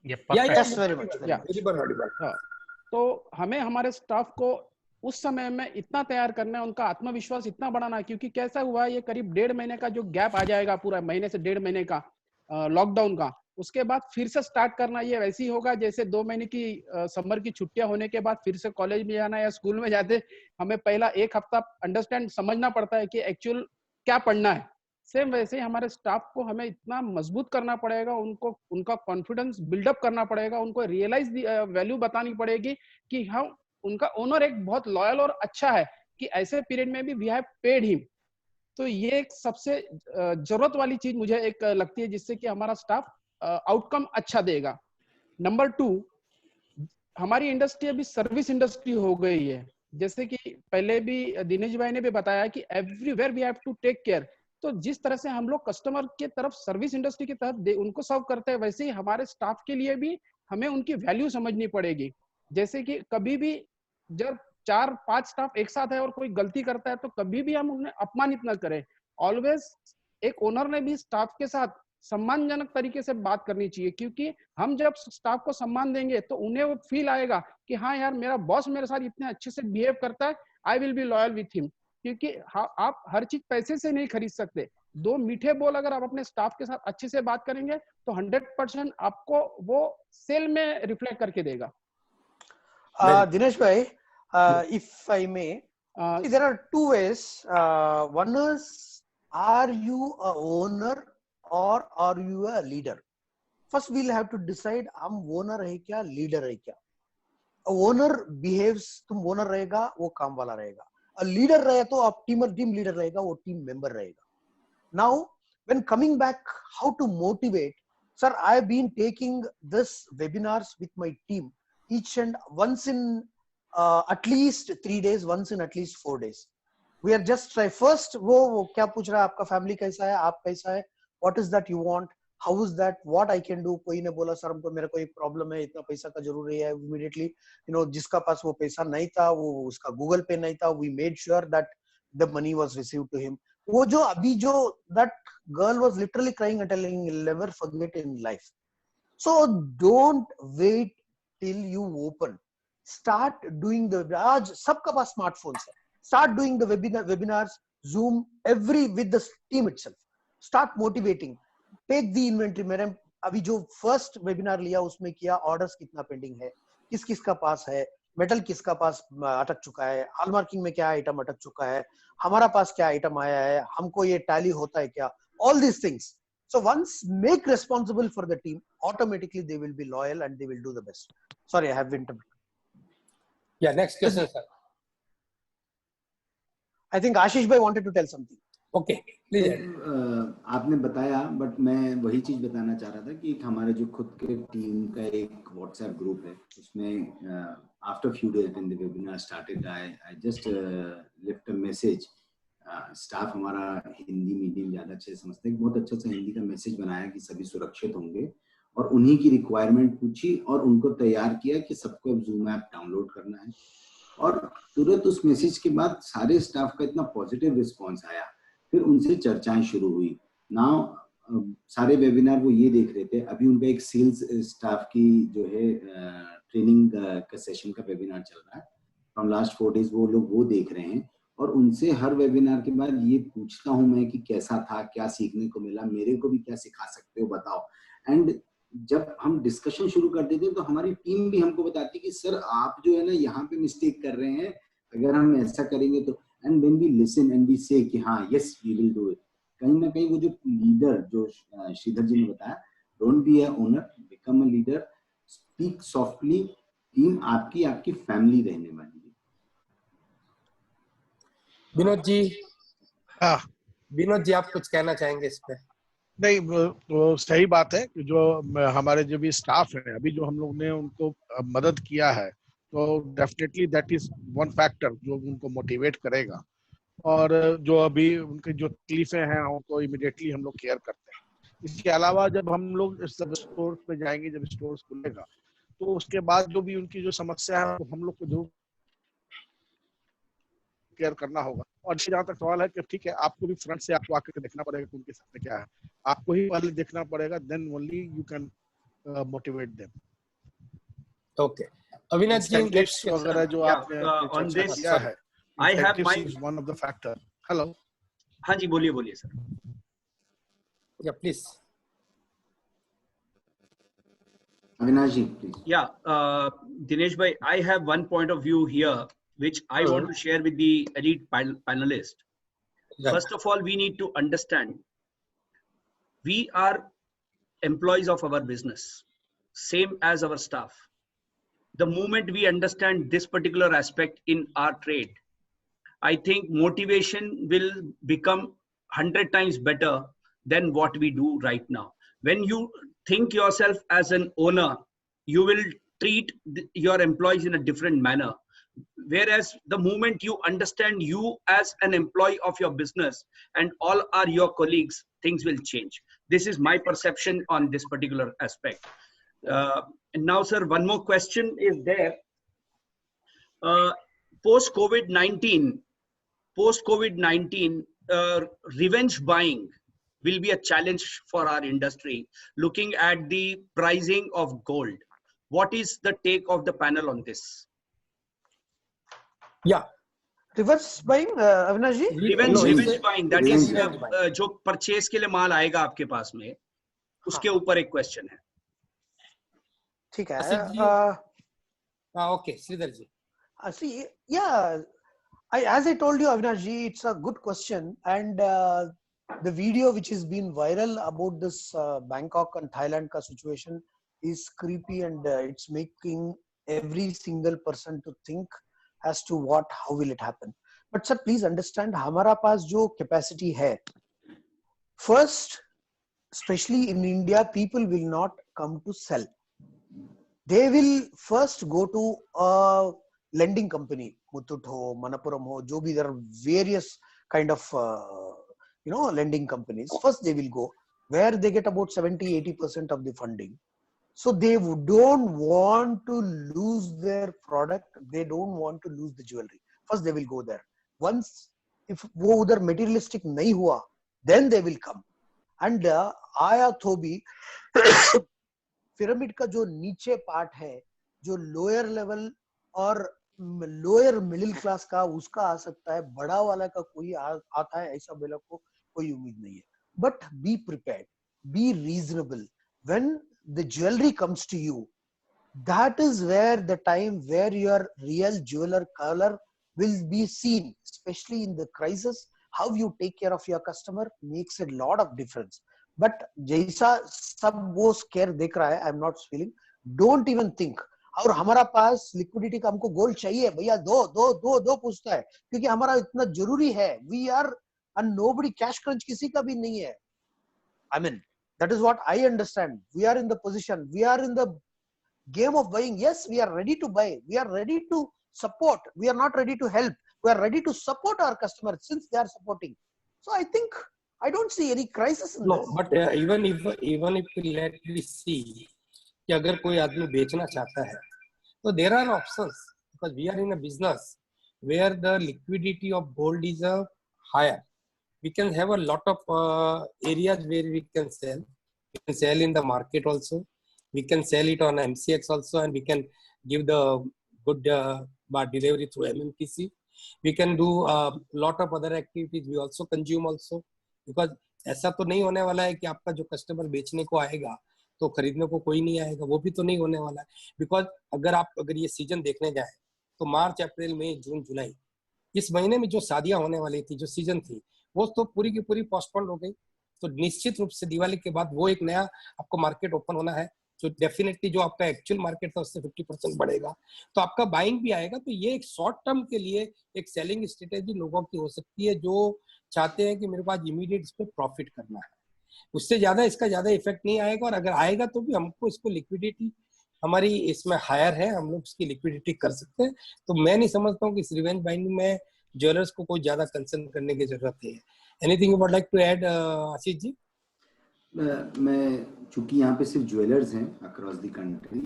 Yes, very much. तो हमें हमारे स्टाफ को उस समय में इतना तैयार करना है, उनका आत्मविश्वास इतना बढ़ाना है, क्योंकि कैसा हुआ ये करीब 1.5 महीने का जो गैप आ जाएगा, पूरा महीने से 1.5 महीने का लॉकडाउन का, उसके बाद फिर से स्टार्ट करना ये वैसे ही होगा जैसे 2 महीने की समर की छुट्टियां होने के बाद फिर से कॉलेज में जाना या स्कूल में जाते हमें पहला 1 हफ्ता अंडरस्टैंड समझना पड़ता है कि एक्चुअल क्या पढ़ना है. सेम वैसे ही हमारे स्टाफ को हमें इतना मजबूत करना पड़ेगा, उनको उनका कॉन्फिडेंस बिल्डअप करना पड़ेगा, उनको रियलाइज वैल्यू बतानी पड़ेगी कि हम उनका ओनर एक बहुत लॉयल और अच्छा है कि ऐसे पीरियड में भी वी हैव पेड हिम. तो ये एक सबसे जरूरत वाली चीज मुझे एक लगती है जिससे कि हमारा स्टाफ आउटकम अच्छा देगा. नंबर 2, हमारी इंडस्ट्री अभी सर्विस इंडस्ट्री हो गई है. जैसे कि पहले भी दिनेश भाई ने भी बताया कि everywhere we have to take care. तो जिस तरह से हम लोग कस्टमर के तरफ सर्विस इंडस्ट्री की तरफ उनको सर्व करते हैं, वैसे ही हमारे स्टाफ के लिए भी हमें उनकी वैल्यू समझनी पड़ेगी. जैसे कि कभी भी जब 4-5 स्टाफ एक साथ है और कोई गलती करता है तो कभी भी हम उन्हें अपमानित न करें. ऑलवेज एक ओनर ने भी स्टाफ के साथ सम्मानजनक तरीके से बात करनी चाहिए, क्योंकि हम जब स्टाफ को सम्मान देंगे तो उन्हें वो फील आएगा कि हाँ यार, मेरा बॉस मेरे साथ इतने अच्छे से बिहेव करता है, I will be loyal with him. क्योंकि आप हर चीज पैसे से नहीं खरीद सकते. 2 मीठे बोल अगर आप अपने स्टाफ के साथ अच्छे से बात करेंगे तो 100% आपको वो सेल में रिफ्लेक्ट करके देगा. Dinesh bhai, if I may, there are 2 ways. One is, are you a owner or are you a leader? First, we'll have to decide हम owner है क्या, leader है क्या. A owner behaves, तुम owner रहेगा, वो काम वाला रहेगा. A leader रहे तो आप team leader रहेगा, वो team member रहेगा. Now, when coming back, how to motivate? Sir, I have been taking this webinars with my team. Each and once in at least 3 days, once in at least 4 days. We are just try first. वो क्या पूछ रहा है, आपका family कैसा है, आप कैसा है, what is that you want, how is that, what I can do. कोई ने बोला सर हमको मेरे को एक प्रॉब्लम है, इतना पैसा का जरूरी है, immediately जिसका पास वो पैसा नहीं था, वो उसका गूगल पे नहीं था, we made sure that the money was received to him. वो जो अभी जो that girl was literally crying and telling you'll never forget in life. So don't wait till you open. Start doing the. आज सबका पास smartphones है, Start doing the webinars, Zoom, with the team itself. Start motivating. Take the inventory. मैंने अभी जो first webinar लिया उसमें किया orders कितना पेंडिंग है, किस किस का पास है, मेटल किसका पास अटक चुका है, हॉलमार्किंग में क्या आइटम अटक चुका है, हमारा पास क्या आइटम आया है, हमको ये टैली होता है क्या, all these things. So once make responsible for the team, automatically they will be loyal and they will do the best. Sorry, I have interrupted. Yeah, next question, sir. I think Ashish bhai wanted to tell something. Okay, please. आपने बताया, but मैं वही चीज बताना चाह रहा था कि एक हमारे जो खुद के टीम का एक व्हाट्सएप ग्रुप है, उसमें after few days when the webinar started I just left a message. Staff हमारा हिंदी मीडियम ज्यादा अच्छे से समझते हैं, बहुत अच्छा सा हिंदी का मैसेज बनाया कि सभी सुरक्षित होंगे और उन्हीं की रिक्वायरमेंट पूछी और उनको तैयार किया कि सबको अब जूम ऐप डाउनलोड करना है. और तुरंत उस मैसेज के बाद सारे स्टाफ का इतना पॉजिटिव रिस्पॉन्स आया, फिर उनसे चर्चाएं शुरू हुई. नाउ सारे वेबिनार वो ये देख रहे थे. अभी उनका एक सेल्स स्टाफ की जो है ट्रेनिंग का सेशन का वेबिनार चल रहा है. फ्रॉम लास्ट 4 डेज वो लोग वो देख रहे हैं और उनसे हर वेबिनार के बाद ये पूछता हूं मैं कि कैसा था, क्या सीखने को मिला, मेरे को भी क्या सिखा सकते हो बताओ. एंड जब हम डिस्कशन शुरू कर देते हैं तो हमारी टीम भी हमको बताती है कि सर आप जो है ना यहाँ पे मिस्टेक कर रहे हैं, अगर हम ऐसा करेंगे तो. And when we listen and we say कि हाँ yes we will do it, कहीं ना कहीं वो जो लीडर जो श्रीधर जी ने बताया, don't be a owner, become a leader, speak softly. Team आपकी फैमिली रहने वाली है. विनोद जी. हाँ विनोद जी, आप कुछ कहना चाहेंगे इस पे? नहीं, वो सही बात है कि जो हमारे जो भी स्टाफ है, अभी जो हम लोग ने उनको मदद किया है, तो definitely that is one factor जो उनको मोटिवेट करेगा. और जो अभी उनकी जो तकलीफें हैं उनको इमीडिएटली हम लोग केयर करते हैं. इसके अलावा जब हम लोग स्टोर पे जाएंगे, जब स्टोर खुलेगा तो उसके बाद जो भी उनकी जो समस्या है हम लोग को जो केयर करना होगा. और जहाँ तक सवाल है कि ठीक है, आपको भी फ्रंट से आपको आकर देखना पड़ेगा कि उनके सामने क्या है, आपको ही पहले देखना पड़ेगा, then only you can motivate them. Okay, Avinash ji, next वगैरह जो आपने on this किया है, I have my one of the factor. Hello. हाँ जी, बोलिए sir. Yeah, please. Avinash ji, please. Yeah, Dinesh bhai, I have one point of view here which I want to share with the elite panelists. Right. First of all, we need to understand we are employees of our business, same as our staff. The moment we understand this particular aspect in our trade, I think motivation will become 100 times better than what we do right now. When you think yourself as an owner, you will treat your employees in a different manner. Whereas the moment you understand you as an employee of your business and all are your colleagues, things will change. This is my perception on this particular aspect. And now, sir, one more question is there. Post-COVID-19, revenge buying will be a challenge for our industry, looking at the pricing of gold. What is the take of the panel on this? Yeah. Reverse buying, Avinash ji? Revenge buying, that is जो purchase के लिए माल आएगा आपके पास में, उसके ऊपर एक question है. ठीक है. Okay, Sridhar ji. See, yeah, as I told you, Avinash ji, it's a good question, and the video which has been viral about this Bangkok and Thailand ka situation is creepy, and it's making every single person to think as to how will it happen. But sir, please understand, हमारा पास जो capacity है, first, especially in India, people will not come to sell. They will first go to a lending company, Muthoot ho, Manappuram ho, jo bhi, there are various kind of lending companies. First they will go where they get about 70-80% of the funding. So they don't want to lose their product, they don't want to lose the jewelry. First they will go there. Once if wo udhar materialistic nahi hua, then they will come. And आया तो भी pyramid का जो नीचे part है, जो lower level और lower middle class का उसका आ सकता है, बड़ा वाला का कोई आता है, ऐसा मेरे को कोई उम्मीद नहीं है. But be prepared, be reasonable. When the jewellery comes to you, that is where the time where your real jeweler color will be seen, especially in the crisis. How you take care of your customer makes a lot of difference. But जैसा सब वो scare देख रहा है, I'm not feeling, don't even think. और हमारा पास liquidity का हमको गोल्ड चाहिए भैया, दो दो दो दो पूछता है, क्योंकि हमारा इतना जरूरी है. We are and nobody cash crunch किसी का भी नहीं है. I mean, that is what I understand. We are in the position, we are in the game of buying. Yes, we are ready to buy, we are ready to support, we are not ready to help, we are ready to support our customers since they are supporting. So I think I don't see any crisis in this. But even if let me see कि अगर कोई आदमी बेचना चाहता है तो there are options, because we are in a business where the liquidity of gold is higher. We can have a lot of areas where we can sell. We can sell in the market also. We can sell it on MCX also, and we can give the good delivery through MMTC. We can do a lot of other activities. We also consume also, because ऐसा तो नहीं होने वाला है कि आपका जो customer बेचने को आएगा तो खरीदने को कोई नहीं आएगा, वो भी तो नहीं होने वाला है. बिकॉज अगर ये सीजन देखने जाए तो मार्च, अप्रैल, मई, जून, जुलाई, इस महीने में जो शादियां होने वाली थी, जो सीजन थी, वो तो पूरी की पूरी पोस्टपोन हो गई. तो निश्चित रूप से दिवाली के बाद वो एक नया आपको मार्केट ओपन होना है, तो डेफिनेटली जो आपका एक्चुअल मार्केट था उससे 50% बढ़ेगा, तो आपका बाइंग भी आएगा. तो ये एक शॉर्ट टर्म के लिए एक सेलिंग स्ट्रेटेजी लोगों की हो सकती है जो चाहते हैं कि मेरे पास इमीडिएट इस पे प्रॉफिट करना है. उससे ज्यादा इसका ज्यादा इफेक्ट नहीं आएगा, और अगर आएगा तो भी हमको इसको लिक्विडिटी हमारी इसमें हायर है, हम लोग इसकी लिक्विडिटी कर सकते हैं. तो मैं नहीं समझता हूँ कि इस रिवेंज बाइंडिंग में ज्वेलर्स को कोई ज्यादा कंसर्न करने की जरूरत है. Anything you would like to add Ashish ji? मैं चूंकि यहाँ पे सिर्फ ज्वेलर्स हैं अक्रॉस द कंट्री,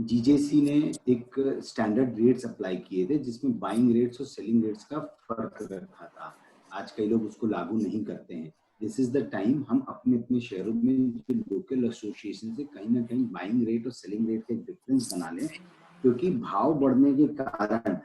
जीजेसी ने एक स्टैंडर्ड रेट्स अप्लाई किए थे जिसमें बाइंग रेट्स और सेलिंग रेट्स का फर्क रखा था. आज कई लोग उसको लागू नहीं करते हैं. दिस इज द टाइम हम अपने अपने शहरों में जो लोकल एसोसिएशन से कहीं ना कहीं बाइंग रेट और सेलिंग रेट का डिफरेंस बना लें, क्योंकि भाव बढ़ने के कारण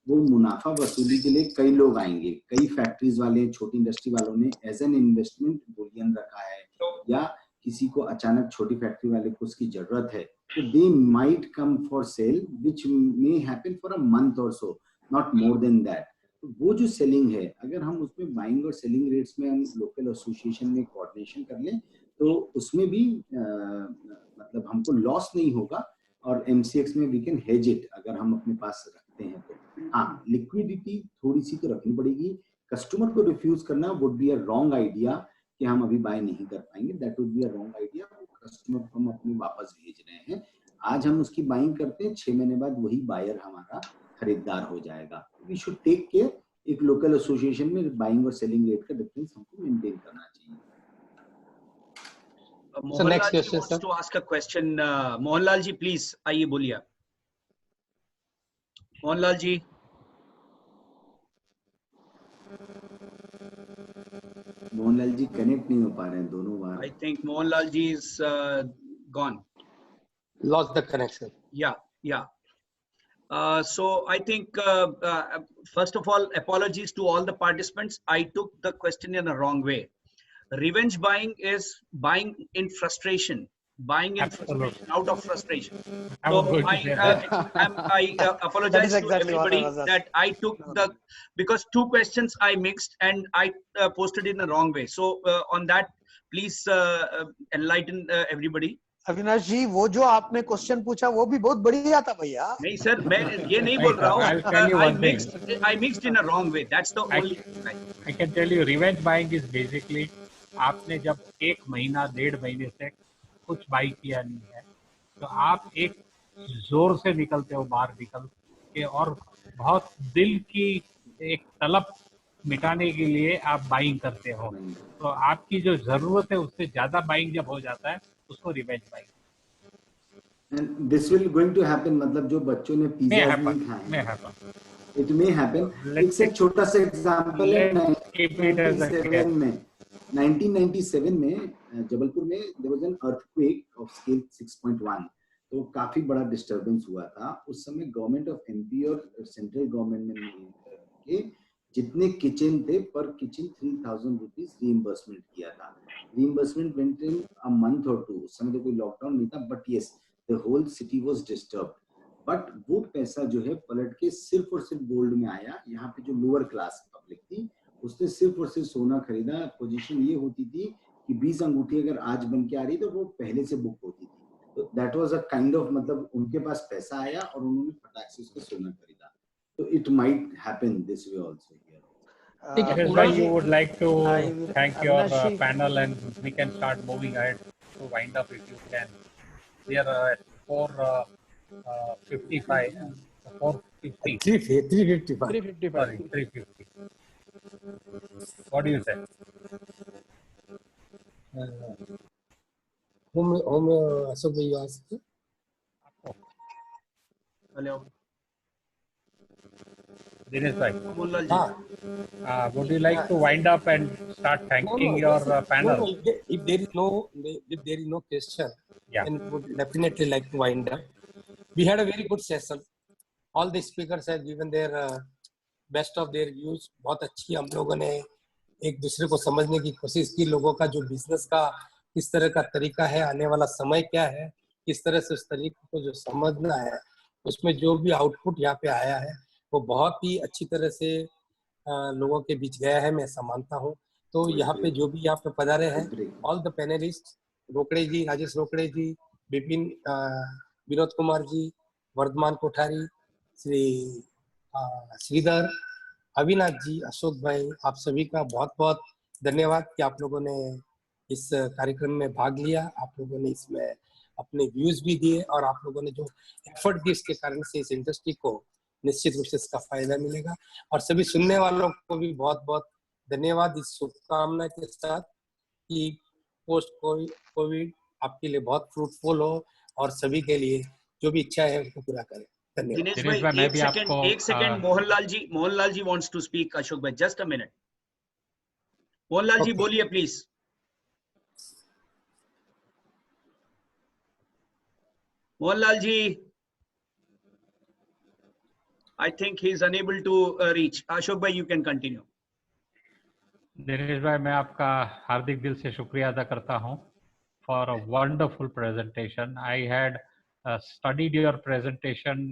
वो मुनाफा वसूली के लिए कई लोग आएंगे. कई फैक्ट्रीज वाले, छोटी इंडस्ट्री वालों ने एज एन इन्वेस्टमेंट बुलियन रखा है, या किसी को अचानक छोटी फैक्ट्री वाले को उसकी जरूरत है, तो they might come for sale which may happen for a month और so, not more than that. तो वो जो सेलिंग है, अगर हम उसमें बाइंग और सेलिंग रेट्स में हम लोकल एसोसिएशन में कोऑर्डिनेशन कर लें तो उसमें भी मतलब हमको लॉस नहीं होगा, और MCX में वी कैन हेज इट अगर हम अपने पास रखते हैं तो. हाँ, लिक्विडिटी थोड़ी सी तो रखनी पड़ेगी. कस्टमर को रिफ्यूज करना would be a wrong idea कि हम अभी बाय नहीं कर पाएंगे, that would be a wrong idea. Customer को हम अपने वापस भेज रहे हैं, आज हम उसकी बाइंग करते हैं, 6 महीने बाद वही बायर हमारा खरीदार हो जाएगा. We should take care. एक लोकल एसोसिएशन में बाइंग और सेलिंग रेट का डिफरेंस हमको मेंटेन करना चाहिए. So next question, sir. To ask a question, Mohanlal ji, please, आइए बोलिए. मोहनलाल जी. मोहनलाल जी कनेक्ट नहीं हो पा रहे हैं दोनों बार. I think Mohanlal ji is gone. Lost the connection. Yeah. So I think first of all, apologies to all the participants. I took the question in a wrong way. Revenge buying is buying in frustration, buying in frustration, out of frustration. So I apologize to everybody that I took because 2 questions I mixed and I posted in the wrong way. So on that, please enlighten everybody. Avinash जी, वो जो आपने question पूछा वो भी बहुत बढ़िया था भैया. नहीं सर, मैं ये नहीं बोल रहा हूँ. I mixed in a wrong way. That's the only. I can tell you, revenge buying is basically आपने जब 1 महीना 1.5 महीने से कुछ बाई किया नहीं है तो आप एक जोर से निकलते हो बाहर निकल के, और बहुत दिल की एक तलब मिटाने के लिए आप बाइंग करते हो. तो आपकी जो जरूरत है उससे ज्यादा बाइंग जब हो जाता है उसको revenge buying. And this will going to happen. मतलब जो बच्चों ने पिज़्ज़ा नहीं खाए, it may happen. एक छोटा सा एग्जांपल है. 1997 में जबलपुर में there was an earthquake of scale 6.1. तो काफी बड़ा डिस्टरबेंस हुआ था। उस समय गवर्नमेंट ऑफ एमपी और सेंट्रल गवर्नमेंट ने जितने किचन थे पर किचन 3000 रुपीज रीइंबर्समेंट किया था। Reimbursement went in a month और 2। उस समय तो कोई लॉकडाउन नहीं था, but yes the whole city was disturbed. But वो पैसा जो है पलट के सिर्फ और सिर्फ गोल्ड में आया। यहाँ पे जो लोअर क्लास पब्लिक थी उसने सिर्फ और सिर्फ सोना खरीदा। पोजीशन ये होती थी कि 20 अंगूठी अगर आज बन के आ रही तो वो पहले से बुक होती थी। तो that was a kind of, मतलब उनके पास पैसा आया और उन्होंने फटाक से उसका सोना खरीदा। तो it might happen this way also here. That is why you would like to thank your panel, and we can start moving ahead to wind up if you can. We are at 4:55. 4:50. 355. Sorry, 3:50. What do you say? Ashok bhai, you ask. Hello. Dinesh bhai. Mohanlal ji. Would you like to wind up and start thanking your panel? No, if there is no question, yeah, then would definitely like to wind up. We had a very good session. All the speakers have given their best of their views. बहुत अच्छी हम लोगों ने एक दूसरे को समझने की कोशिश की। लोगों का जो बिजनेस का किस तरह का तरीका है, आने वाला समय क्या है, किस तरह से उस तरीके को जो समझना है, उसमें जो भी आउटपुट यहाँ पे आया है वो बहुत ही अच्छी तरह से लोगों के बीच गया है, मैं ऐसा मानता हूँ। तो यहाँ पे जो भी यहाँ पे पधारे हैं, ऑल द पैनलिस्ट, रोकड़े जी, राजेश रोकड़े जी, विपिन, विनोद कुमार जी, वर्धमान कोठारी, श्री श्रीधर, अविनाश जी, अशोक भाई, आप सभी का बहुत बहुत धन्यवाद कि आप लोगों ने इस कार्यक्रम में भाग लिया। आप लोगों ने इसमें अपने व्यूज भी दिए और आप लोगों ने जो एफर्ट दिए इसके कारण से इस इंडस्ट्री को निश्चित रूप से इसका फायदा मिलेगा। और सभी सुनने वालों को भी बहुत बहुत धन्यवाद इस शुभकामना के साथ कि पोस्ट कोविड आपके लिए बहुत फ्रूटफुल हो और सभी के लिए जो भी इच्छा है उनको पूरा करें। दिनेश भाई, एक second, Mohanlal ji wants to speak. Ashok भाई, just a minute. Mohanlal ji बोलिए please. Mohanlal ji, I think he is unable to reach. Ashok bhai, you can continue. Dinesh भाई, मैं आपका हार्दिक दिल से शुक्रिया अदा करता हूँ for a wonderful presentation. I had studied your presentation,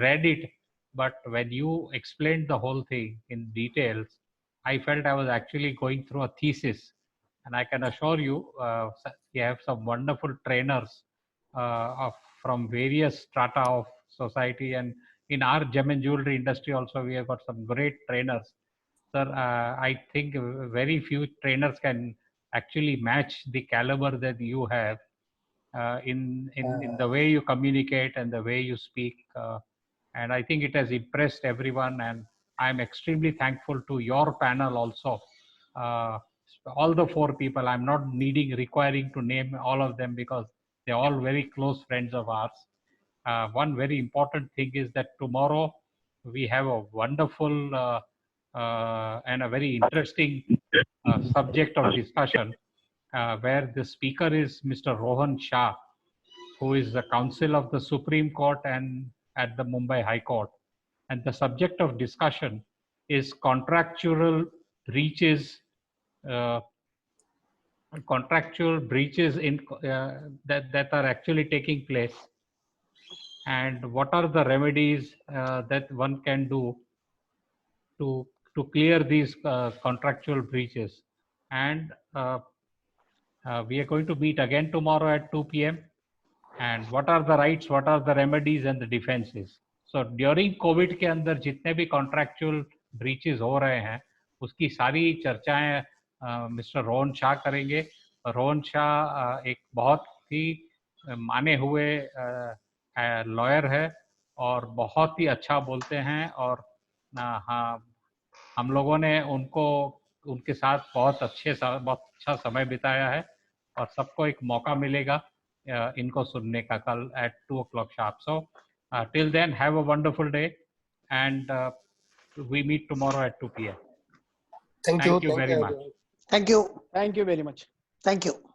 read it, but when you explained the whole thing in details, I felt I was actually going through a thesis. And I can assure you, you have some wonderful trainers from various strata of society, and in our gem and jewelry industry also we have got some great trainers. Sir, I think very few trainers can actually match the caliber that you have in the way you communicate and the way you speak. And I think it has impressed everyone, and I'm extremely thankful to your panel also. All the four people, I'm not requiring to name all of them because they're all very close friends of ours. One very important thing is that tomorrow we have a wonderful and a very interesting subject of discussion where the speaker is Mr. Rohan Shah, who is the counsel of the Supreme Court and at the Mumbai High Court. And the subject of discussion is contractual breaches in that are actually taking place, and what are the remedies that one can do to clear these contractual breaches. And we are going to meet again tomorrow at 2 p.m. And what are the rights, what are the remedies and the defenses. So during COVID के अंदर जितने भी contractual breaches हो रहे हैं, उसकी सारी चर्चाएं मिस्टर रोहन शाह करेंगे। रोहन शाह एक बहुत ही माने हुए लॉयर है और बहुत ही अच्छा बोलते हैं, और हाँ, हम लोगों ने उनके साथ बहुत अच्छा समय बिताया है, और सबको एक मौका मिलेगा इनको सुनने का कल at 2 o'clock sharp. So till then, have a wonderful day, and we meet tomorrow at 2 p.m. Thank you very much. Thank you. Thank you very much. Thank you.